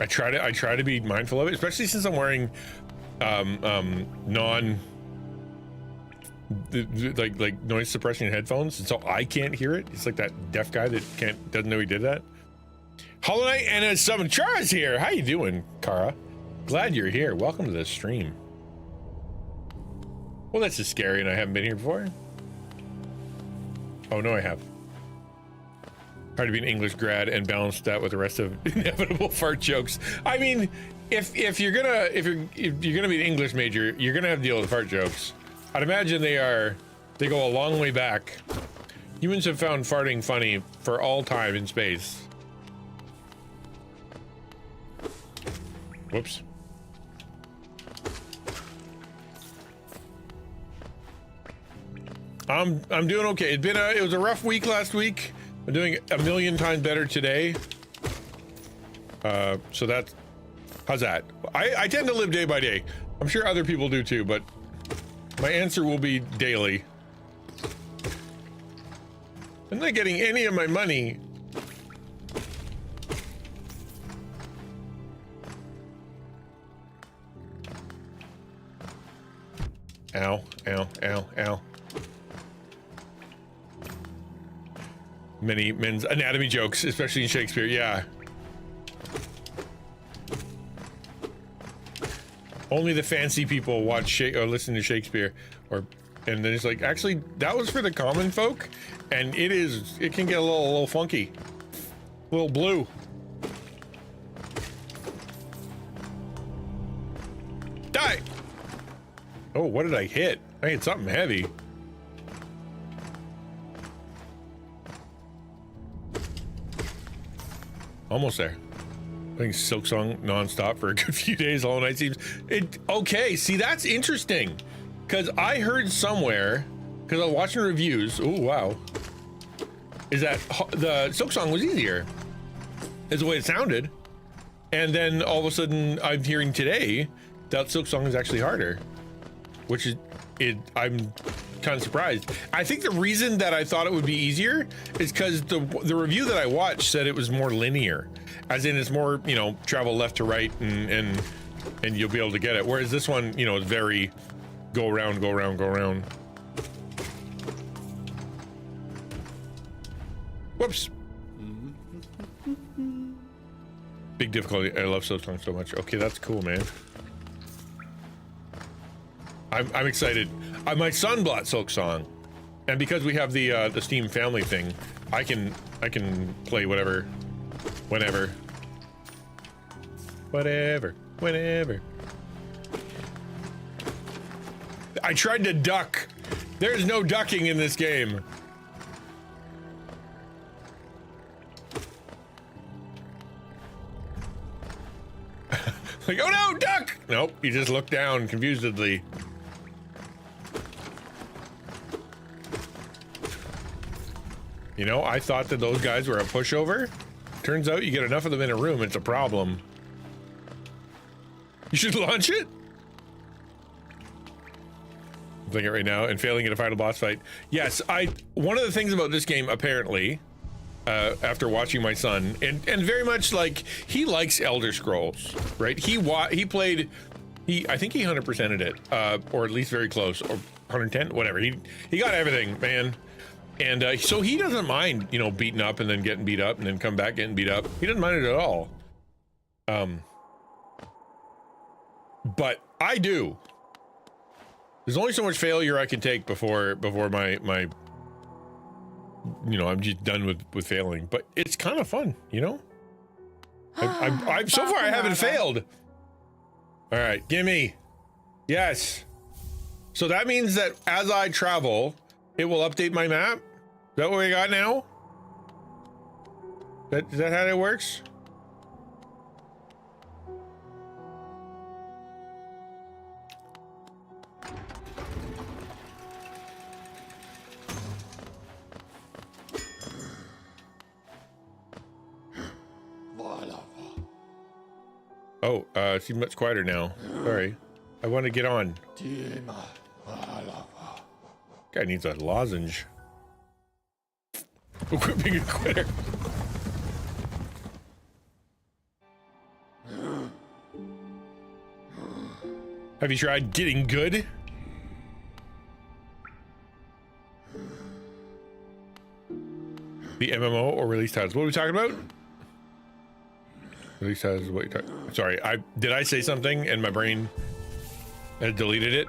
I try to be mindful of it, especially since I'm wearing like noise suppression headphones, and so I can't hear it. It's like that deaf guy that doesn't know he did that. Hollow Knight and a summon Chara's here. How you doing, Kara? Glad you're here. Welcome to the stream. Well, that's just scary, and I haven't been here before. Oh no, I have. Hard to be an English grad and balance that with the rest of inevitable fart jokes. I mean, if you're gonna be an English major, you're gonna have to deal with fart jokes. I'd imagine they go a long way back. Humans have found farting funny for all time in space. Whoops. I'm doing okay. It was a rough week last week. I'm doing a million times better today. So that's, how's that? I tend to live day by day. I'm sure other people do too, but my answer will be daily. I'm not getting any of my money. Ow, ow, ow, ow. Many men's anatomy jokes, especially in Shakespeare, yeah. Only the fancy people watch or listen to Shakespeare, and then it's like, actually, that was for the common folk, and it can get a little funky, a little blue. Die! Oh, what did I hit? I hit something heavy. Almost there. I think Silk Song nonstop for a good few days. Hollow Knight seems okay. See, that's interesting, because I heard somewhere, because I was watching reviews. Oh wow, is that the Silk Song was easier? Is the way it sounded, and then all of a sudden I'm hearing today that Silk Song is actually harder, which is I'm kind of surprised. I think the reason that I thought it would be easier is because the review that I watched said it was more linear, as in it's more, you know, travel left to right and you'll be able to get it, whereas this one, you know, is very go around, go around, go around. Whoops. Big difficulty. I love Silk Song so much. Okay, that's cool, man. I'm excited. My son bought Silk Song, and because we have the Steam family thing, I can play whenever. I tried to duck. There's no ducking in this game. Like, oh no, duck! Nope, you just look down confusedly. You know, I thought that those guys were a pushover. Turns out you get enough of them in a room, it's a problem. You should launch it? I'm playing it right now and failing at a final boss fight. Yes, one of the things about this game, apparently, after watching my son, and very much like, he likes Elder Scrolls, right? He played, I think he 100%ed it, or at least very close, or 110, whatever. He got everything, man. And so he doesn't mind, you know, beating up and then getting beat up and then come back getting beat up. He doesn't mind it at all. But I do. There's only so much failure I can take before my you know, I'm just done with failing. But it's kind of fun, you know. I so far I haven't failed. All right, gimme. Yes. So that means that as I travel, it will update my map. Is that what we got now? Is that how it works? Oh, seems much quieter now. Sorry. I want to get on. Guy needs a lozenge. Quit being a quitter. Have you tried getting good? The MMO or release titles? What are we talking about? Release titles. What you're talking? Sorry, did I say something and my brain had deleted it?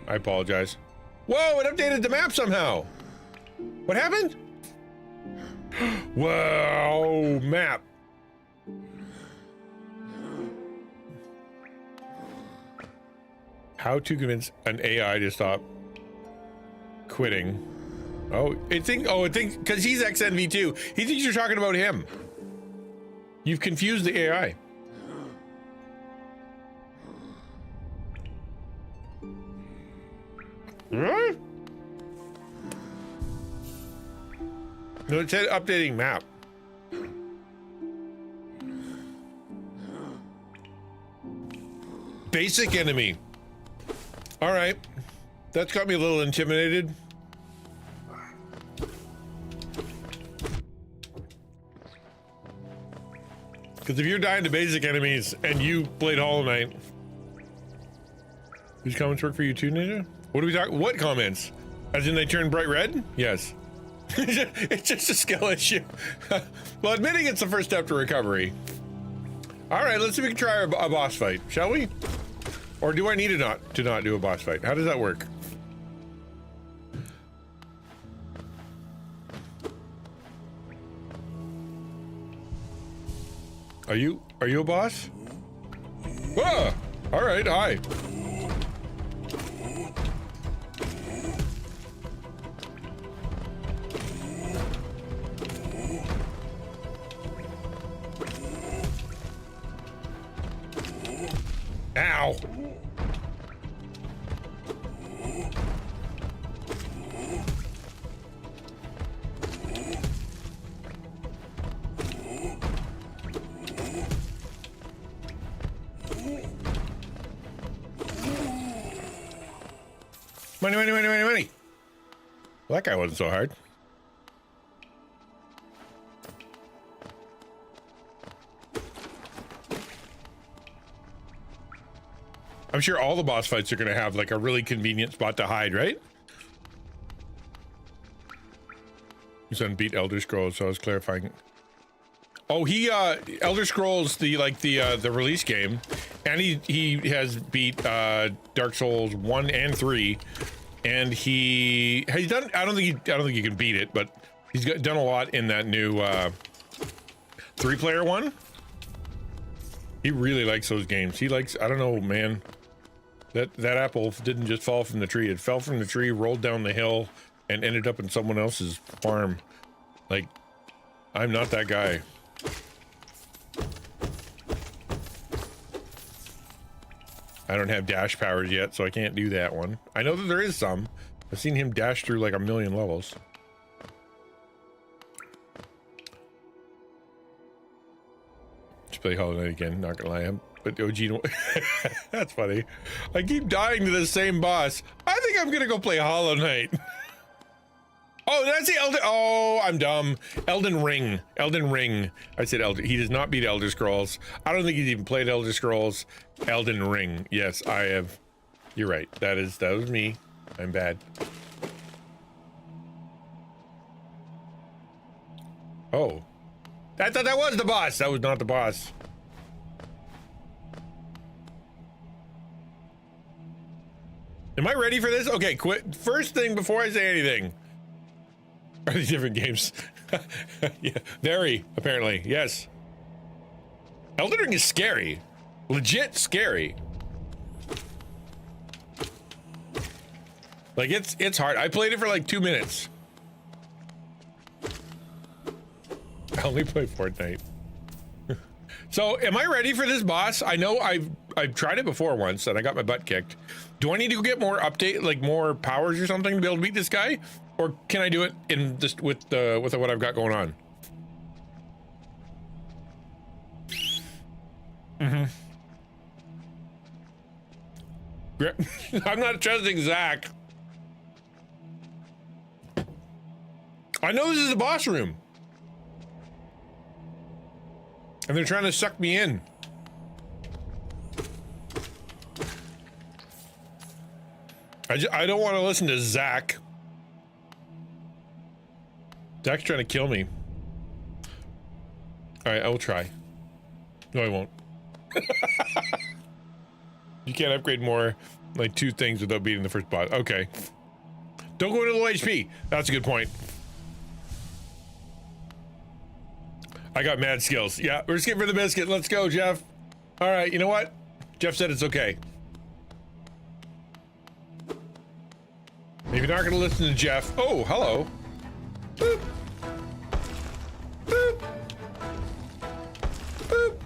I apologize. Whoa! It updated the map somehow. What happened? Whoa! Map. How to convince an AI to stop quitting. Oh, it thinks because he's XNV2. He thinks you're talking about him. You've confused the AI. What? No, it said updating map. Basic enemy. All right. That's got me a little intimidated. Because if you're dying to basic enemies and you played Hollow Knight, these comments work for you too, Ninja? What are we talking? What comments? As in they turn bright red? Yes. It's just a skill issue. Well, admitting it's the first step to recovery. All right, let's see if we can try a boss fight, shall we? Or do I need to not do a boss fight? How does that work? Are you a boss? Ah, all right, hi. Ow. Money, money, money, money, money. Well, that guy wasn't so hard. I'm sure all the boss fights are going to have like a really convenient spot to hide, right? He's on beat Elder Scrolls, so I was clarifying. Oh, he Elder Scrolls the release game, and he has beat Dark Souls 1 and 3, and he's done. I don't think you can beat it, but he's done a lot in that new 3-player one. He really likes those games. He likes. I don't know, man. That apple didn't just fall from the tree. It fell from the tree, rolled down the hill, and ended up in someone else's farm. Like, I'm not that guy. I don't have dash powers yet, so I can't do that one. I know that there is some. I've seen him dash through like 1,000,000 levels. Just play Hollow Knight again, not gonna lie. But OG, that's funny. I keep dying to the same boss. I think I'm gonna go play Hollow Knight. Oh, that's the Elden. Oh, I'm dumb. Elden Ring. Elden Ring. I said Elden. He does not beat Elder Scrolls. I don't think he's even played Elder Scrolls. Elden Ring. Yes, I have. You're right. That was me. I'm bad. Oh. I thought that was the boss. That was not the boss. Am I ready for this? Okay, quit. First thing before I say anything. Are these different games? Yeah, very, apparently. Yes. Elden Ring is scary. Legit scary. Like, it's hard. I played it for like 2 minutes. I only play Fortnite. So, am I ready for this boss? I know I've tried it before once and I got my butt kicked. Do I need to go get more like more powers or something to be able to beat this guy? Or can I do it in just with what I've got going on? I'm not trusting Zach. I know this is the boss room. And they're trying to suck me in. I don't want to listen to Zach. Zach's trying to kill me. All right, I will try. No, I won't. You can't upgrade more, like 2 things without beating the first boss. Okay. Don't go into low HP. That's a good point. I got mad skills. Yeah, we're skipping for the biscuit. Let's go, Jeff. All right, you know what? Jeff said it's okay. If you're not going to listen to Jeff. Oh, hello. Boop. Boop. Boop.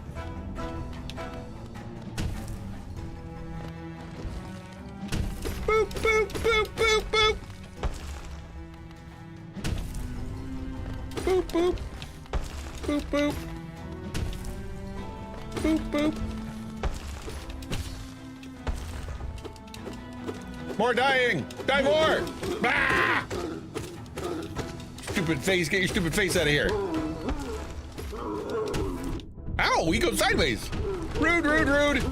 Boop, boop, boop, boop, boop. Boop, boop. Boop, boop. Boop, boop. More dying! Die more! Ah! Stupid face, get your stupid face out of here. Ow, we go sideways. Rude, rude, rude.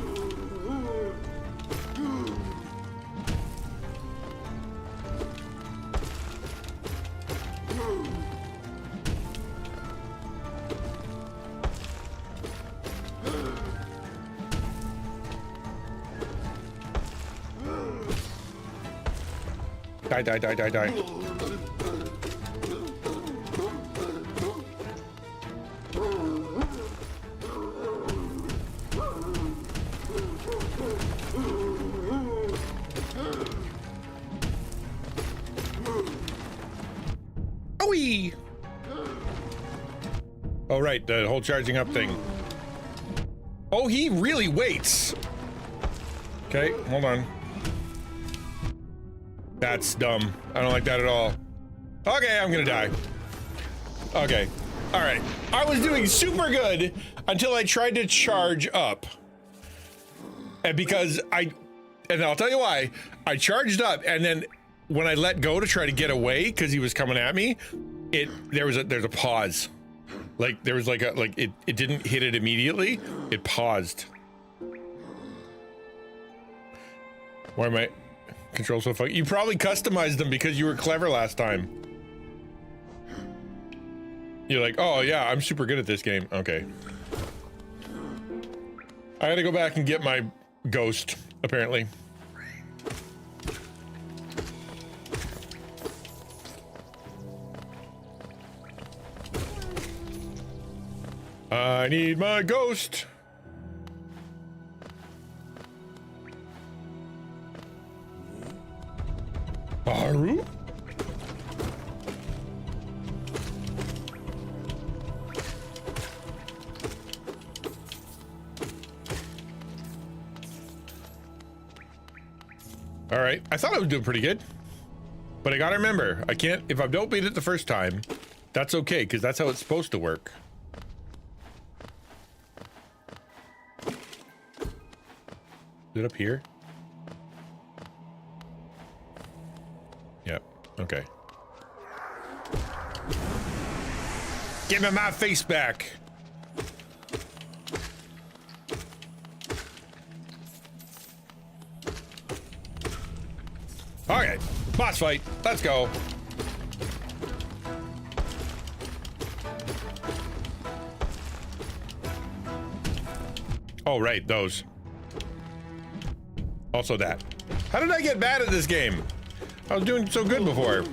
Die, die, die, die, die. Owie! Oh, right, the whole charging up thing. Oh, he really waits. Okay, hold on. That's dumb. I don't like that at all. Okay, I'm gonna die. Okay. All right. I was doing super good until I tried to charge up. And because and I'll tell you why, I charged up and then when I let go to try to get away because he was coming at me, there's a pause. Like there was it didn't hit it immediately. It paused. Why am I control so funky? You probably customized them because you were clever last time. You're like, oh yeah, I'm super good at this game. Okay. I gotta go back and get my ghost, apparently. I need my ghost. Haru? All right, I thought I was doing pretty good, but I gotta remember, I can't, if I don't beat it the first time, that's okay, because that's how it's supposed to work. Is it up here? Yep, okay. Give me my face back. Okay, boss fight. Let's go. Oh, right, those. Also that. How did I get bad at this game? I was doing so good before.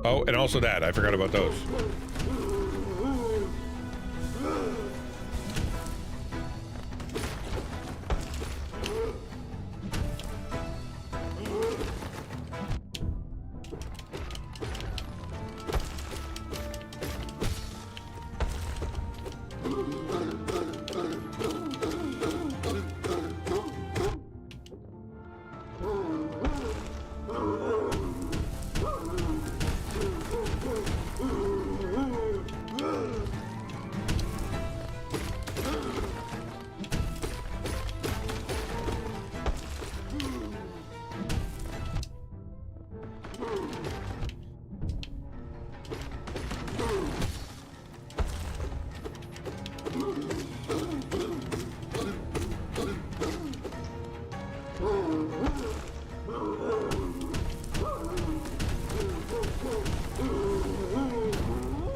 Oh, and also that. I forgot about those.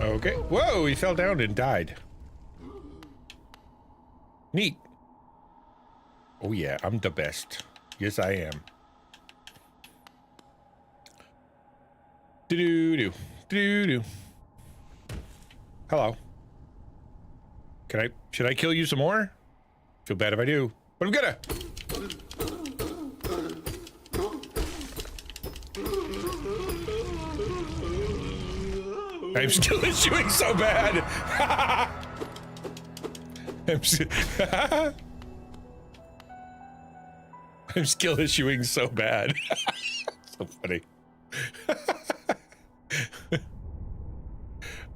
Okay. Whoa, he fell down and died. Neat. Oh yeah, I'm the best. Yes, I am. Do-do-do. Do-do-do. Hello. Should I kill you some more? Feel bad if I do, but I'm gonna. I'm still issuing so bad. I'm still issuing so bad. So funny.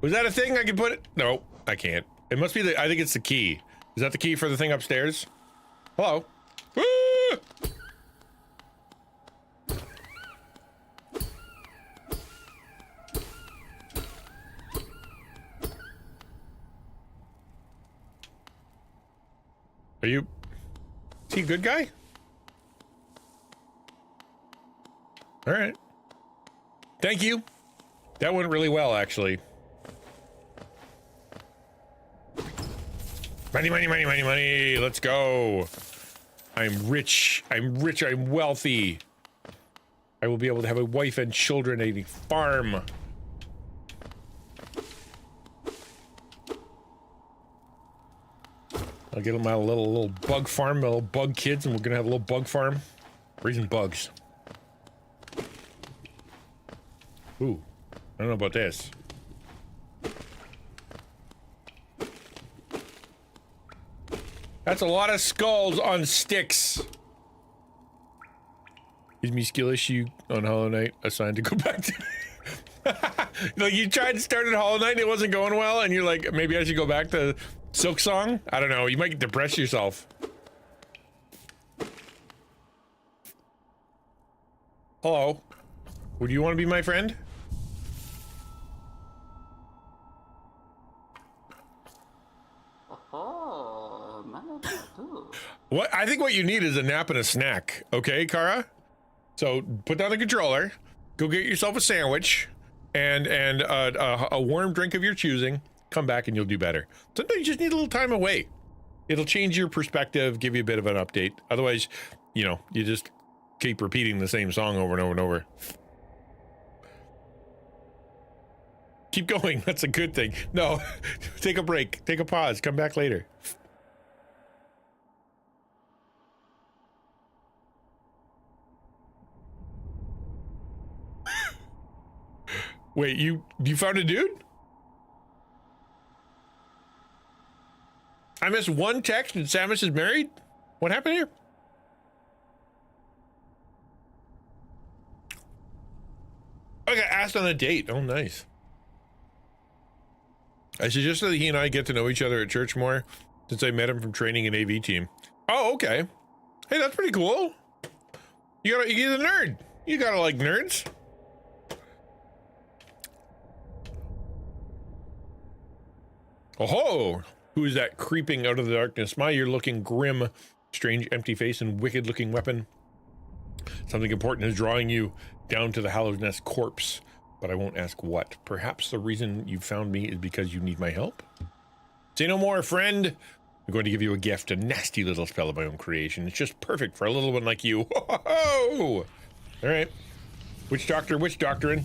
Was that a thing I could put it? No, I can't. It must be I think it's the key. Is that the key for the thing upstairs? Hello? Woo! Is he a good guy? All right. Thank you. That went really well, actually. Money, money, money, money, money. Let's go. I'm rich. I'm wealthy. I will be able to have a wife and children, a farm. I'll get my little bug farm, my little bug kids, and we're gonna have a little bug farm. Raising bugs. Ooh, I don't know about this. That's a lot of skulls on sticks. Gives me skill issue on Hollow Knight assigned to go back to. Like you tried to start at Hollow Knight and it wasn't going well, and you're like, maybe I should go back to Silk Song? I don't know, you might depress yourself. Hello. Would you want to be my friend? What I think what you need is a nap and a snack, okay, Kara? So put down the controller, go get yourself a sandwich, and a warm drink of your choosing. Come back and you'll do better. Sometimes you just need a little time away. It'll change your perspective, give you a bit of an update. Otherwise, you know, you just keep repeating the same song over and over and over. Keep going. That's a good thing. No, take a break. Take a pause. Come back later. Wait, you found a dude? I missed one text and Samus is married? What happened here? I got asked on a date. Oh, nice. I suggested that he and I get to know each other at church more since I met him from training an AV team. Oh, okay. Hey, that's pretty cool. You're a nerd. You gotta like nerds. Oh, who is that creeping out of the darkness? My, you're looking grim, strange, empty face and wicked-looking weapon. Something important is drawing you down to the Hallow's Nest corpse. but I won't ask what. Perhaps the reason you found me is because you need my help? Say no more, friend. I'm going to give you a gift, a nasty little spell of my own creation. It's just perfect for a little one like you. Ho-ho-ho! All right. Which doctor, which doctrine?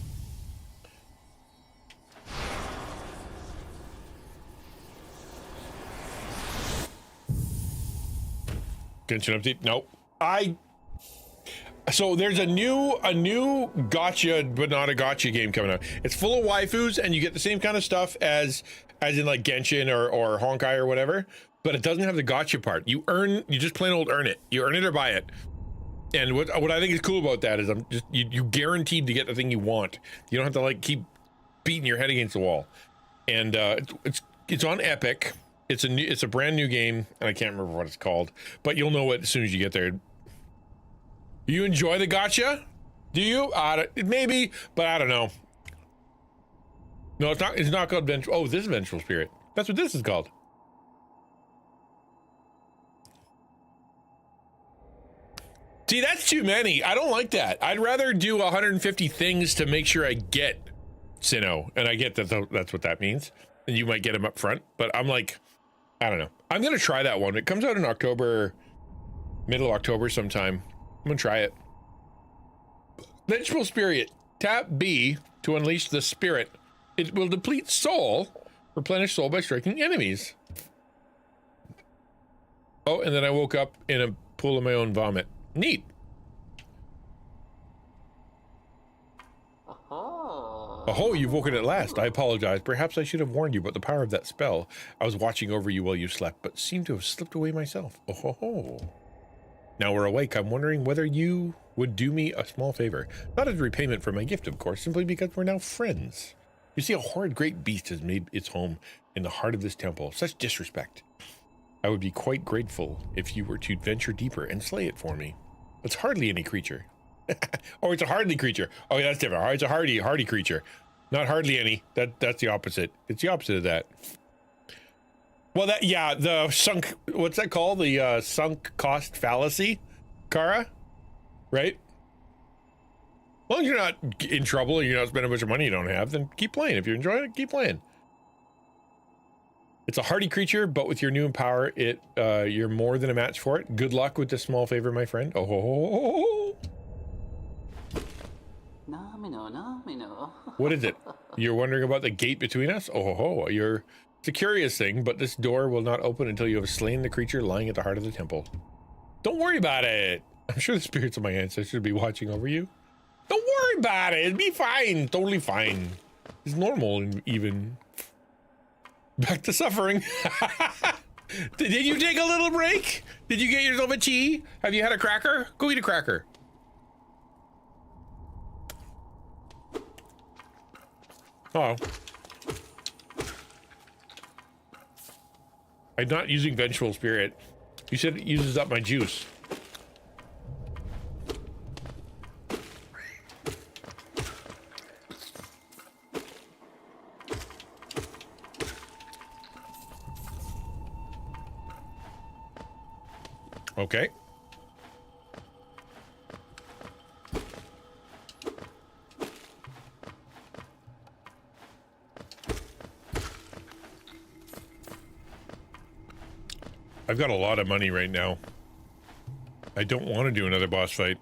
Genshin update? No. So there's a new gotcha, but not a gotcha game coming out. It's full of waifus, and you get the same kind of stuff as in like Genshin or Honkai or whatever, but it doesn't have the gotcha part. You just plain old earn it. You earn it or buy it. And what I think is cool about that is you guaranteed to get the thing you want. You don't have to like keep beating your head against the wall. And it's on Epic. It's a brand new game, and I can't remember what it's called, but you'll know it as soon as you get there. You enjoy the gotcha? Do you? Maybe, but I don't know. No, it's not. It's not called Vengeful. Oh, this is Vengeful Spirit. That's what this is called. See, that's too many. I don't like that. I'd rather do 150 things to make sure I get Sinnoh, and I get that that's what that means. And you might get him up front, but I'm like, I don't know. I'm gonna try that one. It comes out in October, middle of October sometime. I'm gonna try it. Vengeful Spirit. Tap B to unleash the spirit. It will deplete soul, replenish soul by striking enemies. Oh, and then I woke up in a pool of my own vomit. Neat. Oh, you've woken at last. I apologize. Perhaps I should have warned you about the power of that spell. I was watching over you while you slept, but seemed to have slipped away myself. Oh ho ho. Now we're awake. I'm wondering whether you would do me a small favor. Not as repayment for my gift, of course, simply because we're now friends. You see, a horrid great beast has made its home in the heart of this temple. Such disrespect. I would be quite grateful if you were to venture deeper and slay it for me. It's hardly any creature. Oh, it's a hardly creature. Oh, yeah, that's different. It's a hardy creature. Not hardly any. That's the opposite. It's the opposite of that. Well, the sunk, what's that called? The sunk cost fallacy, Kara, right? As long as you're not in trouble and you're not spending a bunch of money you don't have, then keep playing. If you're enjoying it, keep playing. It's a hardy creature, but with your new power, you're more than a match for it. Good luck with this small favor, my friend. Oh, ho, ho, ho, ho. What is it? You're wondering about the gate between us? Oh, ho, ho. It's a curious thing, but this door will not open until you have slain the creature lying at the heart of the temple. Don't worry about it. I'm sure the spirits of my ancestors will be watching over you. Don't worry about it. It'll be fine. Totally fine. It's normal and even. Back to suffering. Did you take a little break? Did you get yourself a tea? Have you had a cracker? Go eat a cracker. Oh. I'm not using Vengeful Spirit. You said it uses up my juice. Okay. I've got a lot of money right now. I don't want to do another boss fight.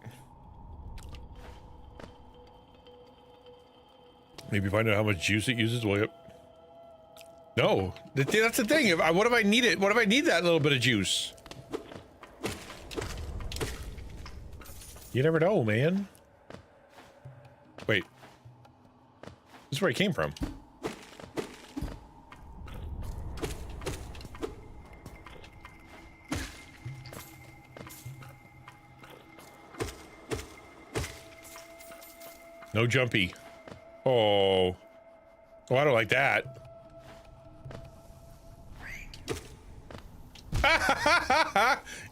Maybe find out how much juice it uses. Well, yep. No, that's the thing. What if I need it? What if I need that little bit of juice? You never know, man. Wait. This is where I came from. No jumpy. Oh. Oh, I don't like that.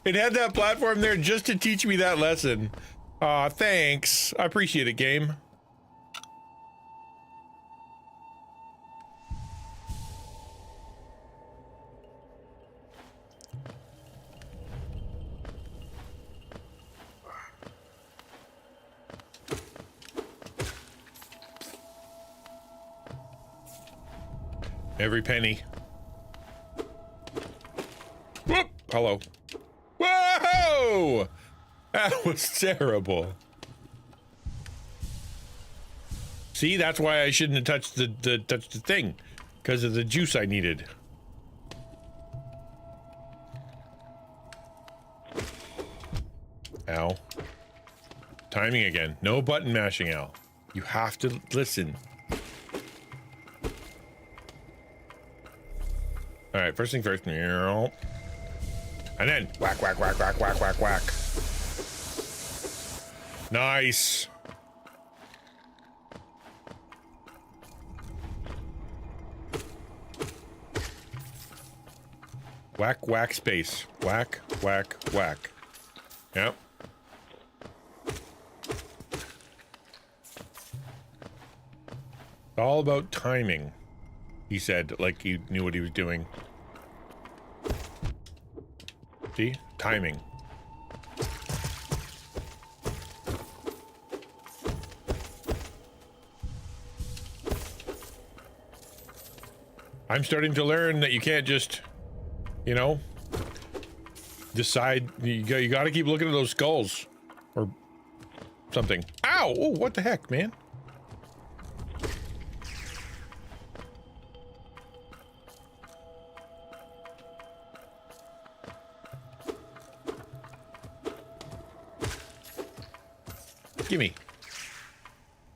It had that platform there just to teach me that lesson. Aw, thanks. I appreciate it, game. Every penny. Whoop! Hello. Whoa! That was terrible. See, that's why I shouldn't have touched the thing, because of the juice I needed. Al. Timing again. No button mashing, Al. You have to listen. All right, first thing first. And then whack, whack, whack, whack, whack, whack, whack. Nice. Whack, whack, space. Whack, whack, whack. Yep. All about timing, he said, like he knew what he was doing. See? Timing. I'm starting to learn that you can't just, you know, decide. You got to keep looking at those skulls or something. Ow! Oh, what the heck, man? Gimme.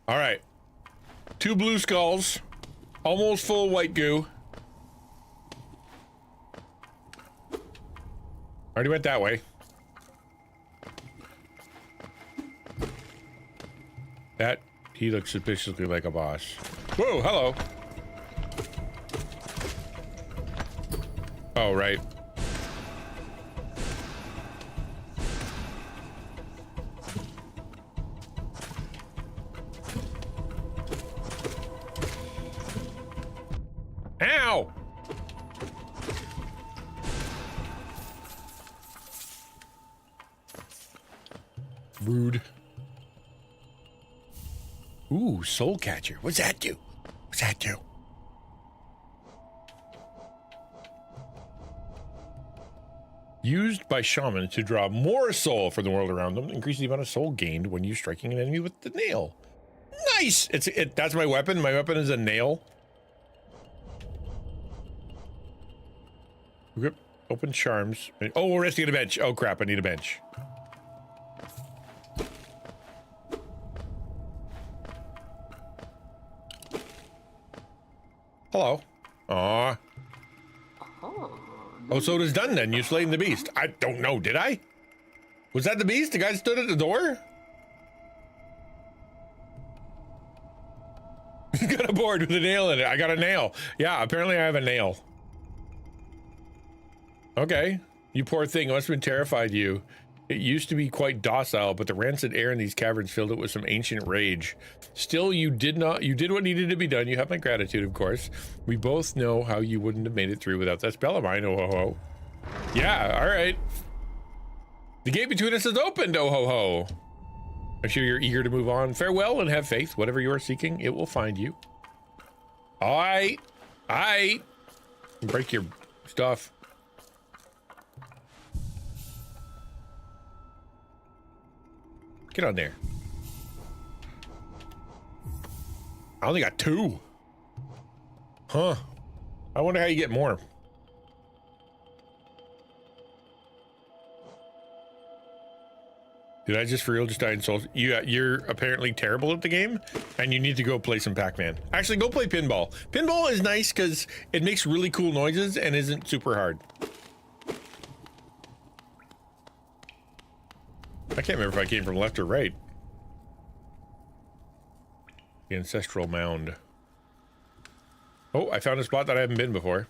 All right. 2 blue skulls. Almost full white goo. Already went that way. That, he looks suspiciously like a boss. Whoa, hello. Oh, right. Ow! Rude. Ooh, soul catcher. What's that do? What's that do? Used by shamans to draw more soul from the world around them, increase the amount of soul gained when you're striking an enemy with the nail. Nice! That's my weapon. My weapon is a nail. Grip, open charms. Oh, we're resting at a bench. Oh crap, I need a bench. Hello. Aw. Oh, so it is done then. You slayed the beast. I don't know, did I? Was that the beast? The guy stood at the door? Got a board with a nail in it. I got a nail. Yeah, apparently I have a nail. Okay. You poor thing. It must have been terrified you. It used to be quite docile, but the rancid air in these caverns filled it with some ancient rage. Still, you did what needed to be done. You have my gratitude, of course. We both know how you wouldn't have made it through without that spell of mine, oh ho ho. Yeah, all right. The gate between us is opened, oh ho ho. I'm sure you're eager to move on. Farewell and have faith. Whatever you are seeking, it will find you. All right. Break your stuff. Get on there. I only got 2. Huh. I wonder how you get more. Did I just for real just die in souls? You're apparently terrible at the game and you need to go play some Pac-Man. Actually, go play pinball. Pinball is nice because it makes really cool noises and isn't super hard. I can't remember if I came from left or right. The ancestral mound. Oh, I found a spot that I haven't been before.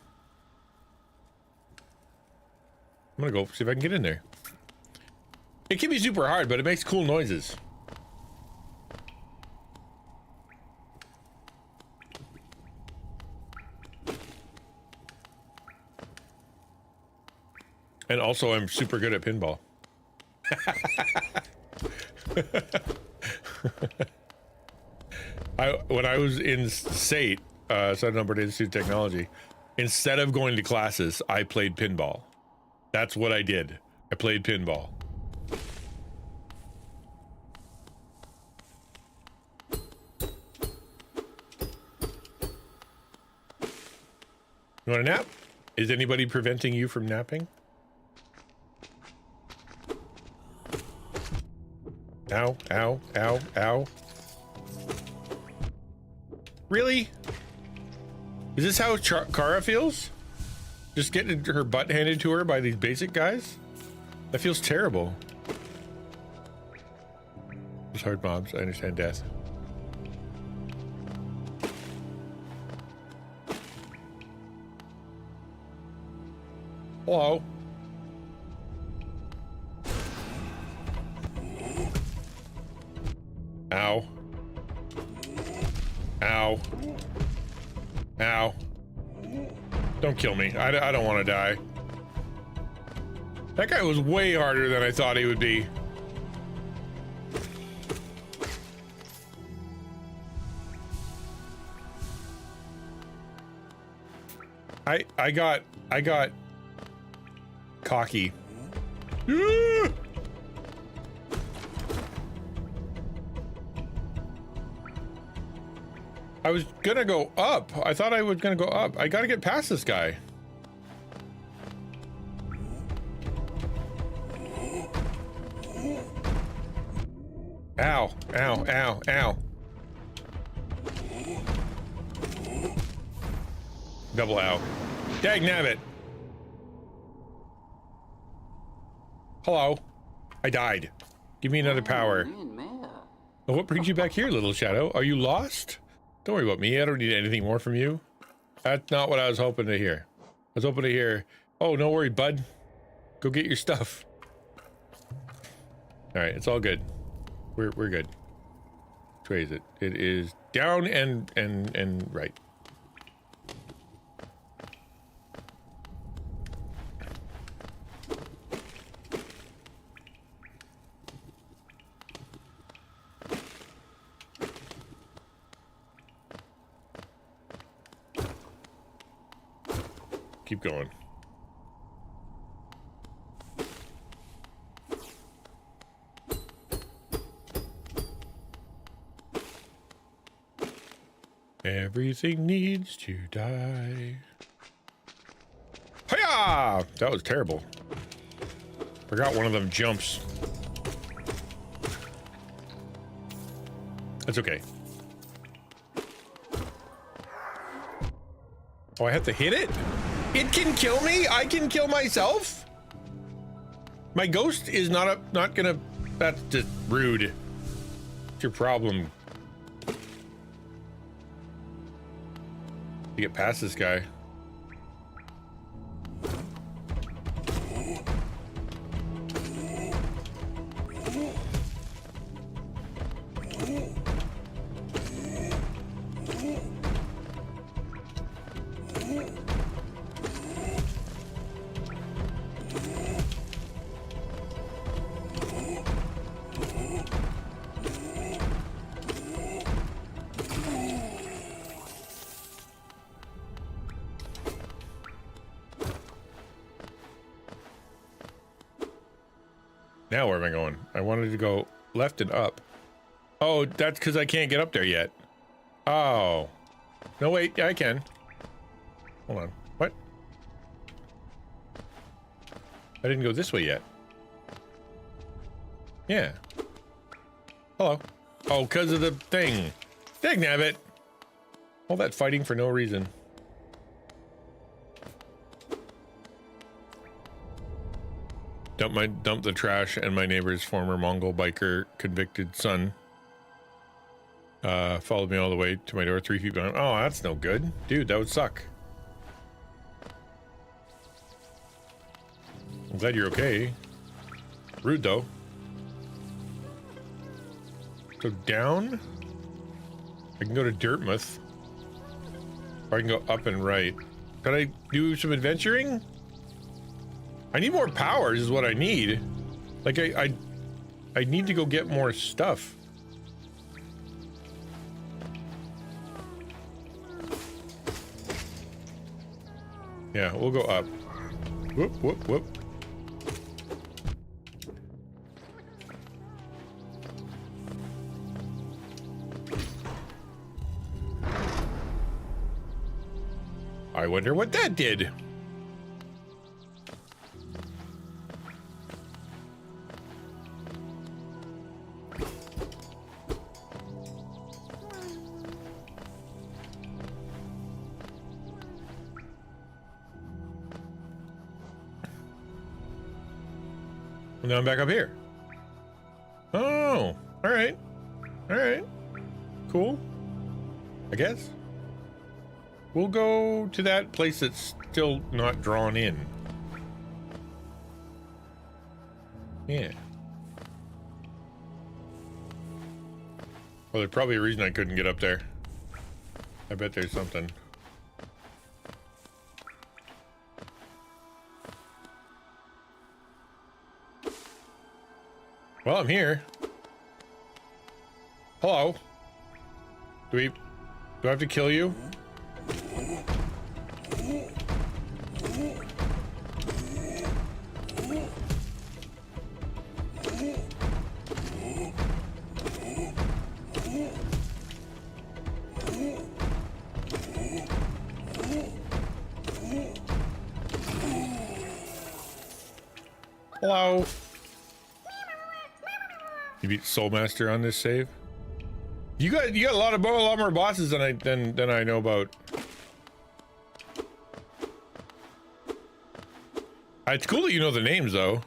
I'm gonna go see if I can get in there. It can be super hard, but it makes cool noises. And also, I'm super good at pinball. When I was in SATE, Southern Alberta Institute of Technology, Instead of going to classes, I played pinball. That's what I did. I played pinball. You want a nap? Is anybody preventing you from napping? Ow, ow, ow, ow. Really? Is this how Kara feels? Just getting her butt handed to her by these basic guys? That feels terrible. It's hard mobs. I understand death. Hello. Ow. Ow. Ow. Don't kill me. I don't want to die. That guy was way harder than I thought he would be. I got cocky. I was gonna go up. I thought I was gonna go up. I gotta get past this guy. Ow, ow, ow, ow. Double ow. Dagnabbit. Hello. I died. Give me another power. Oh, what brings you back here, little shadow? Are you lost? Don't worry about me. I don't need anything more from you. That's not what I was hoping to hear. I was hoping to hear, oh, no worry, bud. Go get your stuff. All right, it's all good. We're good. Which way is it? It is down and right. Keep going. Everything needs to die. Hiya! That was terrible. Forgot one of them jumps. That's okay. Oh, I have to hit it? It can kill me? I can kill myself? My ghost is not gonna... That's just rude. What's your problem? To get past this guy. Now where am I going? I wanted to go left and up. Oh, that's because I can't get up there yet. Oh. No, wait. Yeah, I can. Hold on. What? I didn't go this way yet. Yeah. Hello. Oh, because of the thing. Dagnabbit. All that fighting for no reason. Dump the trash and my neighbor's former Mongol biker convicted son followed me all the way to my door 3 feet behind. Oh, that's no good. Dude, that would suck. I'm glad you're okay. Rude though. So down? I can go to Dirtmouth. Or I can go up and right. Could I do some adventuring? I need more powers is what I need. Like I need to go get more stuff. Yeah, we'll go up. Whoop, whoop, whoop. I wonder what that did. Now I'm back up here. Oh, all right. All right. Cool. I guess. We'll go to that place that's still not drawn in. Yeah. Well, there's probably a reason I couldn't get up there. I bet there's something. Well, I'm here. Hello. Do I have to kill you? Hello. You beat Soulmaster on this save? You got a lot more bosses than I know about. It's cool that you know the names though.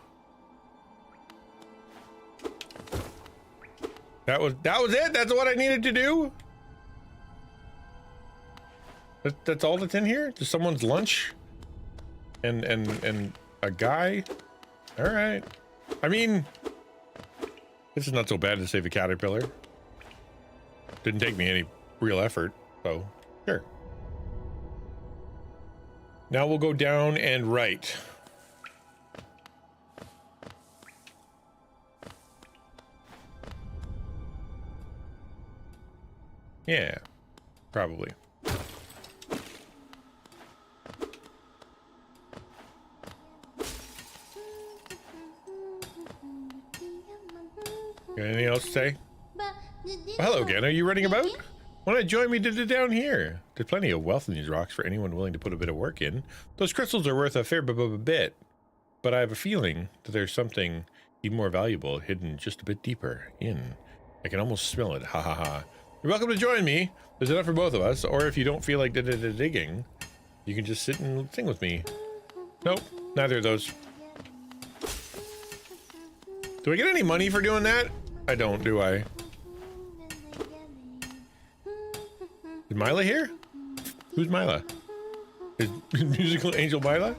That was it. That's what I needed to do. That's all that's in here. Just someone's lunch, and a guy. All right. I mean, this is not so bad to save a caterpillar. Didn't take me any real effort, so sure. Now we'll go down and right. Yeah, probably. Got anything else to say? Well, hello again. Are you running about? Why not join me down here? There's plenty of wealth in these rocks for anyone willing to put a bit of work in. Those crystals are worth a fair bit, but I have a feeling that there's something even more valuable hidden just a bit deeper in. I can almost smell it. Ha ha ha. You're welcome to join me. There's enough for both of us. Or if you don't feel like digging, you can just sit and sing with me. Nope, neither of those. Do I get any money for doing that? I don't, do I? Is Mila here? Who's Mila? Is musical angel Mila?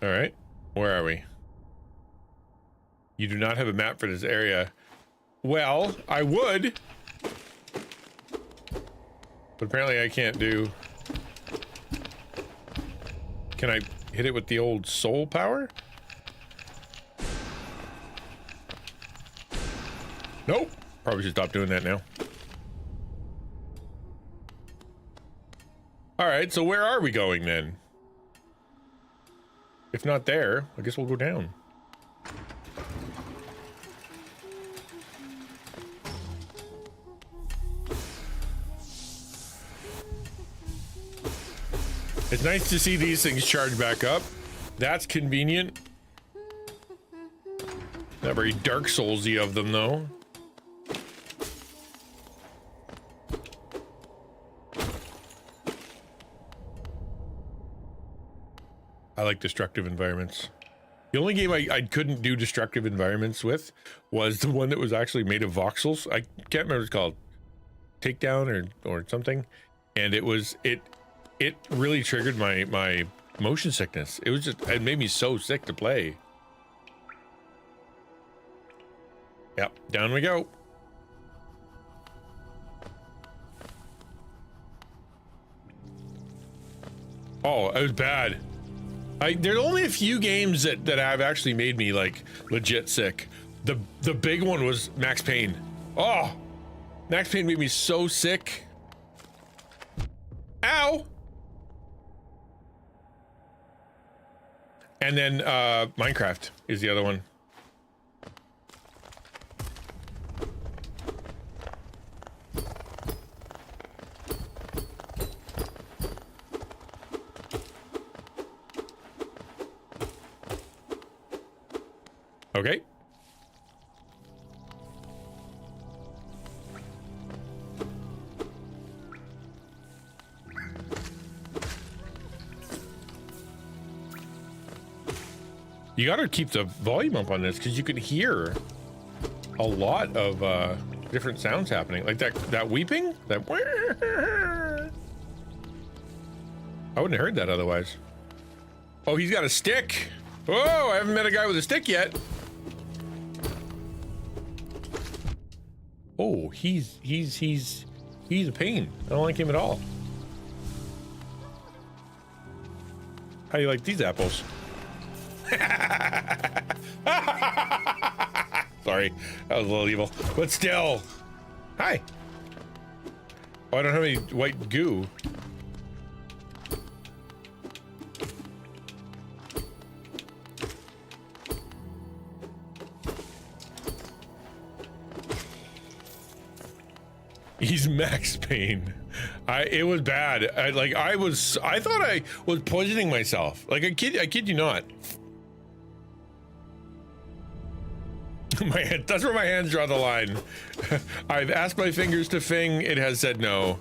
All right, where are we? You do not have a map for this area. Well, I would. But apparently I can't do... Can I hit it with the old soul power? Nope. Probably should stop doing that now. Alright, so where are we going then? If not there, I guess we'll go down. It's nice to see these things charge back up. That's convenient. Not very Dark Souls-y of them, though. I like destructive environments. The only game I couldn't do destructive environments with was the one that was actually made of voxels. I can't remember what it's called. Takedown or something. And it really triggered my motion sickness. It made me so sick to play. Yep, down we go. Oh, it was bad. There's only a few games that have actually made me like legit sick. The big one was Max Payne. Oh, Max Payne made me so sick. Ow. And then Minecraft is the other one. Okay. You gotta keep the volume up on this because you can hear a lot of different sounds happening. Like that weeping? That I wouldn't have heard that otherwise. Oh, he's got a stick. Oh, I haven't met a guy with a stick yet. Oh, he's a pain. I don't like him at all. How do you like these apples? Sorry, that was a little evil, but still. Hi. Oh, I don't have any white goo. He's Max Payne. It was bad. I thought I was poisoning myself. Like I kid you not. That's where my hands draw the line. I've asked my fingers to fing. It has said no.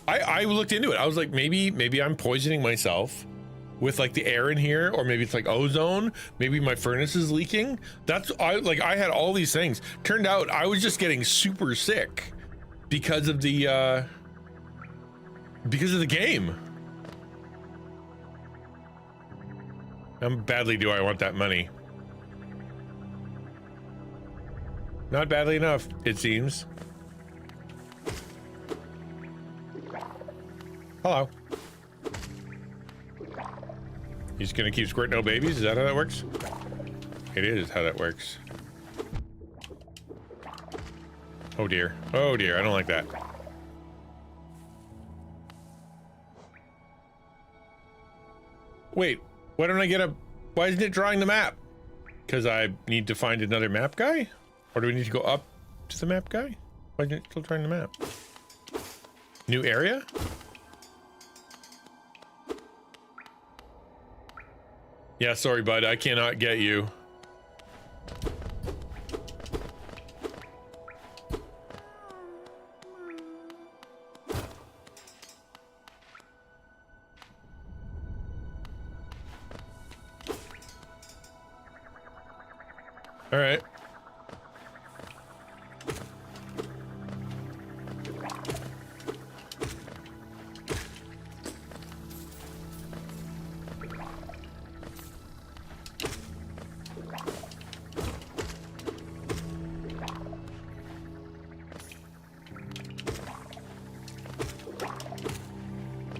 I looked into it. I was like, maybe I'm poisoning myself with like the air in here, or maybe it's like ozone. Maybe my furnace is leaking. I had all these things. Turned out I was just getting super sick because of the game. How badly do I want that money? Not badly enough, it seems. Hello. He's gonna keep squirting out babies? Is that how that works? It is how that works. Oh dear. Oh dear, I don't like that. Wait. Why don't I get why isn't it drawing the map? Because I need to find another map guy? Or do we need to go up to the map guy? Why isn't it still drawing the map? New area? Yeah, sorry, bud. I cannot get you. All right.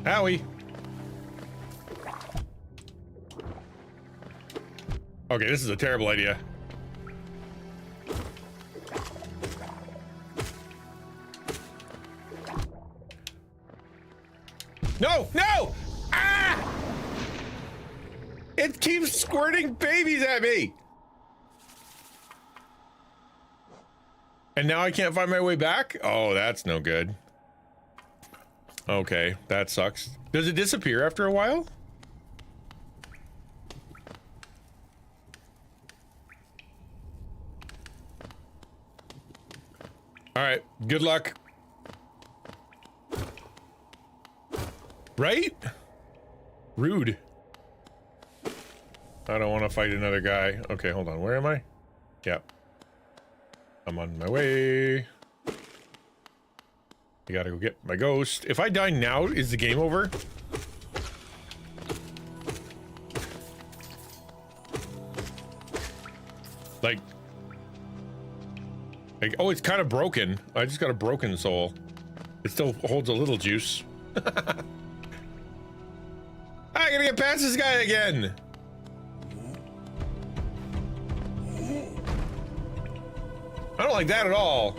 Owie. Okay, this is a terrible idea. No, no! Ah! It keeps squirting babies at me. And now I can't find my way back? Oh, that's no good. Okay, that sucks. Does it disappear after a while? All right, good luck. Right? Rude. I don't want to fight another guy. Okay, hold on. Where am I? Yep. I'm on my way. I gotta go get my ghost. If I die now, is the game over? Like, oh, it's kind of broken. I just got a broken soul. It still holds a little juice. gonna get past this guy again? I don't like that at all.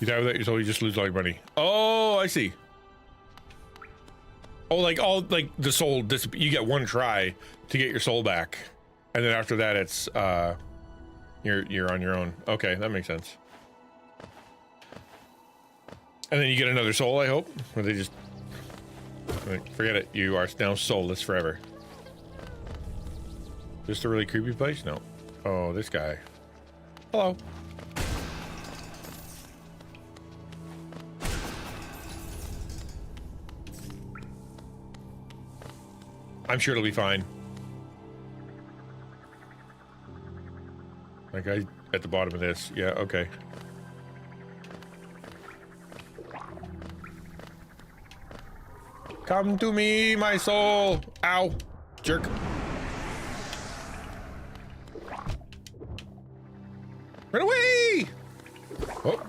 You die with that, so you just lose all your money. Oh, I see. Oh, like the soul. You get one try to get your soul back, and then after that, it's you're on your own. Okay, that makes sense. And then you get another soul. I hope, or they just forget it. You are now soulless forever. Just a really creepy place? No. Oh, this guy. Hello. I'm sure it'll be fine. Like at the bottom of this. Yeah, okay. Come to me, my soul. Ow. Jerk. Run away! Oh.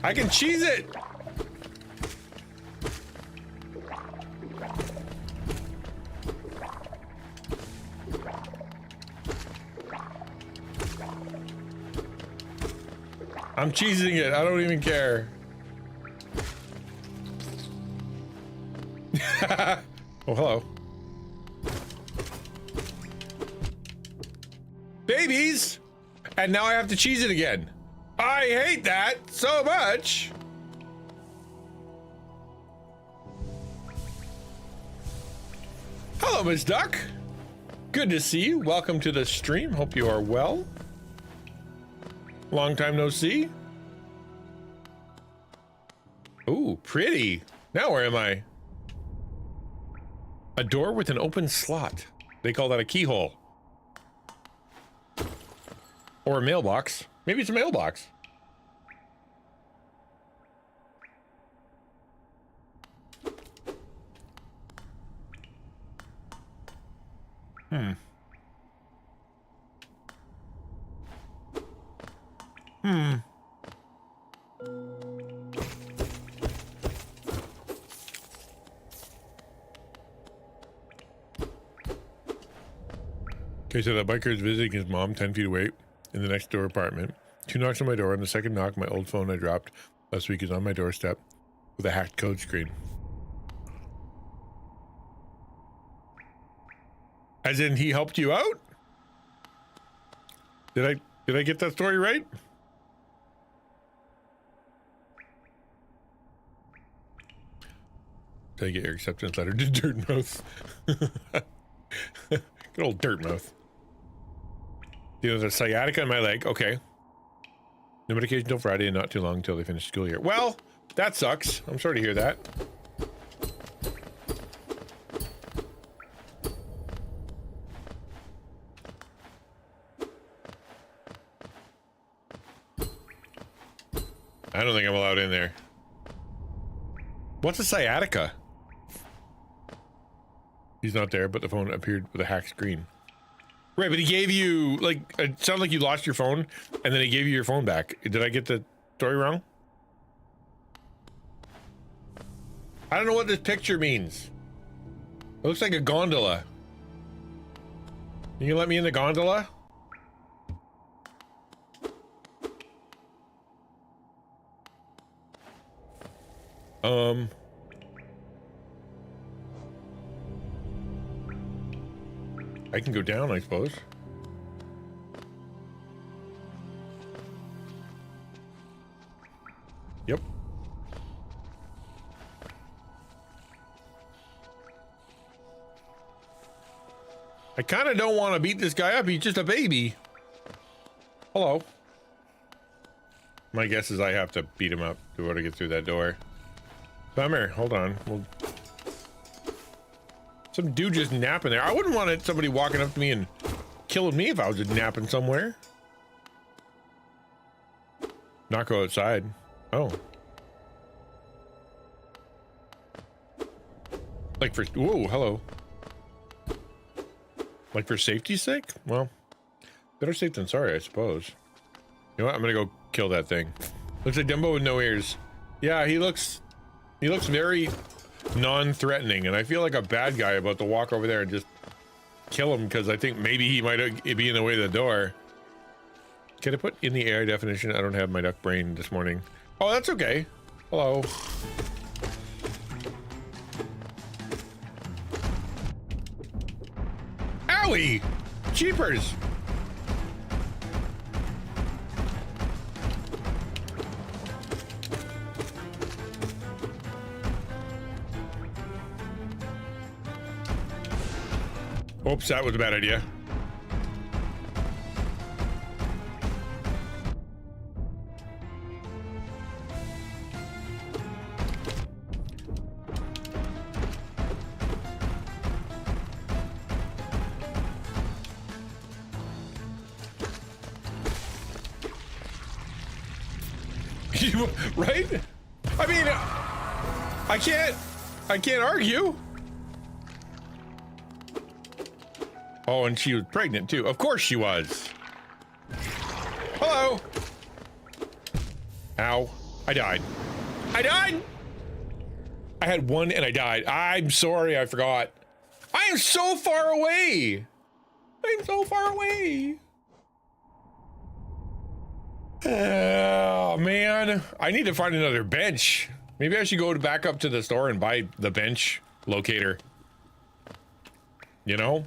I can cheese it! I'm cheesing it, I don't even care. Oh, hello. Babies! And now I have to cheese it again. I hate that so much. Hello, Miss Duck. Good to see you. Welcome to the stream. Hope you are well. Long time no see. Ooh, pretty. Now where am I? A door with an open slot. They call that a keyhole. Or a mailbox. Maybe it's a mailbox. Okay, so that biker is visiting his mom 10 feet away in the next door apartment. 2 knocks on my door, and the second knock, my old phone I dropped last week is on my doorstep with a hacked code screen. As in, he helped you out? Did I get that story right? Did I get your acceptance letter to Dirtmouth? Good old Dirtmouth. You know, the sciatica in my leg. Okay. No medication until Friday and not too long until they finish the school year. Well, that sucks. I'm sorry to hear that. I don't think I'm allowed in there. What's a sciatica? He's not there, but the phone appeared with a hacked screen. Right, but he gave you, like, it sounded like you lost your phone, and then he gave you your phone back. Did I get the story wrong? I don't know what this picture means. It looks like a gondola. Can you let me in the gondola? I can go down, I suppose. Yep. I kind of don't want to beat this guy up. He's just a baby. Hello. My guess is I have to beat him up to be able to get through that door. Bummer. Hold on. Some dude just napping there. I wouldn't want somebody walking up to me and killing me if I was just napping somewhere. Not go outside. Oh. Like for, whoa, hello. Like for safety's sake? Well, better safe than sorry, I suppose. You know what? I'm gonna go kill that thing. Looks like Dumbo with no ears. Yeah, he looks very non-threatening, and I feel like a bad guy about to walk over there and just kill him because I think maybe he might be in the way of the door. Can I put in the AI definition? I don't have my duck brain this morning. Oh, that's okay. Hello. Owie! Jeepers! Oops, that was a bad idea. Right? I mean, I can't argue. Oh, and she was pregnant too. Of course she was. Hello. Ow. I died. I died. I had one and I died. I'm sorry, I forgot. I am so far away. I'm so far away. Oh, man. I need to find another bench. Maybe I should go back up to the store and buy the bench locator. You know?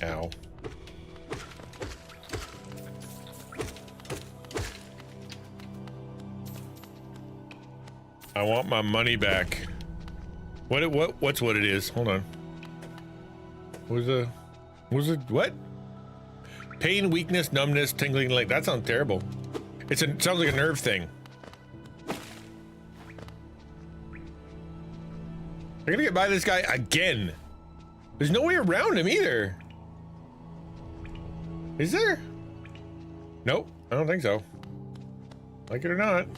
Ow. I want my money back. What's what it is? Hold on. What? Pain, weakness, numbness, tingling, like that sounds terrible. It sounds like a nerve thing. I gotta get by this guy again. There's no way around him either. Is there? Nope, I don't think so. Like it or not.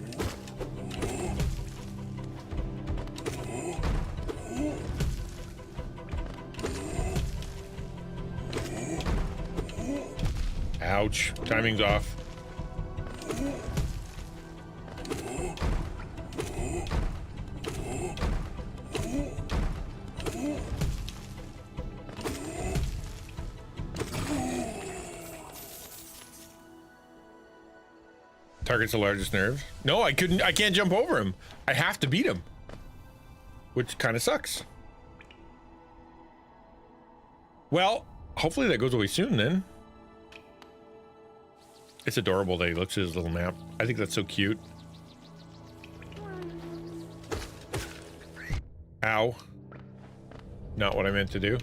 Ouch, timing's off. Target's the largest nerve. No, I can't jump over him. I have to beat him. Which kind of sucks. Well, hopefully that goes away soon then. It's adorable that he looks at his little map. I think that's so cute. Ow. Not what I meant to do.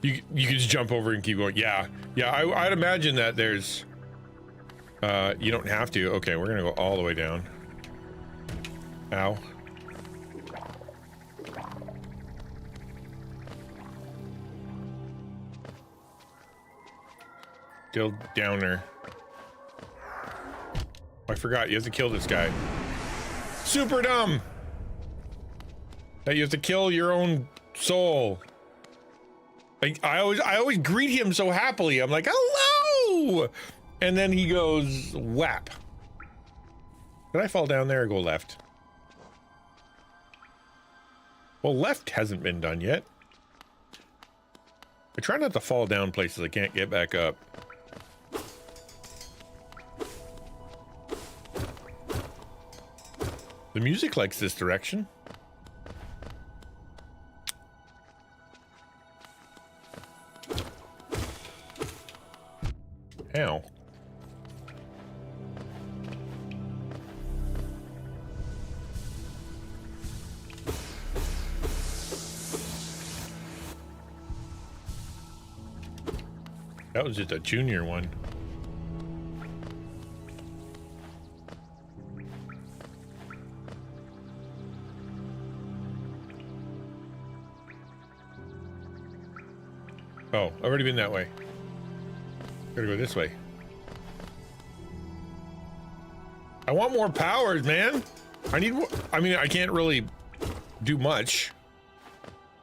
You can just jump over and keep going. Yeah, I'd imagine that there's you don't have to. Okay, we're gonna go all the way down. Ow. Still downer. I forgot you have to kill this guy. Super dumb that you have to kill your own soul. Like I always greet him so happily. I'm like, hello, and then he goes whap. Did I fall down there or go left? Well, left hasn't been done yet. I try not to fall down places I can't get back up. The music likes this direction. Ow. That was just a junior one. Oh, I've already been that way. Gotta go this way. I want more powers, man. I need more. I mean, I can't really do much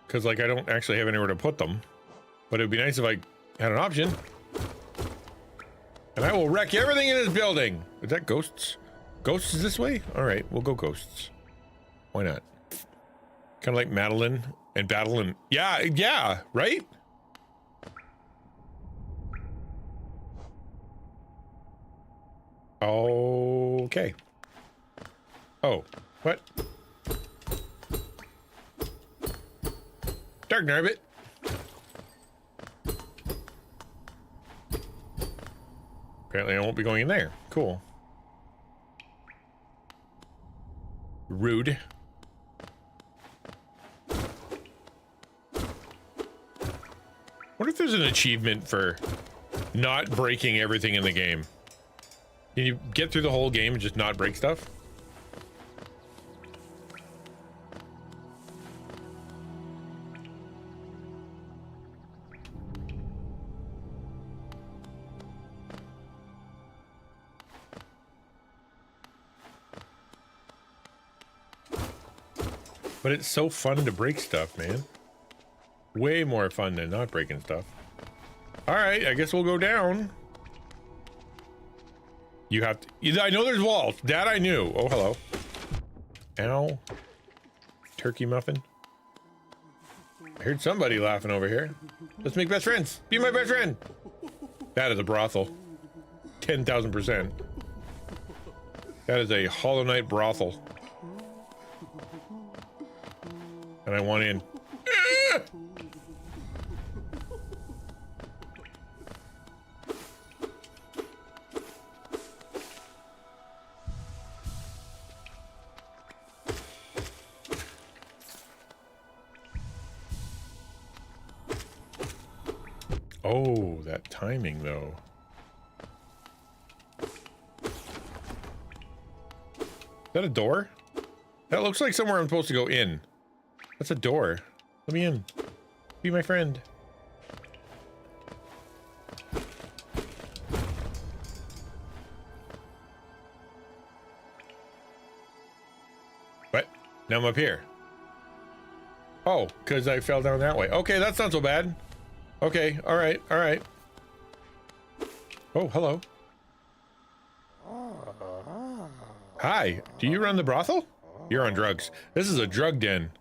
because, like, I don't actually have anywhere to put them. But it'd be nice if I had an option. And I will wreck everything in this building. Is that ghosts? Ghosts is this way? All right, we'll go ghosts. Why not? Kind of like Madeline and Battling. Yeah, yeah, right? Okay. Oh, what? Dark Narbit. Apparently I won't be going in there. Cool. Rude. What if there's an achievement for not breaking everything in the game? Can you get through the whole game and just not break stuff? But it's so fun to break stuff, man. Way more fun than not breaking stuff. All right, I guess we'll go down. You have to. I know there's walls. That I knew. Oh, hello. Ow. Turkey muffin. I heard somebody laughing over here. Let's make best friends. Be my best friend. That is a brothel. 10,000%. That is a Hollow Knight brothel. And I want in. Oh, that timing though. Is that a door? That looks like somewhere I'm supposed to go in. That's a door. Let me in. Be my friend. What? Now I'm up here. Oh, because I fell down that way. Okay, that's not so bad. Okay, all right, all right. Oh, hello. Hi, do you run the brothel? You're on drugs. This is a drug den.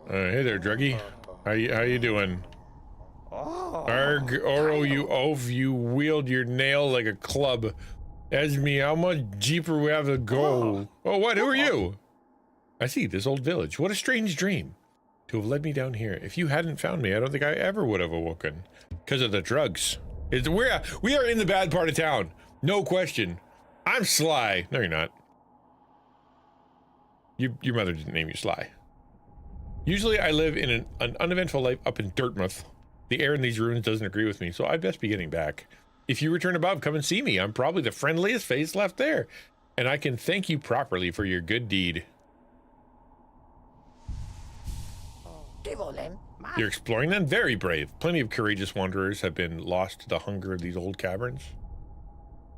Hey there, druggie. How you doing? Arg, Oro, you oaf, you wield your nail like a club. Ask me how much deeper we have to go. Oh, what? Who are you? I see, this old village. What a strange dream to have led me down here. If you hadn't found me, I don't think I ever would have awoken. Because of the drugs. We are in the bad part of town. No question. I'm Sly. No, you're not. Your mother didn't name you Sly. Usually I live in an uneventful life up in Dirtmouth. The air in these ruins doesn't agree with me, so I'd best be getting back. If you return above, come and see me. I'm probably the friendliest face left there. And I can thank you properly for your good deed. You're exploring then? Very brave. Plenty of courageous wanderers have been lost to the hunger of these old caverns.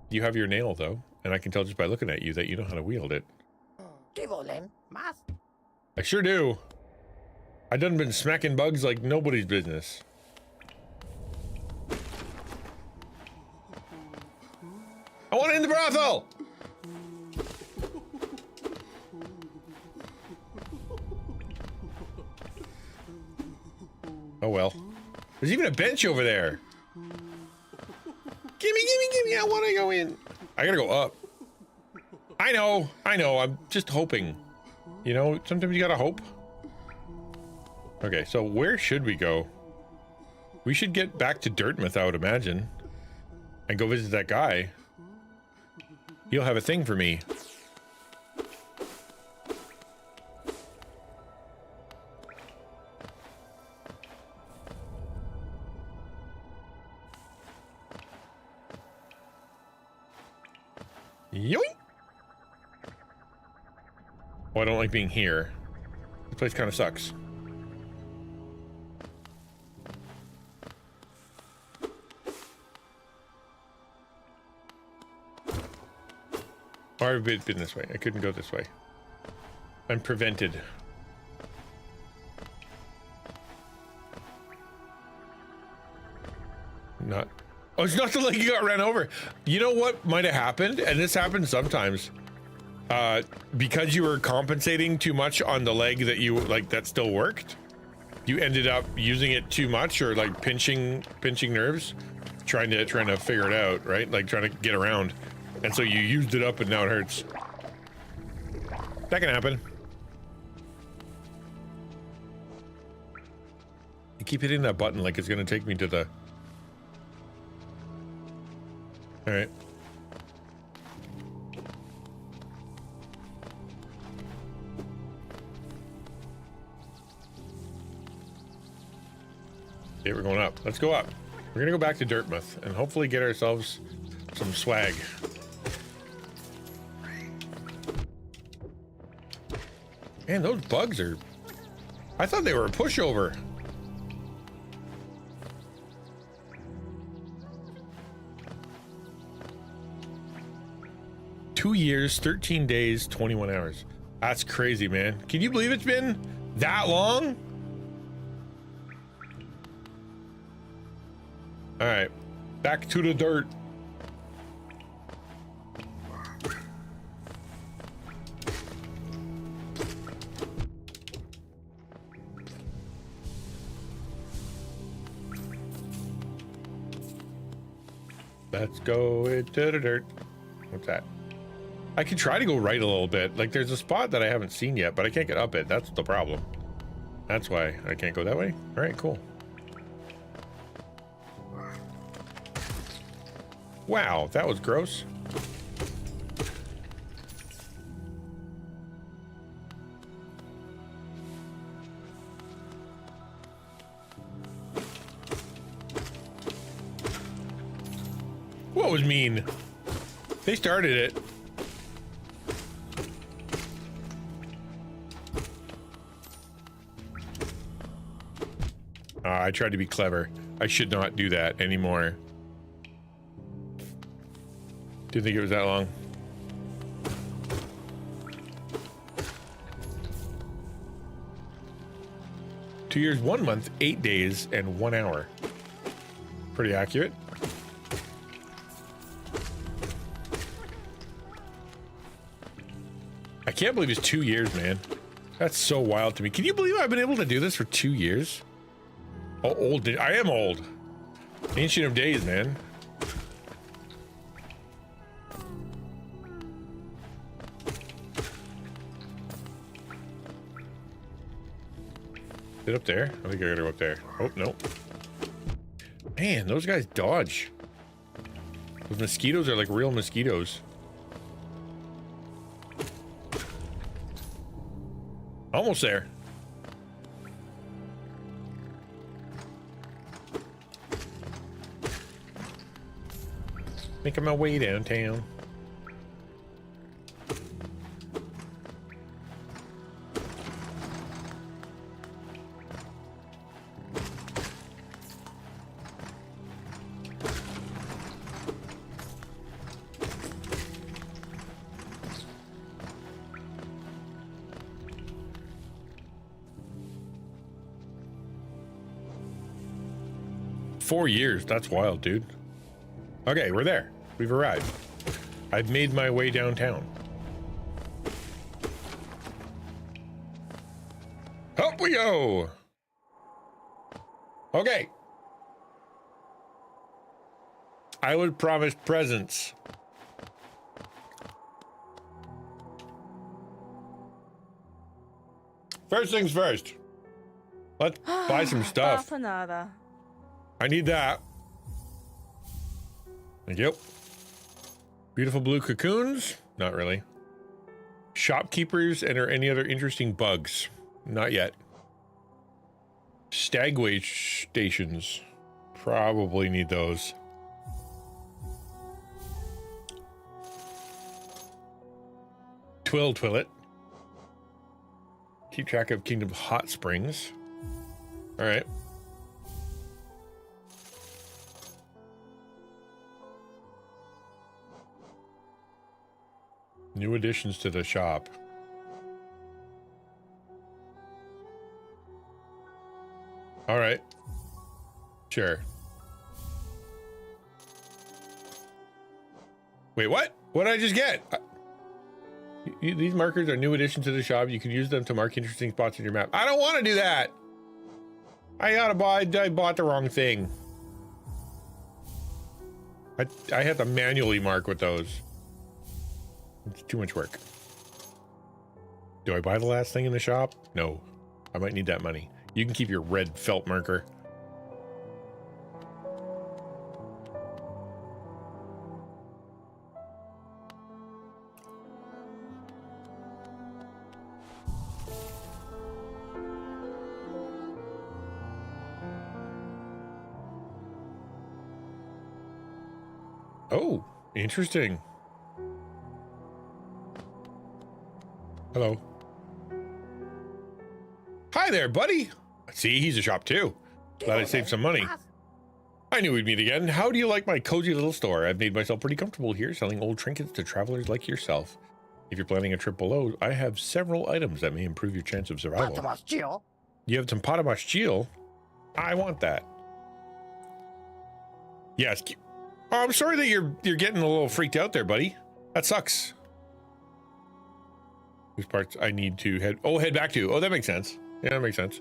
You have your nail, though, and I can tell just by looking at you that you know how to wield it. I sure do. I done been smacking bugs like nobody's business. I want in the brothel! well. There's even a bench over there. Gimme, I want to go in. I gotta go up. I know, I'm just hoping. You know, sometimes you gotta hope. Okay, so where should we go? We should get back to Dirtmouth, I would imagine. And go visit that guy. He'll have a thing for me. Yoink! Oh, I don't like being here. This place kind of sucks. I've been this way. I couldn't go this way. I'm prevented. Not. Oh, it's not the leg you got ran over. You know what might have happened? And this happens sometimes. Because you were compensating too much on the leg that you, like, that still worked. You ended up using it too much, or like pinching nerves. Trying to figure it out, right? Like trying to get around. And so you used it up and now it hurts. That can happen. You keep hitting that button like it's gonna take me to the... Alright. Okay, we're going up. Let's go up. We're gonna go back to Dirtmouth and hopefully get ourselves some swag. Man, those bugs are... I thought they were a pushover. Two years, 13 days, 21 hours. That's crazy, man. Can you believe it's been that long? All right, back to the dirt. Let's go into the dirt. What's that? I could try to go right a little bit. Like there's a spot that I haven't seen yet, but I can't get up it. That's the problem. That's why I can't go that way. All right, cool. Wow, that was gross. What was mean? They started it. I tried to be clever. I should not do that anymore. Didn't think it was that long. Two years, 1 month, 8 days, and 1 hour. Pretty accurate. I can't believe it's 2 years, man. That's so wild to me. Can you believe I've been able to do this for 2 years? Oh, old. I am old. Ancient of days, man. Is it up there? I think I gotta go up there. Oh, no. Man, those guys dodge. Those mosquitoes are like real mosquitoes. Almost there. Making my way downtown. Four years, that's wild, dude. Okay, we're there. We've arrived. I've made my way downtown. Up we go! Okay. I was promised presents. First things first. Let's buy some stuff. Bapanada. I need that. Thank you. Beautiful blue cocoons? Not really. Shopkeepers and or any other interesting bugs? Not yet. Stagway stations. Probably need those. Twillet. Keep track of Kingdom Hot Springs. All right. New additions to the shop. All right. Sure. Wait, what? What did I just get? These markers are new additions to the shop. You can use them to mark interesting spots in your map. I don't want to do that. I bought the wrong thing. I have to manually mark with those. It's too much work. Do I buy the last thing in the shop? No. I might need that money. You can keep your red felt marker. Oh, interesting. Hello. Hi there, buddy. See, he's a shop too. Glad I saved some money. I knew we'd meet again. How do you like my cozy little store? I've made myself pretty comfortable here, selling old trinkets to travelers like yourself. If you're planning a trip below, I have several items that may improve your chance of survival. You have some Patamashchil? I want that. Yes. Oh, I'm sorry that you're getting a little freaked out there, buddy. That sucks. Whose parts I need to head back to. Oh, that makes sense. Yeah, that makes sense.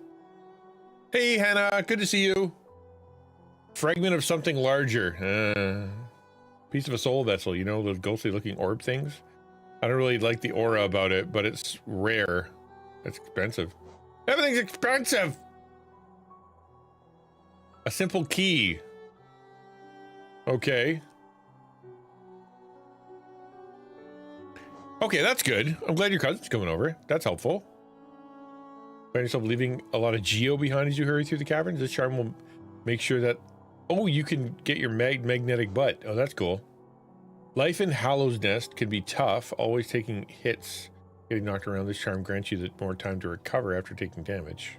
Hey, Hannah, good to see you. Fragment of something larger. Piece of a soul vessel, you know, those ghostly looking orb things? I don't really like the aura about it, but it's rare. It's expensive. Everything's expensive! A simple key. Okay. Okay, that's good. I'm glad your cousin's coming over. That's helpful. Find yourself leaving a lot of geo behind as you hurry through the caverns. This charm will make sure that... Oh, you can get your magnetic butt. Oh, that's cool. Life in Hallow's Nest can be tough, always taking hits. Getting knocked around, this charm grants you more time to recover after taking damage.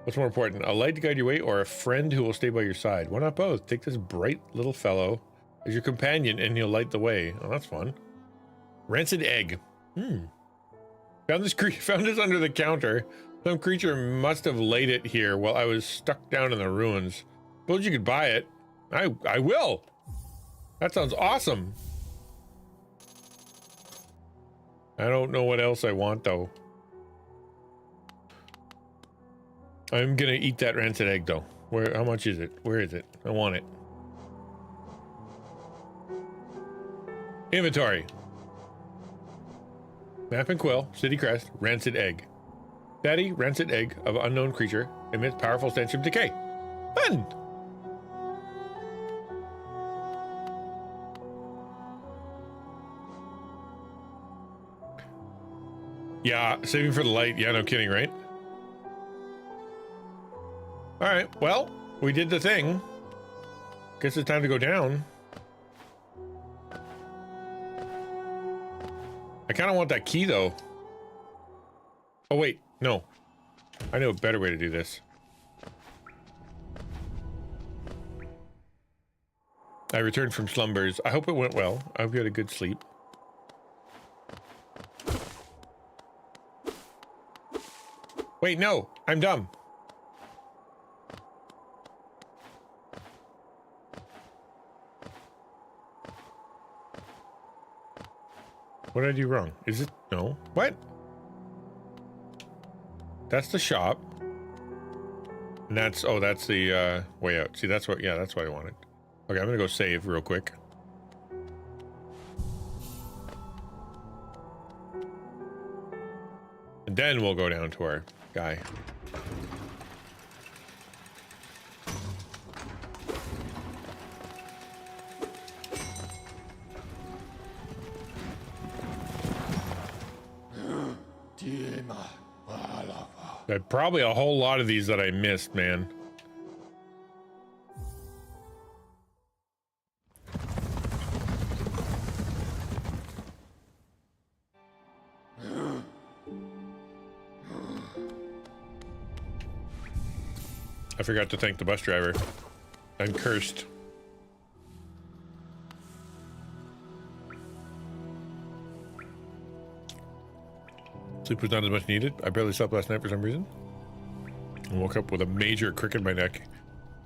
What's more important, a light to guide your way or a friend who will stay by your side? Why not both? Take this bright little fellow as your companion and he'll light the way. Oh, that's fun. Rancid egg. Found this under the counter. Some creature must have laid it here while I was stuck down in the ruins. Suppose you could buy it. I will. That sounds awesome. I don't know what else I want though. I'm gonna eat that rancid egg though. How much is it? Where is it? I want it. Inventory. Map and quill, city crest, rancid egg. Fatty, rancid egg of unknown creature emits powerful stench of decay. Fun! Yeah, saving for the light. Yeah, no kidding, right? All right, well, we did the thing. Guess it's time to go down. I kind of want that key, though. Oh, wait, no. I know a better way to do this. I returned from slumbers. I hope it went well. I hope you had a good sleep. Wait, no, I'm dumb. What did I do wrong? Is it? No. What? That's the shop. And that's, oh, that's the way out. See, that's what, yeah, that's what I wanted. Okay, I'm gonna go save real quick. And then we'll go down to our guy. Probably a whole lot of these that I missed, man. I forgot to thank the bus driver. I'm cursed. Sleep was not as much needed. I barely slept last night for some reason. I woke up with a major crick in my neck.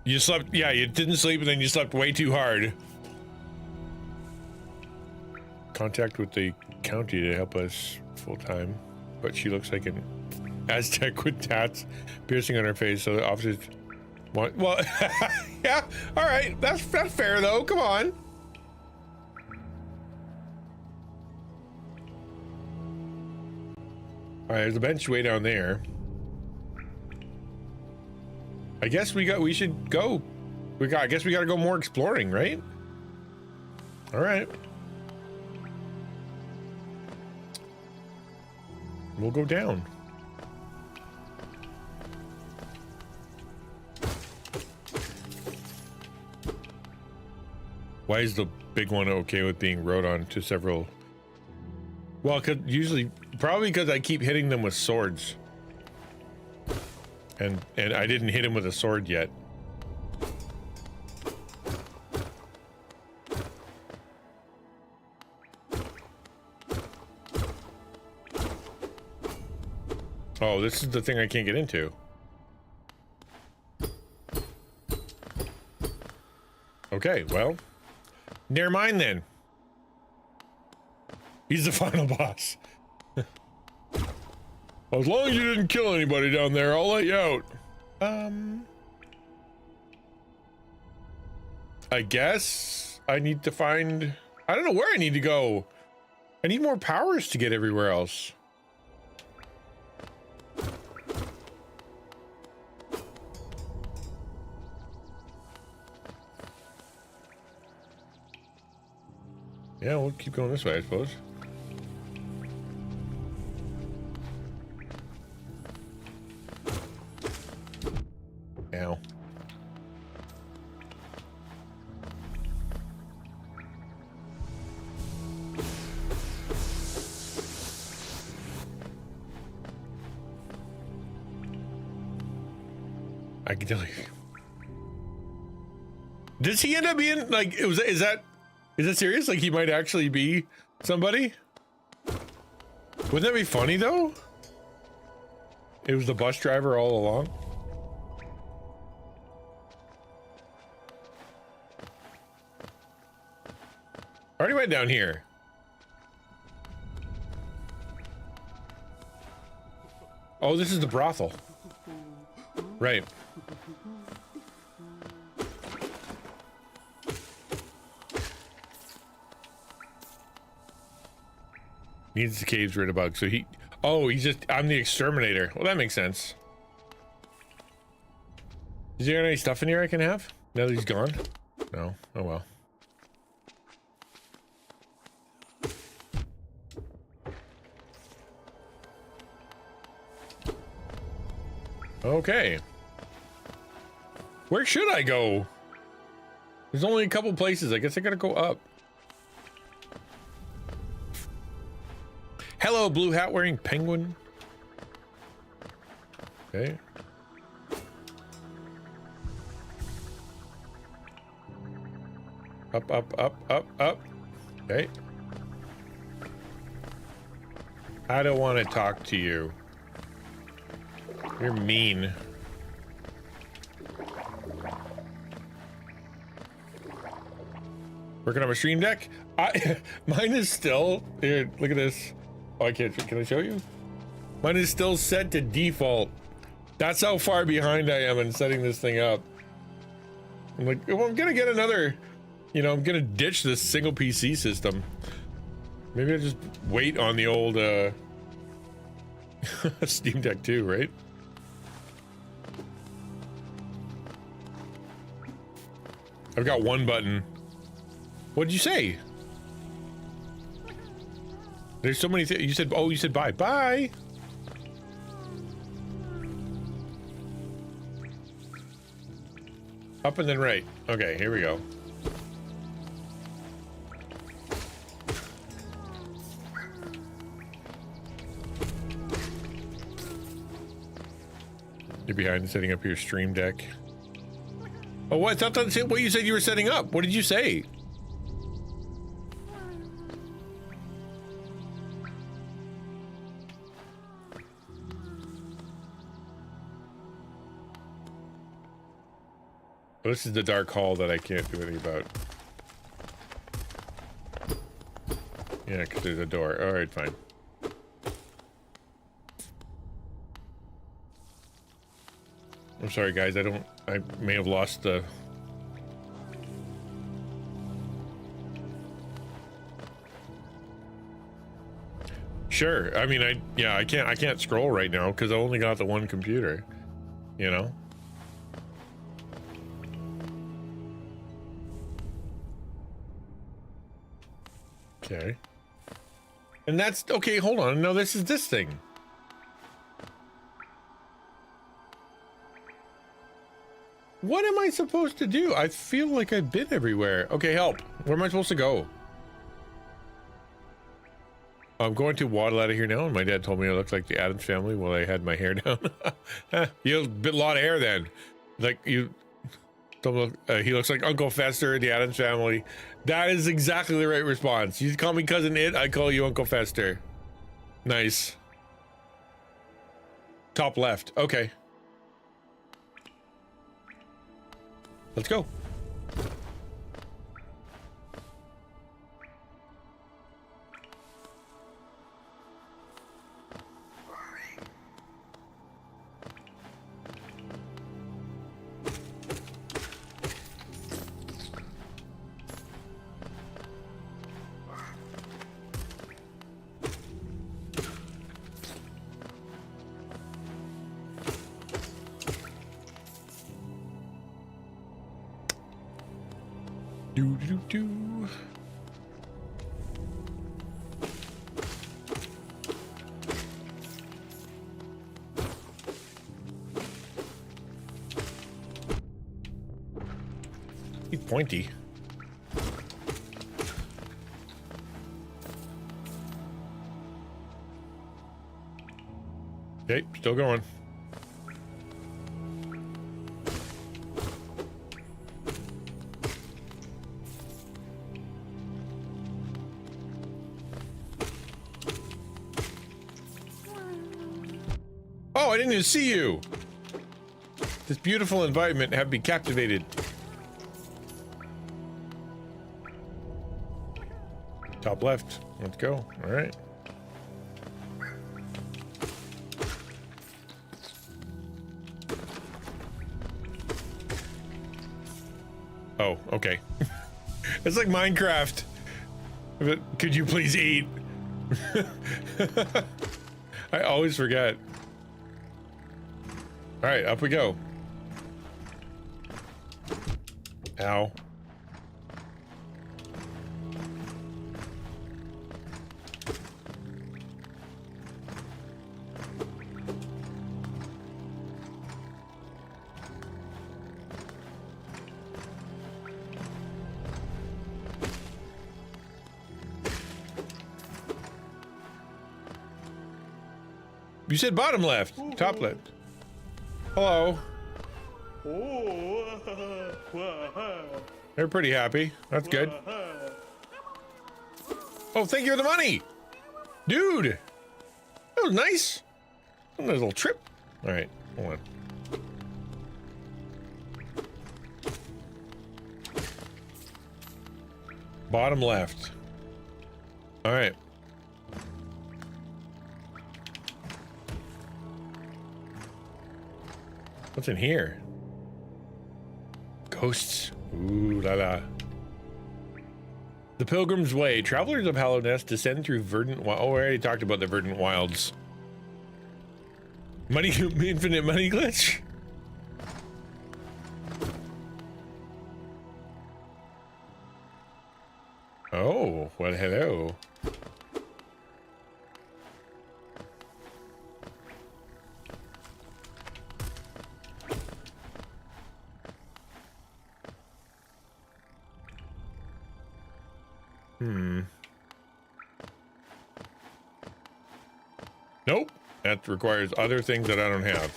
You slept, yeah, you didn't sleep and then you slept way too hard. Contact with the county to help us full time, but she looks like an Aztec with tats piercing on her face, so the officers want, well, yeah, all right, that's fair though, come on. All right, there's a bench way down there. I guess we should go. I guess we gotta go more exploring, right? All right. We'll go down. Why is the big one okay with being rode on to several? Well, probably because I keep hitting them with swords. And I didn't hit him with a sword yet. Oh, this is the thing I can't get into. Okay, well, never mind then. He's the final boss. As long as you didn't kill anybody down there, I'll let you out. I guess I need to find, I don't know where I need to go. I need more powers to get everywhere else. Yeah, we'll keep going this way, I suppose. Ow. I can tell you. Does he end up being like? Is that serious? Like he might actually be somebody? Wouldn't that be funny though? It was the bus driver all along. Already went down here. Oh, this is the brothel. Right. Needs the caves rid of bugs. So I'm the exterminator. Well, that makes sense. Is there any stuff in here I can have? Now that he's gone? No. Oh well. Okay. Where should I go? There's only a couple places. I guess I gotta go up. Hello, blue hat wearing penguin. Okay. Up, up, up, up, up. Okay. I don't want to talk to you. You're mean. Working on my stream deck? Mine is still, here, look at this. Oh, I can't, can I show you? Mine is still set to default. That's how far behind I am in setting this thing up. I'm like, well, I'm gonna get another, you know, I'm gonna ditch this single PC system. Maybe I just wait on the old Steam Deck 2, right? I've got one button. What did you say? There's so many things. You said, oh, you said bye. Bye. Up and then right. Okay, here we go. You're behind setting up your stream deck. Oh, what? That's not what you said you were setting up. What did you say? Well, this is the dark hall that I can't do anything about. Yeah, because there's a door. All right, fine. I'm sorry, guys. I may have lost the... Sure. I mean, I can't scroll right now because I only got the one computer, you know? Okay. And that's okay. Hold on. No, this is this thing. What am I supposed to do? I feel like I've been everywhere. Okay, help. Where am I supposed to go? I'm going to waddle out of here now, and my dad told me I looked like the Addams Family while I had my hair down. You have a lot of hair then. Like you don't look, he looks like Uncle Fester in the Addams Family. That is exactly the right response. You call me Cousin It, I call you Uncle Fester. Nice. Top left. Okay. Let's go. Do. He's pointy. Okay, still going. I didn't even see you. This beautiful environment have me captivated. Top left. Let's go. All right. Oh, okay. It's like Minecraft. But could you please eat? I always forget. All right, up we go. Ow. You said bottom left, top left. Hello. They're pretty happy. That's good. Oh, thank you for the money. Dude. That was nice. A nice little trip. All right, hold on. Bottom left. All right. What's in here? Ghosts. Ooh la la. The Pilgrim's Way. Travelers of Hallownest descend through verdant wild. Oh, I already talked about the verdant wilds. Money, infinite money glitch. Oh, well, hello. Nope. That requires other things that I don't have.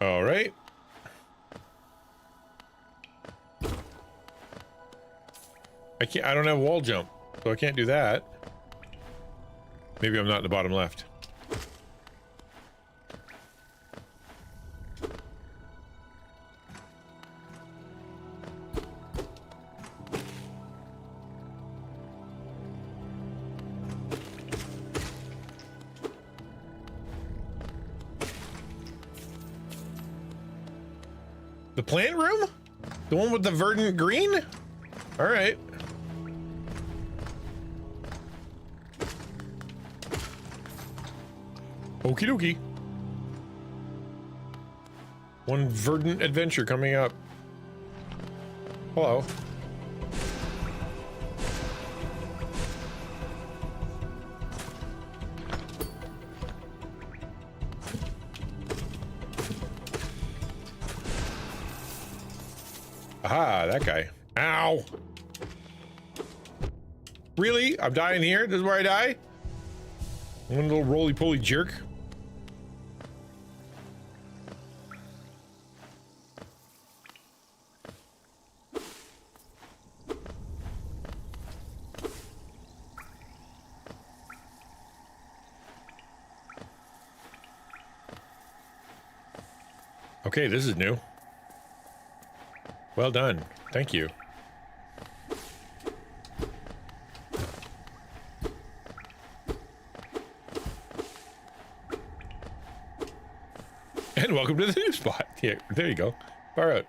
All right. I don't have wall jump, so I can't do that. Maybe I'm not in the bottom left. The plant room? The one with the verdant green? All right. Okie dokie. One verdant adventure coming up. Hello. Aha, that guy. Ow. Really? I'm dying here? This is where I die? One little roly-poly jerk. Okay, this is new. Well done. Thank you. And welcome to the new spot. Here, there you go. Far out.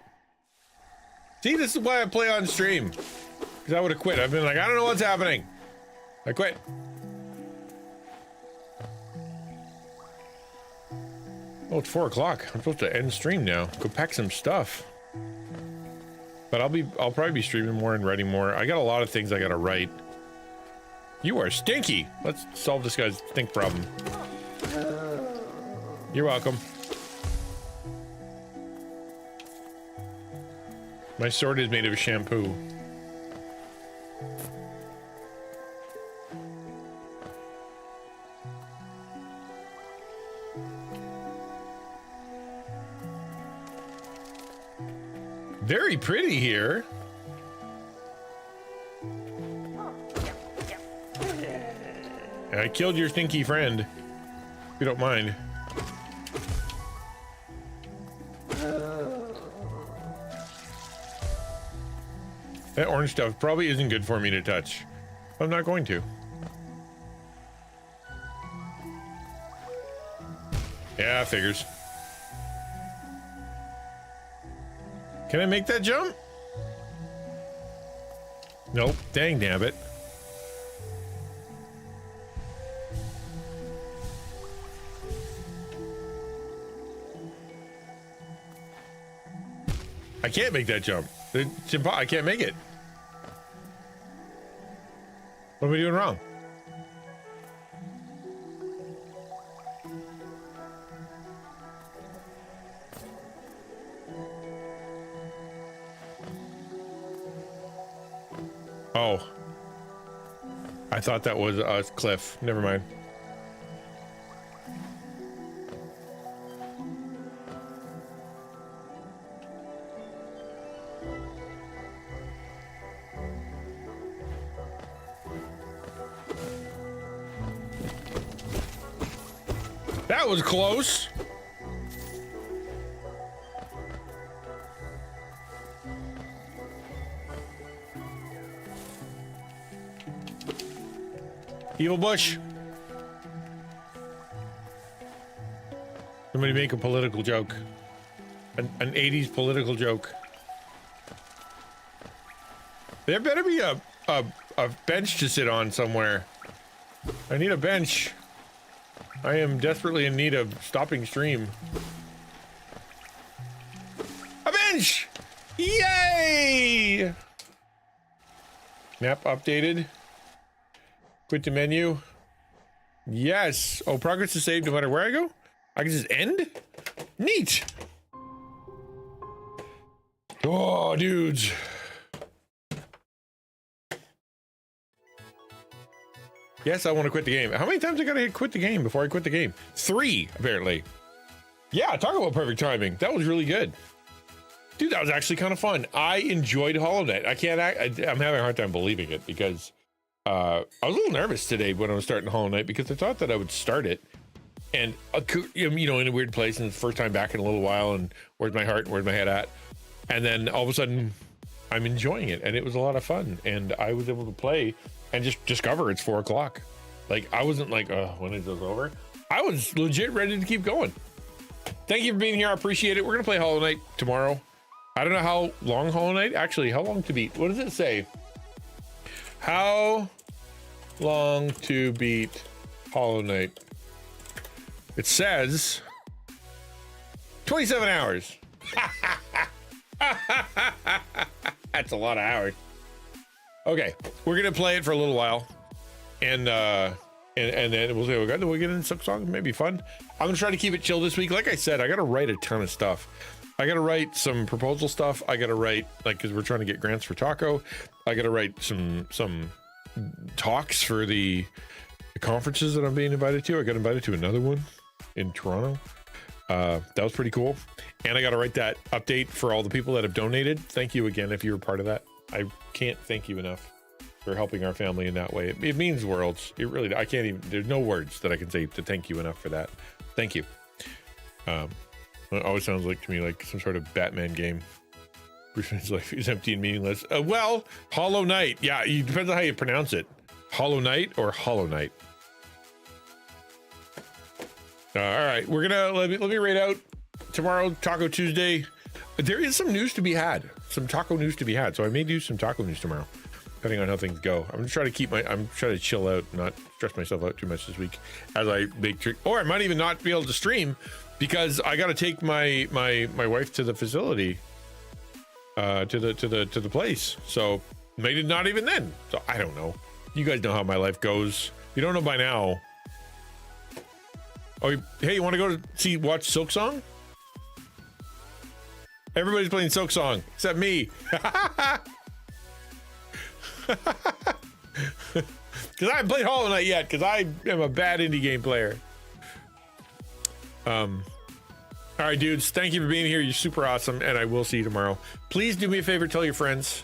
See, this is why I play on stream. Because I would have quit. I've been like, I don't know what's happening. I quit. Oh, it's 4 o'clock. I'm supposed to end stream now. Go pack some stuff. But I'll probably be streaming more and writing more. I got a lot of things I gotta write. You are stinky. Let's solve this guy's stink problem. You're welcome. My sword is made of shampoo. Very pretty here. I killed your stinky friend. If you don't mind. That orange stuff probably isn't good for me to touch. I'm not going to. Yeah, figures. Can I make that jump? Nope. Dang nabbit. I can't make that jump. I can't make it. What am I doing wrong? Oh. I thought that was a cliff. Never mind. That was close. Evil Bush. Somebody make a political joke. An 80s political joke. There better be a bench to sit on somewhere. I need a bench. I am desperately in need of stopping stream. A bench! Yay! Map updated. Quit the menu. Yes. Oh, progress is saved no matter where I go? I can just end? Neat. Oh, dudes. Yes, I want to quit the game. How many times I gotta hit quit the game before I quit the game? 3, apparently. Yeah, talk about perfect timing. That was really good. Dude, that was actually kind of fun. I enjoyed Hollow Knight. I'm having a hard time believing it because I was a little nervous today when I was starting Hollow Knight because I thought that I would start it and, you know, in a weird place and it's the first time back in a little while and where's my heart and where's my head at? And then all of a sudden I'm enjoying it and it was a lot of fun and I was able to play and just discover it's 4 o'clock. Like I wasn't like, when is this over? I was legit ready to keep going. Thank you for being here. I appreciate it. We're gonna play Hollow Knight tomorrow. I don't know how long Hollow Knight, actually, how long to beat? What does it say? How long to beat Hollow Knight? It says 27 hours. That's a lot of hours. Okay, we're gonna play it for a little while, and then we'll see. We'll get in some songs, maybe fun. I'm gonna try to keep it chill this week. Like I said, I gotta write a ton of stuff. I gotta write some proposal stuff. I gotta write, like, because we're trying to get grants for Taco. I gotta write some talks for the conferences that I'm being invited to. I got invited to another one in Toronto. That was pretty cool. And I gotta write that update for all the people that have donated. Thank you again if you were part of that. I can't thank you enough for helping our family in that way. It means worlds. It really, I can't even, there's no words that I can say to thank you enough for that. Thank you. It always sounds like to me like some sort of Batman game. Bruce Wayne's life is empty and meaningless. Well, Hollow Knight. Yeah, it depends on how you pronounce it. Hollow Knight or Hollow Knight. All right, we're gonna let me rate out tomorrow, Taco Tuesday. There is some news to be had, some taco news to be had. So I may do some taco news tomorrow, depending on how things go. I'm trying to chill out, not stress myself out too much this week as I make sure, or I might even not be able to stream because I got to take my wife to the facility, to the place. So maybe not even then. So I don't know. You guys know how my life goes. If you don't know by now. Oh, hey, you want to go to watch Silk Song? Everybody's playing Silk Song except me. Because I haven't played Hollow Knight yet, because I am a bad indie game player. All right, dudes, thank you for being here. You're super awesome, and I will see you tomorrow. Please do me a favor, tell your friends.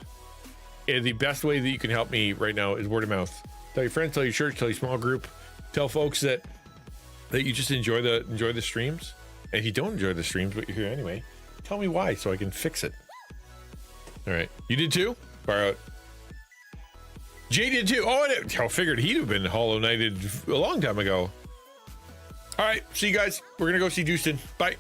And the best way that you can help me right now is word of mouth. Tell your friends, tell your church, tell your small group. Tell folks that you just enjoy the streams. And if you don't enjoy the streams, but you're here anyway, tell me why so I can fix it. All right, you did too? Far out. Jay did too. Oh, I figured he'd have been Hollow Knighted a long time ago. All right, see you guys. We're gonna go see Houston. Bye.